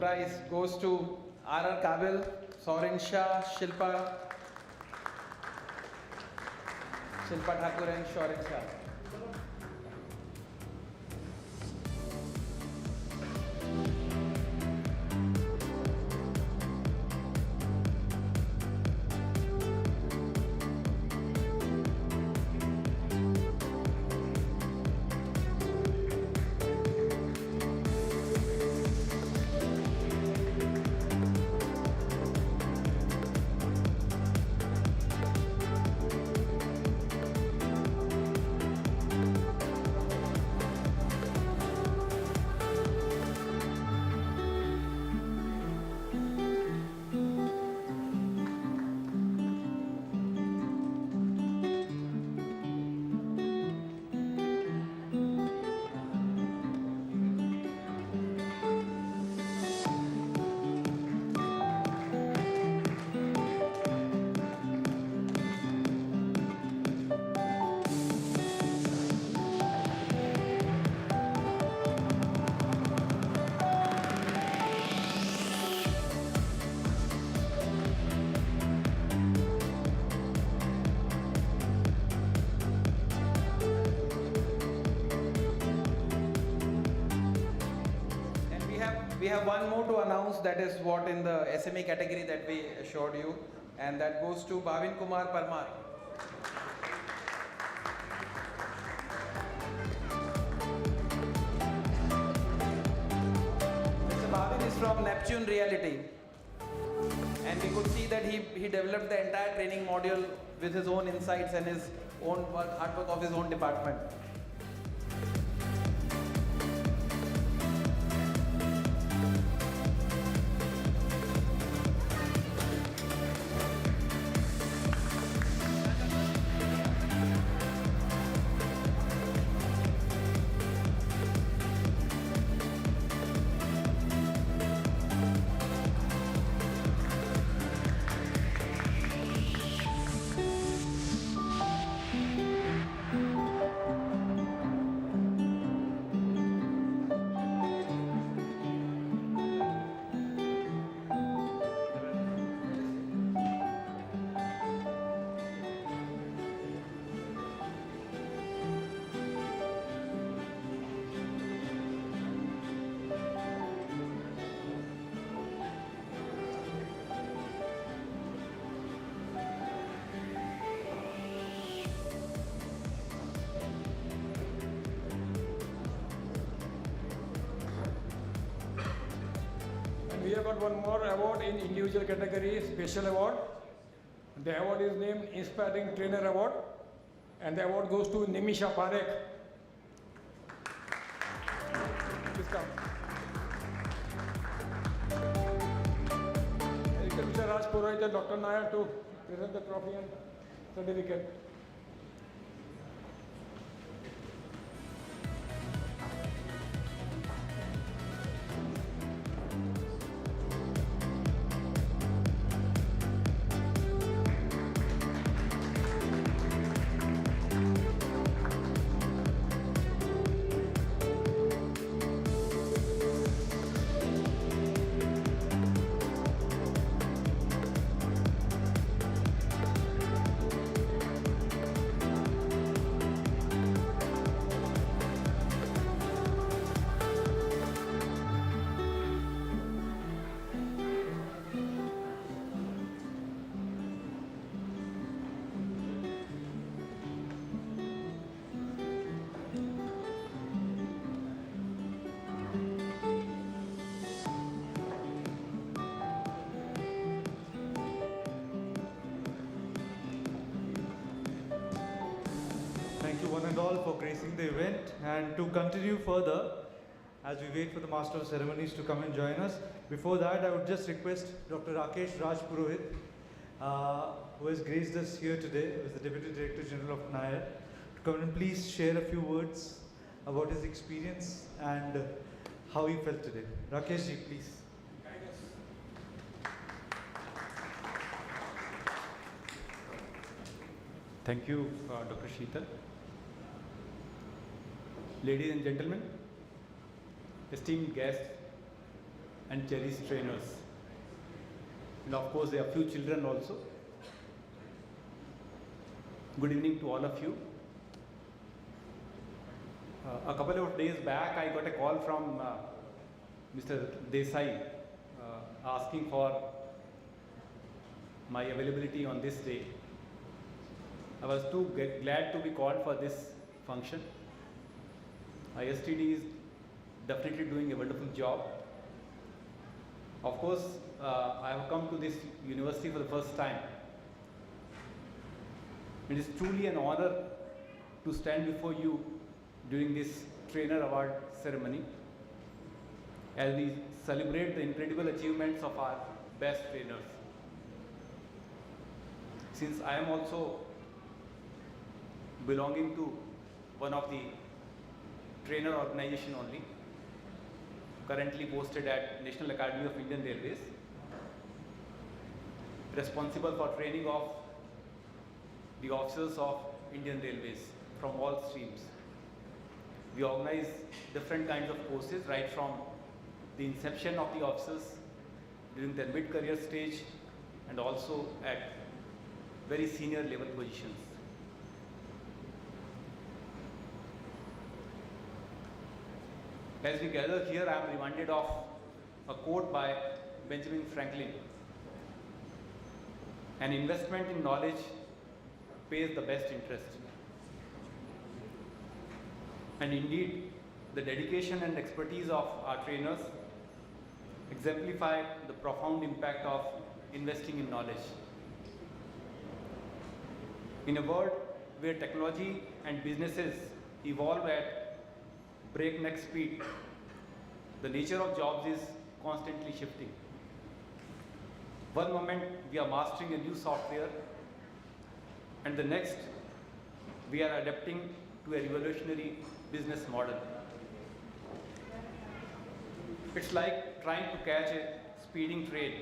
prize goes to R.R. Kabil, Sorin Shah, Shilpa Thakur and Sorin Shah. We have one more to announce, that is what in the SME category that we assured you, and that goes to Bhavin Kumar Parmar. Mr. Bhavin is from Neptune Reality, and we could see that he developed the entire training module with his own insights and his own hard work of his own department. got one more award in individual category, special award. The award is named Inspiring Trainer Award, and the award goes to Nimisha Parekh. Please come. I request Mr. Raj Purohit and Dr. Nair to present the trophy and certificate. Thank you one and all for gracing the event. And to continue further, as we wait for the Master of Ceremonies to come and join us, before that I would just request Dr. Rakesh Raj Purohit, who has graced us here today, who is the Deputy Director General of NIAR, to come and please share a few words about his experience and how he felt today. Rakesh ji, please. Thank you, Dr. Sheetal. Ladies and gentlemen, esteemed guests and cherished trainers, and of course there are few children also. Good evening to all of you. A couple of days back I got a call from Mr. Desai asking for my availability on this day. I was too glad to be called for this function. ISTD is definitely doing a wonderful job. Of course, I have come to this university for the first time. It is truly an honor to stand before you during this trainer award ceremony as we celebrate the incredible achievements of our best trainers. Since I am also belonging to one of the trainer organization only, currently posted at National Academy of Indian Railways, responsible for training of the officers of Indian Railways from all streams. We organize different kinds of courses right from the inception of the officers during their mid-career stage and also at very senior level positions. As we gather here, I am reminded of a quote by Benjamin Franklin: "An investment in knowledge pays the best interest." And indeed, the dedication and expertise of our trainers exemplify the profound impact of investing in knowledge. In a world where technology and businesses evolve at breakneck speed, the nature of jobs is constantly shifting. One moment we are mastering a new software, and the next we are adapting to a revolutionary business model. It's like trying to catch a speeding train.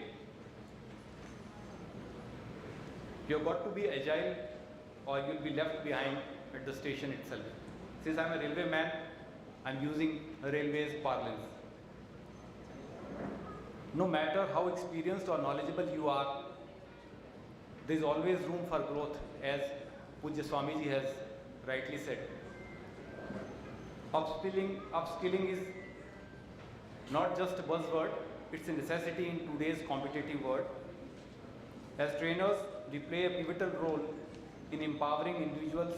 You've got to be agile or you'll be left behind at the station itself. Since I'm a railway man, I'm using a railway's parlance. No matter how experienced or knowledgeable you are, there is always room for growth, as Pujya Swamiji has rightly said. Upskilling is not just a buzzword, it's a necessity in today's competitive world. As trainers, we play a pivotal role in empowering individuals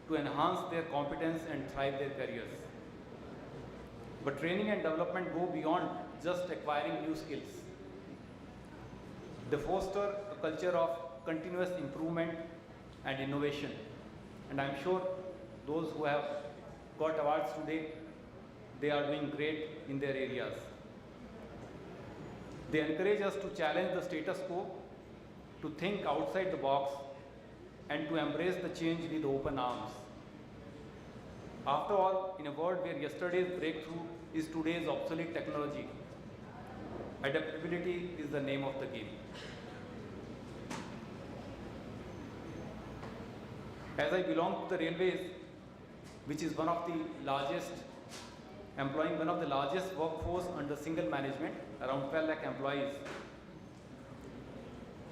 to enhance their competence and thrive their careers. But training and development go beyond just acquiring new skills. They foster a culture of continuous improvement and innovation. And I'm sure those who have got awards today, they are doing great in their areas. They encourage us to challenge the status quo, to think outside the box, and to embrace the change with open arms. After all, in a world where yesterday's breakthrough is today's obsolete technology, adaptability is the name of the game. As I belong to the railways, which is one of the largest, employing one of the largest workforce under single management, around 12 lakh employees.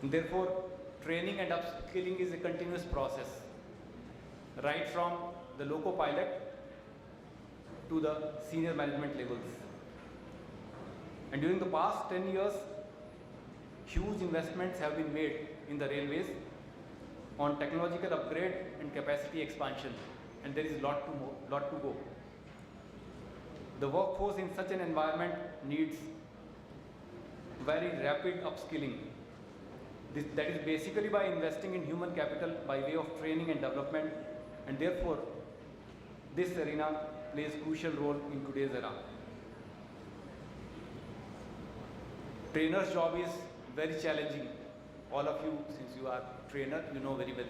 And therefore, training and upskilling is a continuous process, right from the loco pilot to the senior management levels. And during the past 10 years, huge investments have been made in the railways on technological upgrade and capacity expansion, and there is lot to go. The workforce in such an environment needs very rapid upskilling. That is basically by investing in human capital by way of training and development, and therefore this arena plays a crucial role in today's era. Trainer's job is very challenging. All of you, since you are trainer, you know very well.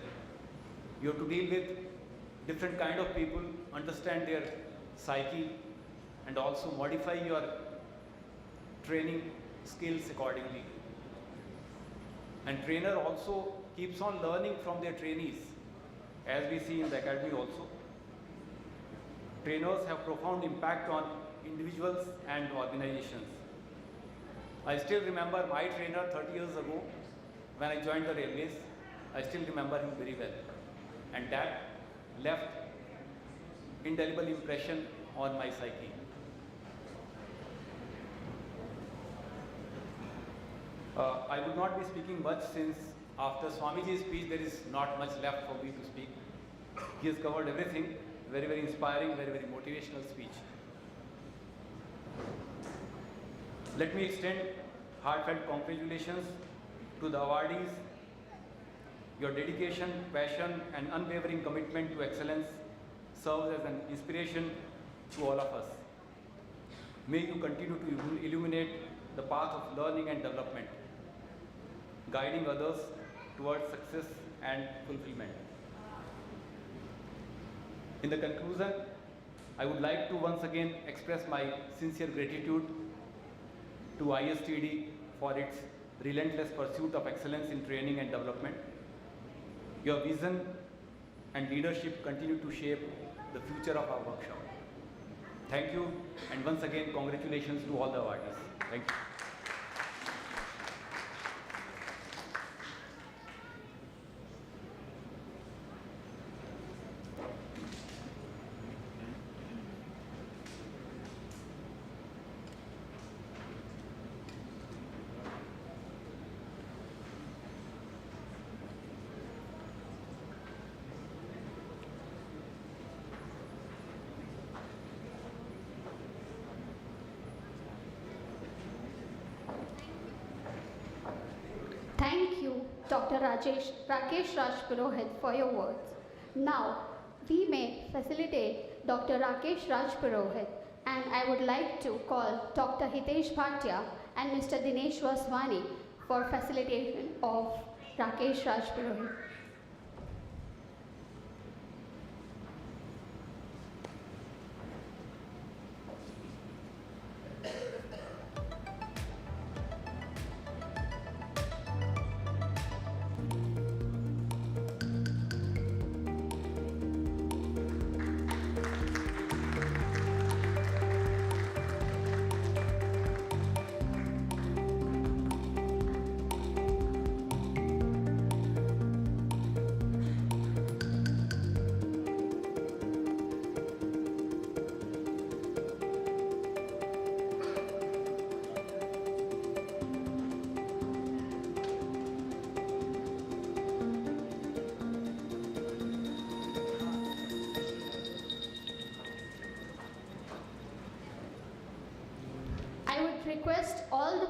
You have to deal with different kind of people, understand their psyche, and also modify your training skills accordingly. And trainer also keeps on learning from their trainees, as we see in the academy also. Trainers have profound impact on individuals and organizations. I still remember my trainer 30 years ago when I joined the railways. I still remember him very well. And that left indelible impression on my psyche. I would not be speaking much since after Swamiji's speech there is not much left for me to speak. He has covered everything. Very, very inspiring, very, very motivational speech. Let me extend heartfelt congratulations to the awardees. Your dedication, passion, and unwavering commitment to excellence serves as an inspiration to all of us. May you continue to illuminate the path of learning and development, guiding others towards success and fulfillment. In the conclusion, I would like to once again express my sincere gratitude to ISTD for its relentless pursuit of excellence in training and development. Your vision and leadership continue to shape the future of our workshop. Thank you, and once again, congratulations to all the awardees. Thank you. Thank you, Dr. Rakesh Raj Purohit, for your words. Now, we may facilitate Dr. Rakesh Raj Purohit, and I would like to call Dr. Hitesh Bhatia and Mr. Dinesh Vaswani for facilitation of Rakesh Raj Purohit.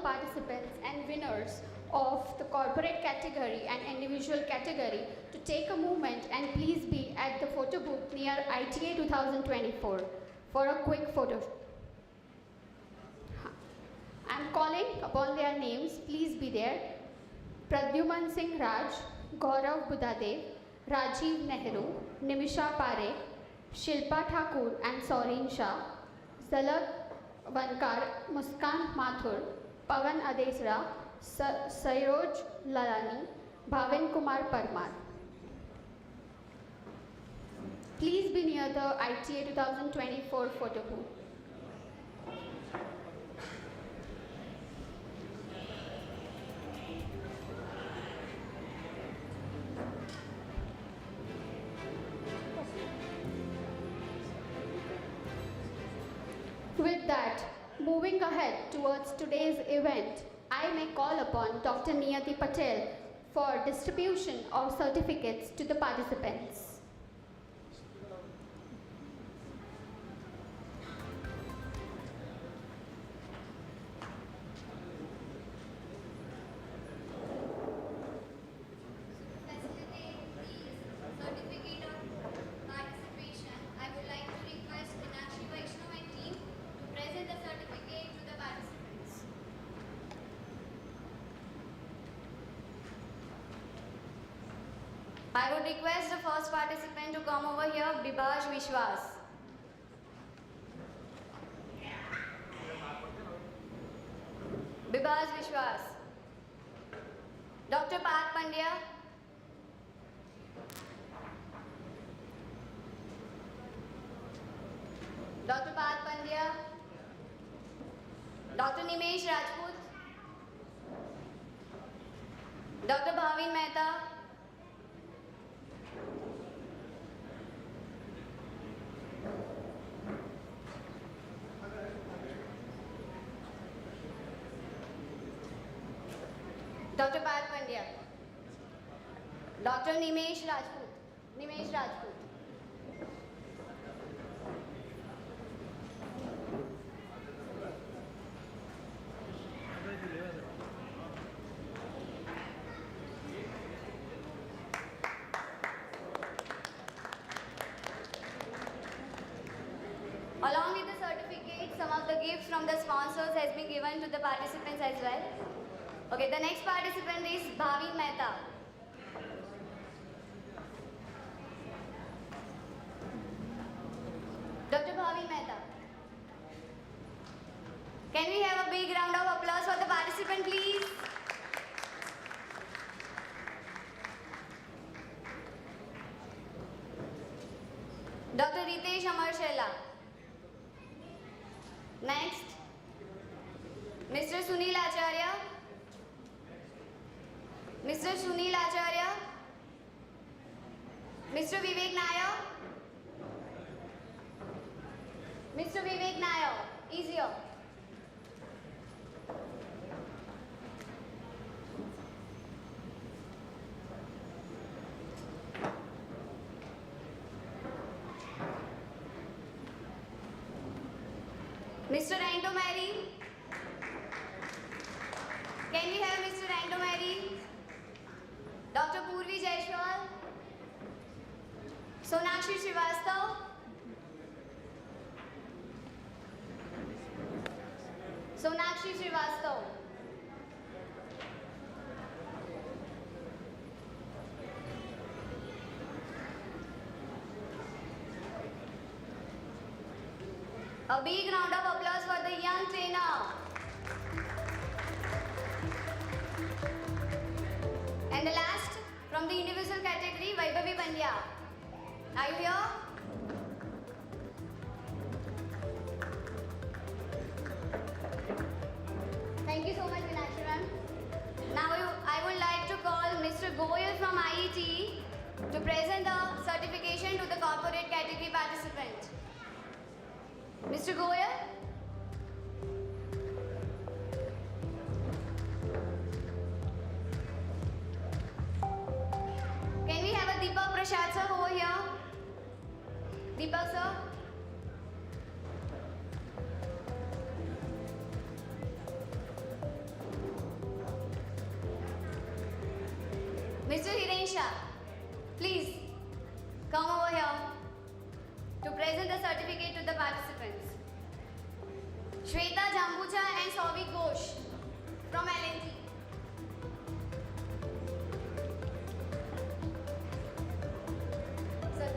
participants and winners of the corporate category and individual category to take a moment and please be at the photo booth near ITA 2024 for a quick photo. I'm calling upon their names, please be there. Pradyuman Singh Raj, Gaurav Budadev, Rajiv Nehru, Nimisha Parekh, Shilpa Thakur and Saureen Shah, Zalak Vankar, Muskan Mathur, Pavan Adesra, Sairoj Lalani, Bhavin Kumar Parmar. Please be near the ITA 2024 photo booth. With that, moving ahead towards today's event, I may call upon Dr. Niyati Patel for distribution of certificates to the participants. Facilitate the certificate of participation. I would like to request Meenakshi Vaishnav and team to present the certificate to the participants. I would request the first participant to come over here, Bibaj Vishwas. Bibaj Vishwas. Dr. Parth Pandya. Dr. Parth Pandya. Dr. Nimesh Rajput. Dr. Bhavin Mehta. Dr. Parth Pandya. Dr. Nimesh Rajput. Nimesh Rajput. Along with the certificate, some of the gifts from the sponsors has been given to the participants as well. Okay, the next participant is Bhavin Mehta. Dr. Bhavin Mehta. Can we have a big round of applause for the participant, please? Dr. Ritesh Amarshela. Next, Mr. Sunil Acharya. Mr. Sunil Acharya. Mr. Vivek Nair. Mr. Vivek Nair is here. Mr. Randomary. Can we have Mr. Randomary? Dr. Purvi Jaishwal. Sonakshi Srivastav. Sonakshi Srivastav. A big round of applause for the young trainer. And the last, from the individual category, Vaibhavi Pandya. Are you here? Thank you so much, Meenakshi ma'am. Now I would like to call Mr. Goyal from IET to present the certification to the corporate category participant. Mr. Goyal? Can we have a Deepak Prasad sir over here? Deepak sir? Mr. Hiren Shah, please come over here to present the certificate to the participants. Shweta Jambucha and Souvik Ghosh from L&T. Sir,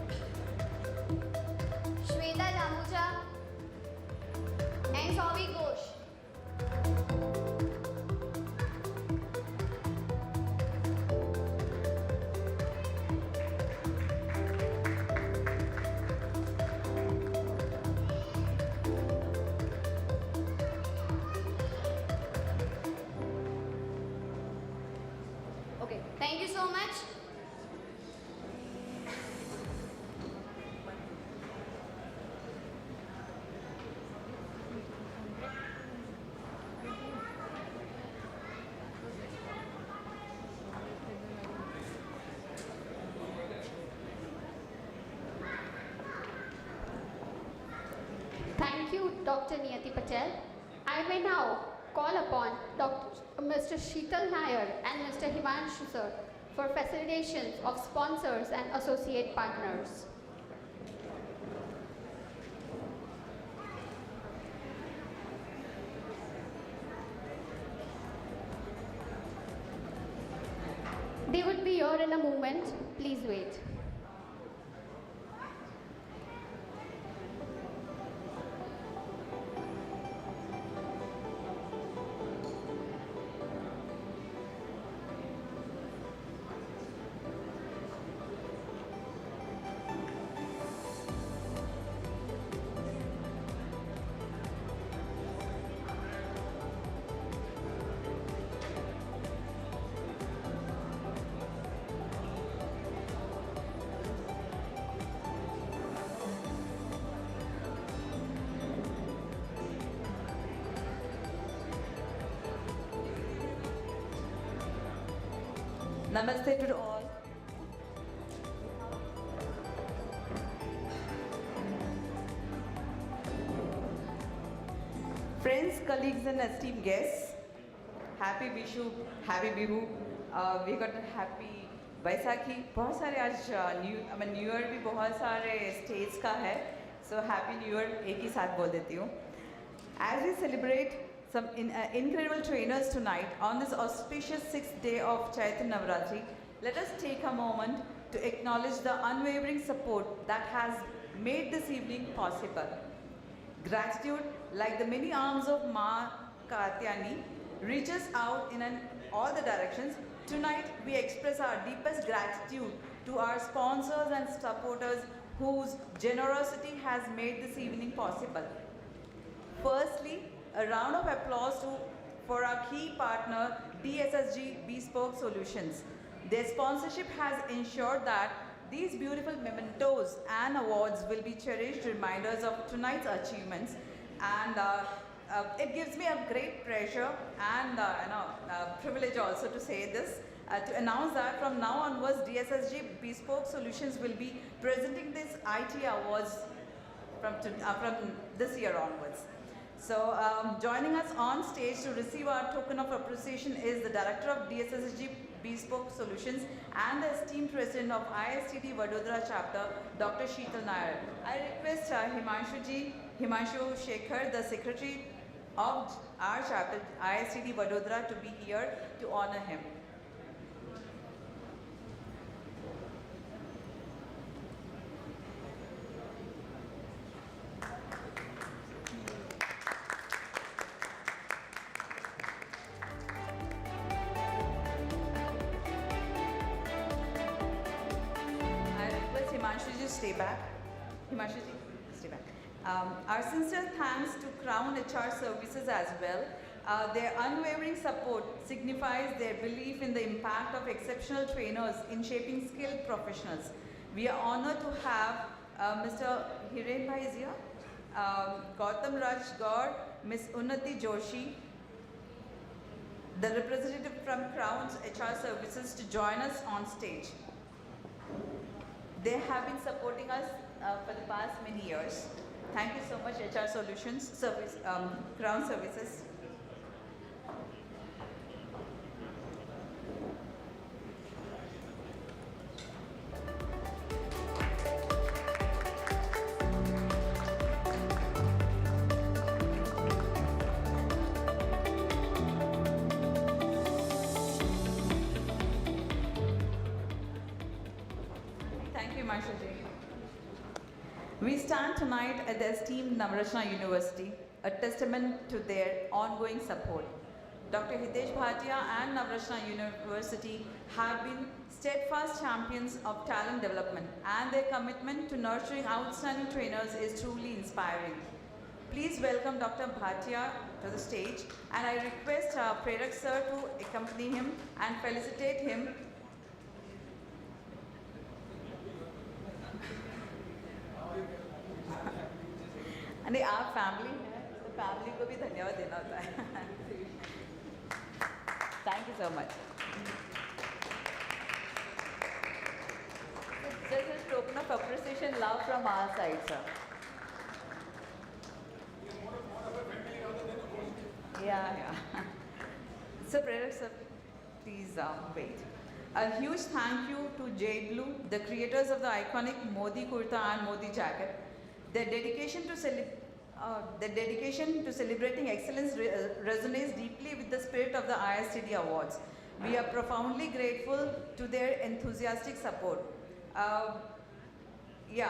please. Shweta Jambucha and Souvik Ghosh. Okay, thank you so much. Thank you, Dr. Niyati Patel. I may now call upon Mr. Sheetal Nair and Mr. Himanshu sir for facilitations of sponsors and associate partners. They would be here in a moment. Please wait. Namaste to all. Friends, colleagues and esteemed guests, happy Vishu, happy Bihu. We got a happy Baisakhi. बहुत सारे आज new year भी बहुत सारे states का है. So happy New Year एक ही साथ बोल देती हूँ. As we celebrate some incredible trainers tonight on this auspicious 6th day of Chaitya Navratri, let us take a moment to acknowledge the unwavering support that has made this evening possible. Gratitude, like the many arms of Ma Katyani, reaches out in all the directions. Tonight, we express our deepest gratitude to our sponsors and supporters whose generosity has made this evening possible. Firstly, a round of applause for our key partner, DSSG Bespoke Solutions. Their sponsorship has ensured that these beautiful mementos and awards will be cherished reminders of tonight's achievements, and it gives me a great pleasure and privilege also to say this, to announce that from now onwards, DSSG Bespoke Solutions will be presenting these IT awards from this year onwards. So joining us on stage to receive our token of appreciation is the Director of DSSG Bespoke Solutions and the esteemed President of ISTD Vadodara Chapter, Dr. Sheetal Nair. I request Himanshu Shekhar, the Secretary of our chapter, ISTD Vadodara, to be here to honor him. Stay back. Himanshu ji, stay back. Our sincere thanks to Crown HR Services as well. Their unwavering support signifies their belief in the impact of exceptional trainers in shaping skilled professionals. We are honored to have Mr. Hiren Bhai is here, Gautam Raj Gaur, Ms. Unnati Joshi, the representative from Crown's HR Services, to join us on stage. They have been supporting us for the past many years. Thank you so much, HR Solutions, Crown Services. Himanshu ji. We stand tonight at the esteemed Navratna University, a testament to their ongoing support. Dr. Hitesh Bhatia and Navratna University have been steadfast champions of talent development, and their commitment to nurturing outstanding trainers is truly inspiring. Please welcome Dr. Bhatia to the stage, and I request Prerak sir to accompany him and felicitate him. And आप family हैं, तो family को भी धन्यवाद देना होता है. Thank you so much. Just a token of appreciation, love from our side, sir. Yeah. So, Prerak sir, please wait. A huge thank you to Jade Blue, the creators of the iconic Modi kurta and Modi jacket. Their dedication to celebrating excellence resonates deeply with the spirit of the ISTD Awards. We are profoundly grateful to their enthusiastic support. They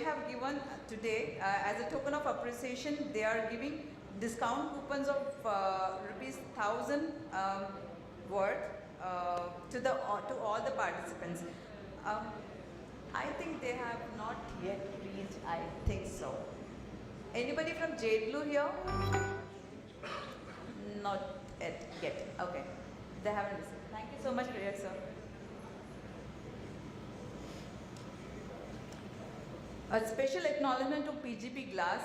have given today, as a token of appreciation, they are giving discount coupons of ₹1,000 worth to all the participants. I think they have not yet reached, I think so. Anybody from Jade Blue here? Not yet. Okay. They haven't listened. Thank you so much, Priya sir. A special acknowledgement to PGP Glass.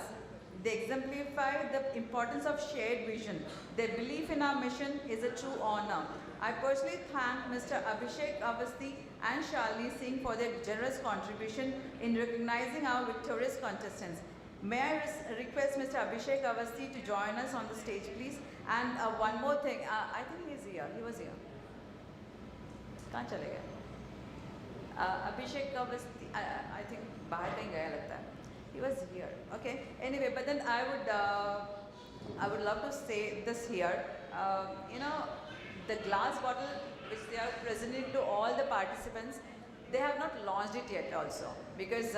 They exemplify the importance of shared vision. Their belief in our mission is a true honor. I personally thank Mr. Abhishek Avasti and Shalini Singh for their generous contribution in recognizing our victorious contestants. May I request Mr. Abhishek Avasti to join us on the stage, please? And one more thing, I think he's here. He was here. Kahan chale gaya? Abhishek Avasti, I think bahar kahin gaya lagta hai. He was here. Okay. Anyway, but then I would love to say this here. The glass bottle which they are presenting to all the participants, they have not launched it yet also, because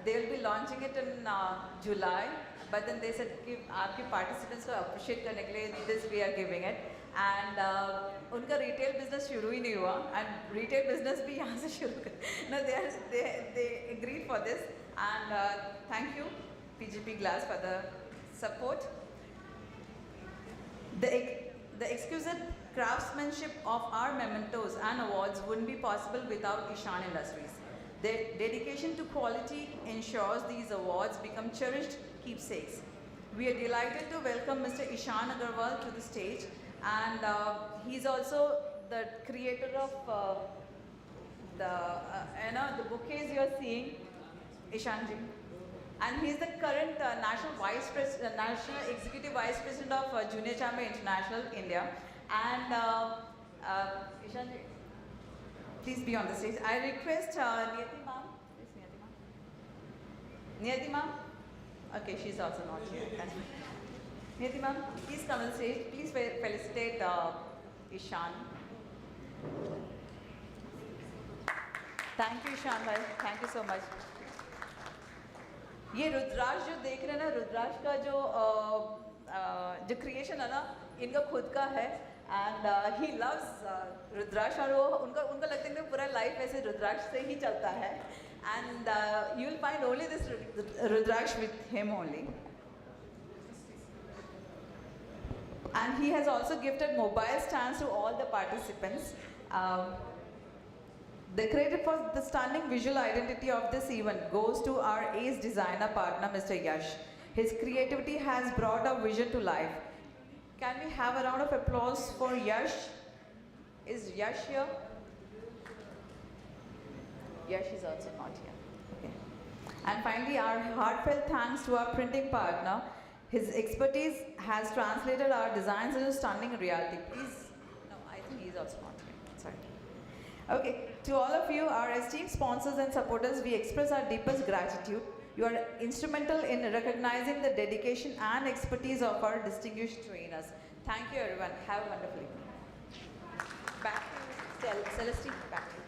they will be launching it in July. But then they said कि आपके participants को appreciate करने के लिए this we are giving it, and उनका retail business शुरू ही नहीं हुआ, and retail business भी यहाँ से शुरू कर. No, they agreed for this, and thank you PGP Glass for the support. The exquisite craftsmanship of our mementos and awards wouldn't be possible without Ishan Industries. Their dedication to quality ensures these awards become cherished keepsakes. We are delighted to welcome Mr. Ishan Agarwal to the stage, and he's also the creator of the bouquets you are seeing, Ishanji. And he's the current National Executive Vice President of Junior Chamber International, India. And Ishanji, please be on the stage. I request Niyati ma'am. Where's Niyati ma'am? Niyati ma'am? Okay, she's also not here. Niyati ma'am, please come on the stage. Please felicitate Ishan. Thank you, Ishan bhai. Thank you so much. ये रुद्राक्ष जो देख रहे हैं ना, रुद्राक्ष का जो creation है ना, इनका खुद का है, and he loves रुद्राक्ष, और वो उनका लगता है कि पूरा लाइफ ऐसे रुद्राक्ष से ही चलता है, and you will find only this rudraksha with him only. And he has also gifted mobile stands to all the participants. The credit for the stunning visual identity of this event goes to our ace designer partner, Mr. Yash. His creativity has brought our vision to life. Can we have a round of applause for Yash? Is Yash here? Yash is also not here. Okay. And finally, our heartfelt thanks to our printing partner. His expertise has translated our designs into stunning reality. Please, no, I think he's also not here. Sorry. Okay, to all of you, our esteemed sponsors and supporters, we express our deepest gratitude. You are instrumental in recognizing the dedication and expertise of our distinguished trainers. Thank you, everyone. Have a wonderful evening. Back to Celestine. Back to you.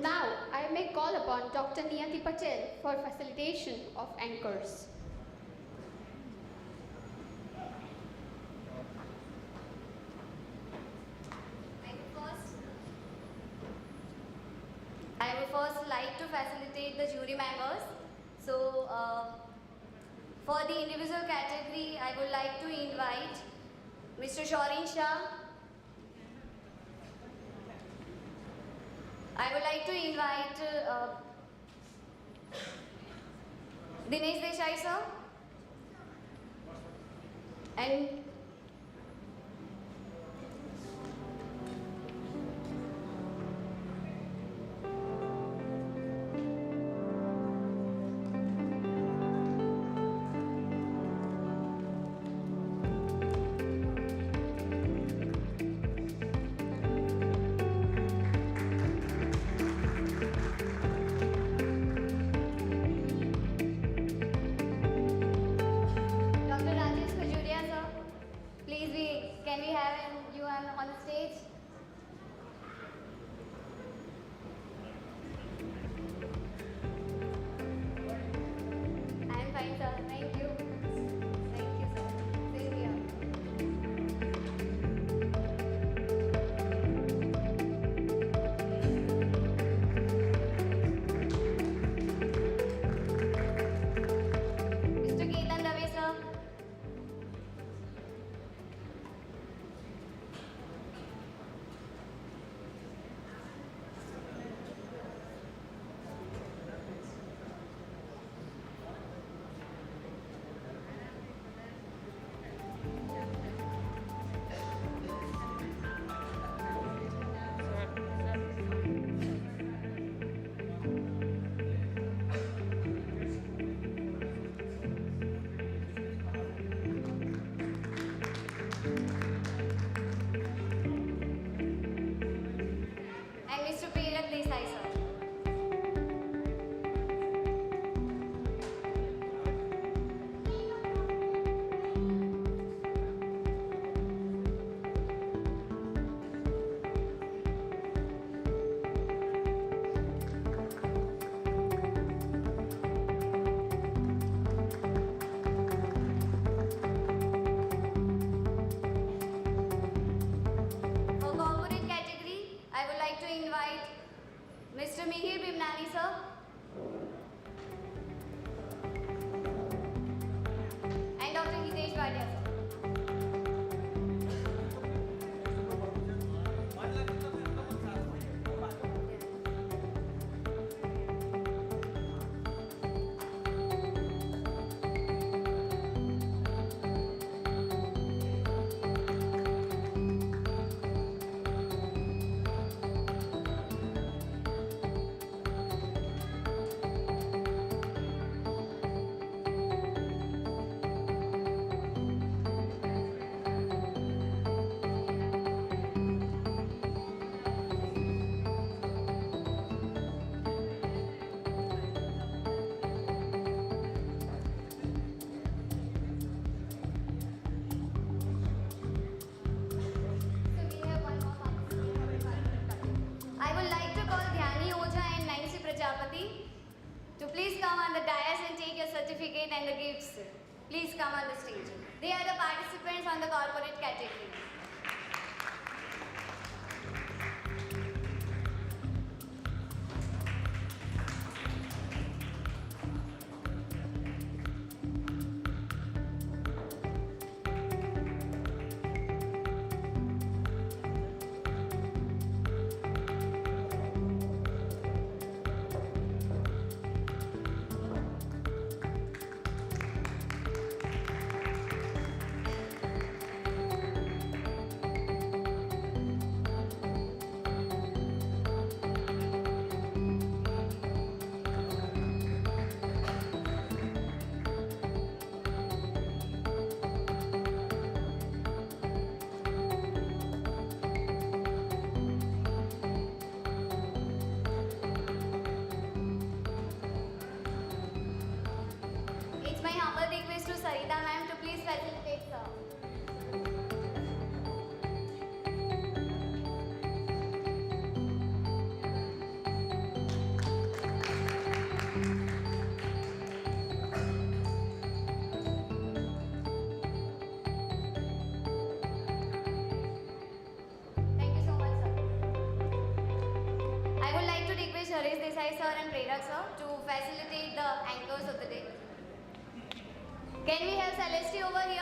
Now, I may call upon Dr. Niyati Patel for facilitation of anchors. I would first like to facilitate the jury members. So, for the individual category, I would like to invite Mr. Shaurin Shah. I would like to invite Dinesh Desai sir and Dr. Rajesh Khajuria sir. Please, can we have you on the stage? I am fine, sir. Thank you. Thank you, sir. Same here. Mr. Ketan Dave, sir. And Mr. Prerak Desai, sir. For corporate category, I would like to invite Mr. Mihir Bimnani, sir. And Dr. Hitesh Bhatia, sir. I would like to call Dhyani Oja and Nancy Prajapati to please come on the dais and take your certificate and the gifts. Please come on the stage. They are the participants on the corporate category. award, sir, to facilitate the anchors of the day. Can we have Celeste over here?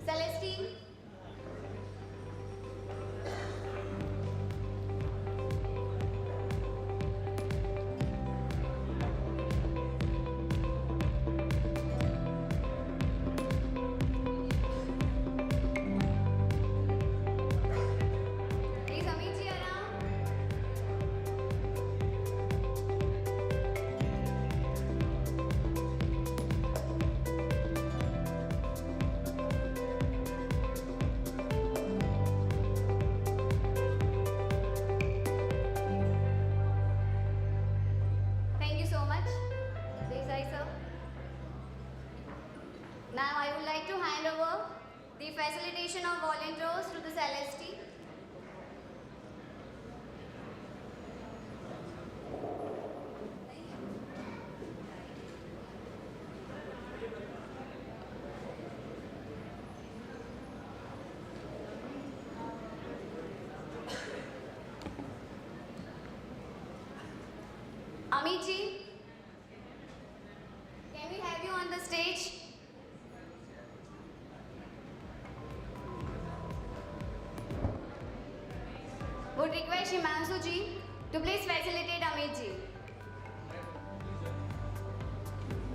Celeste? Please, Amit ji around. Thank you so much. Desai sir. Now I would like to hand over the facilitation of volunteers to the Celeste. Amit ji, can we have you on the stage? Would request Himanshu ji to please facilitate Amit ji.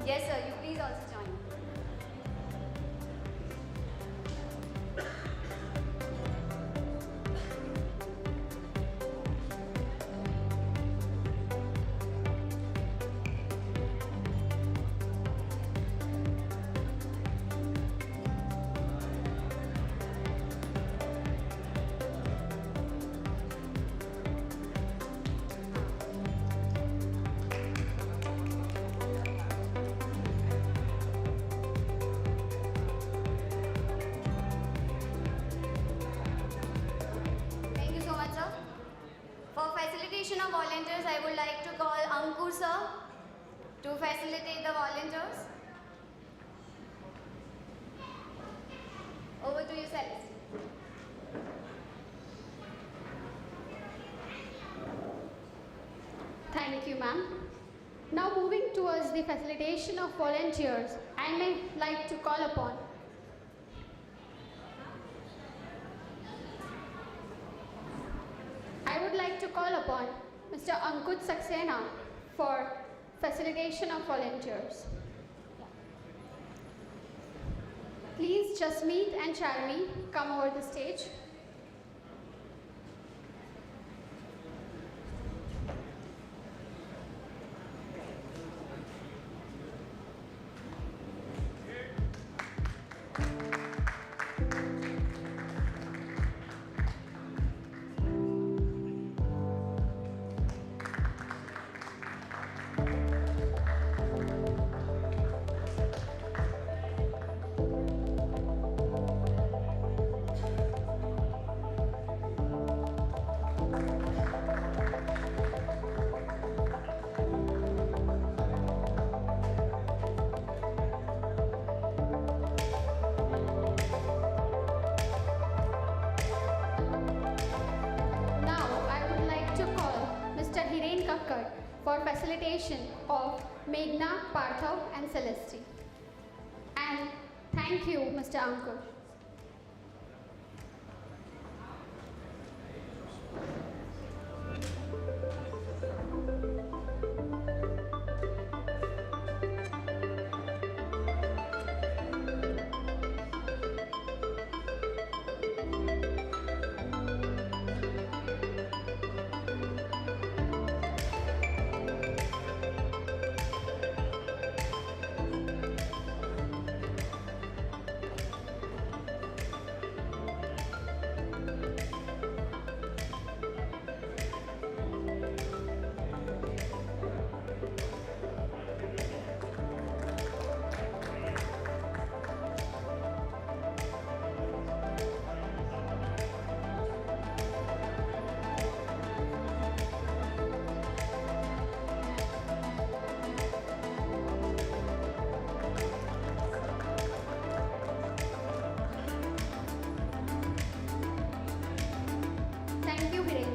Yes sir, you please also join. Thank you so much, sir. For facilitation of volunteers, I would like to call Ankur, sir, to facilitate the volunteers. Over to you, Celeste. Thank you, ma'am. Now moving towards the facilitation of volunteers, I may like to call upon Mr. Ankut Saxena for facilitation of volunteers. Please Jasmeet and Charmi come over the stage. For facilitation of Meghna, Parthav and Celeste. And thank you, Mr. Ankur.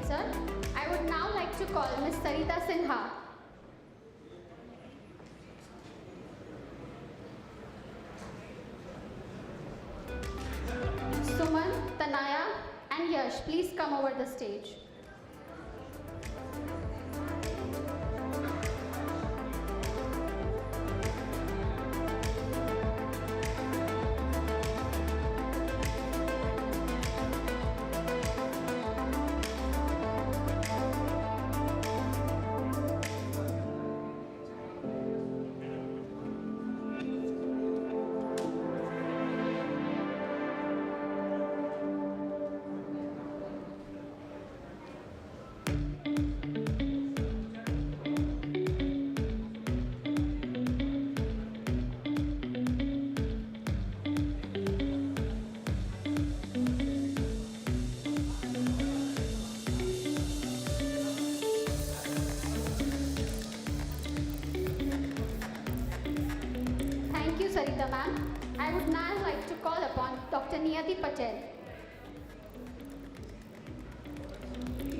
Sir, I would now like to call Ms. Sarita Sinha and Yash, please come over the stage. Thank you, Sarita ma'am. I would now like to call upon Dr. Niyati Patel.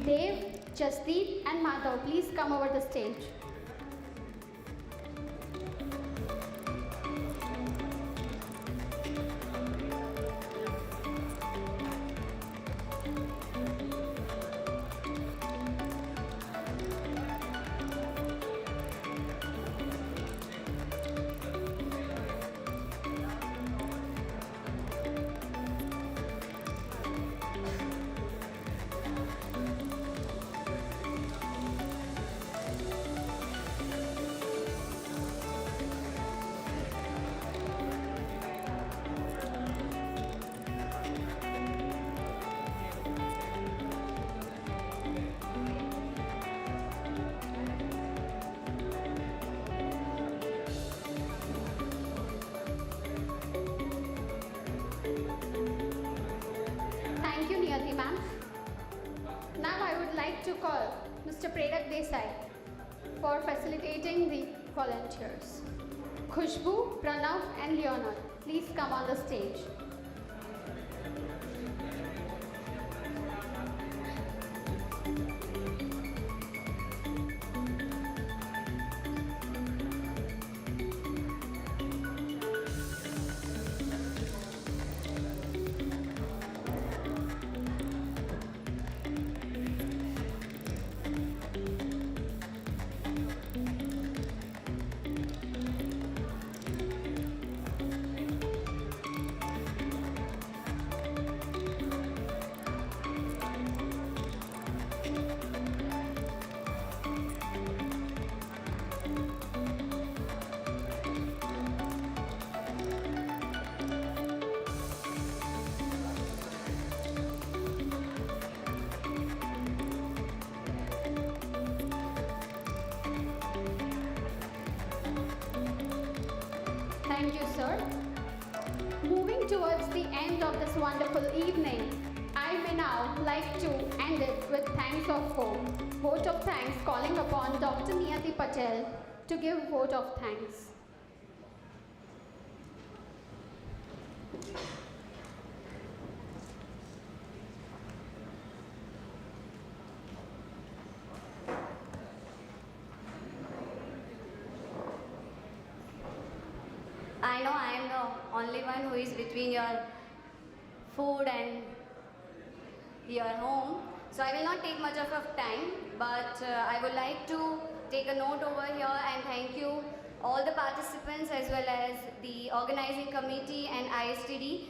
Dev, Jasdeep and Madhav, please come over the stage. Thank you, Niyati ma'am. Now I would like to call Mr. Prerak Desai for facilitating the volunteers. Khushbu, Pranav and Leonard, please come on the stage. Thank you, sir. Moving towards the end of this wonderful evening, I may now like to end it with thanks of hope. Vote of thanks calling upon Dr. Niyati Patel to give vote of thanks. I know I am the only one who is between your food and your home, so I will not take much of time, but I would like to take a note over here and thank you all the participants as well as the organizing committee and ISTD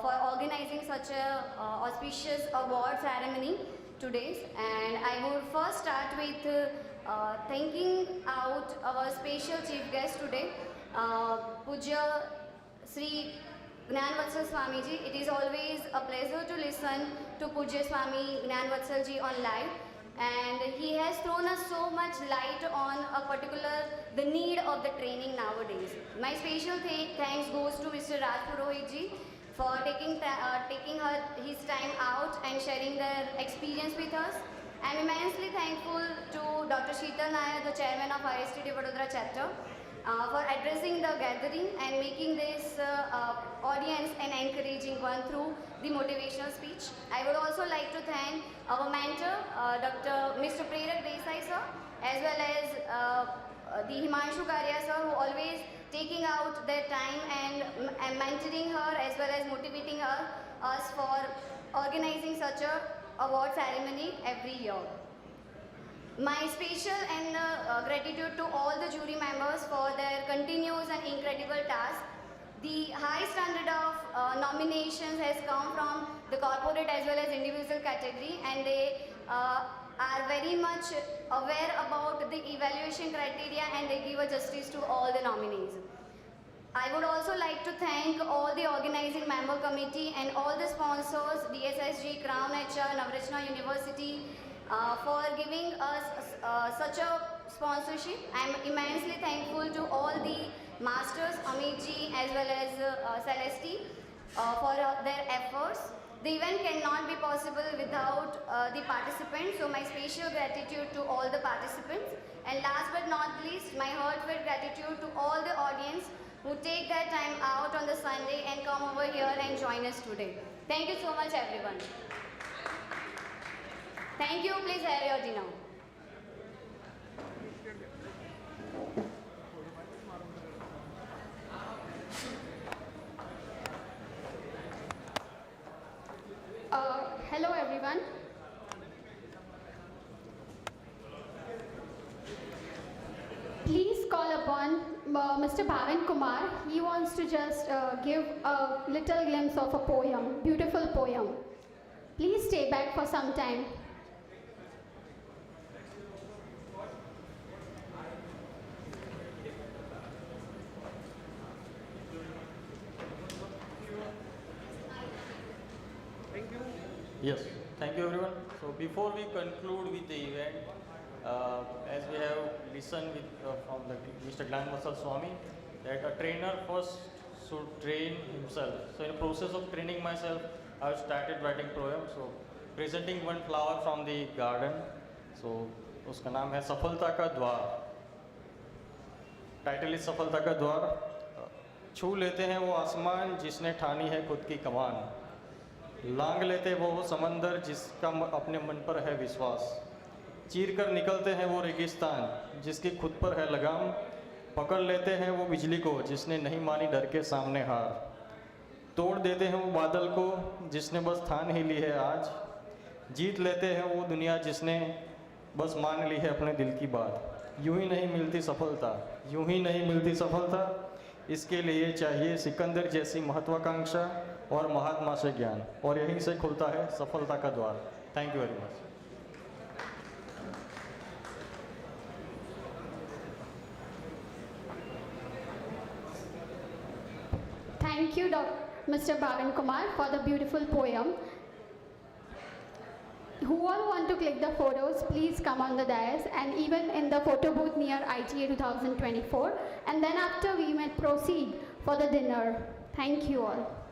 for organizing such a auspicious award ceremony today. And I would first start with thanking out our special chief guest today, Pujya Sri Gnanvatsal Swamiji. It is always a pleasure to listen to Pujya Swami Gnanvatsal ji on live, and he has thrown us so much light on the need of the training nowadays. My special thanks goes to Mr. Raj Purohit ji for taking his time out and sharing their experience with us. I am immensely thankful to Dr. Sheetal Nair, the chairman of ISTD Vadodara chapter, for addressing the gathering and making this audience an encouraging one through the motivational speech. I would also like to thank our mentor, Mr. Prerak Desai sir, as well as the Himanshu Karya sir, who always taking out their time and mentoring her as well as motivating us for organizing organizing such a award ceremony every year. My special and gratitude to all the jury members for their continuous and incredible task. The high standard of nominations has come from the corporate as well as individual category, and they are very much aware about the evaluation criteria, and they give a justice to all the nominees. I would also like to thank all the organizing member committee and all the sponsors, DSSG, Crown HR, Navratna University, for giving us such a sponsorship. I am immensely thankful to all the masters, Amit ji as well as Celeste, for their efforts. The event cannot be possible without the participants, so my special gratitude to all the participants. And last but not least, my heartfelt gratitude to all the audience who take their time out on the Sunday and come over here and join us today. Thank you so much, everyone. Thank you. Please have your dinner. Hello, everyone. Please call upon Mr. Bhavin Kumar. He wants to just give a little glimpse of a poem, beautiful poem. Please stay back for some time. Yes, thank you everyone. So before we conclude with the event, as we have listened with, from Mr. Glanvasal Swami, that a trainer first should train himself. So in the process of training myself, I have started writing poems. So presenting one flower from the garden. So उसका नाम है सफलता का द्वार. Title is सफलता का द्वार. छू लेते हैं वो आसमान जिसने ठानी है खुद की कमान. लांग लेते वो समंदर जिसका अपने मन पर है विश्वास. चीर कर निकलते हैं वो रेगिस्तान जिसकी खुद पर है लगाम. पकड़ लेते हैं वो बिजली को जिसने नहीं मानी डर के सामने हार. तोड़ देते हैं वो बादल को जिसने बस ठान ही ली है आज. जीत लेते हैं वो दुनिया जिसने बस मान ली है अपने दिल की बात. यूं ही नहीं मिलती सफलता, यूं ही नहीं मिलती सफलता. इसके लिए चाहिए सिकंदर जैसी महत्वाकांक्षा और महात्मा से ज्ञान. और यहीं से खुलता है सफलता का द्वार. Thank you very much. Thank you, Mr. Bhavin Kumar, for the beautiful poem. Who all want to click the photos, please come on the dais and even in the photo booth near ITA 2024. And then after we may proceed for the dinner. Thank you all.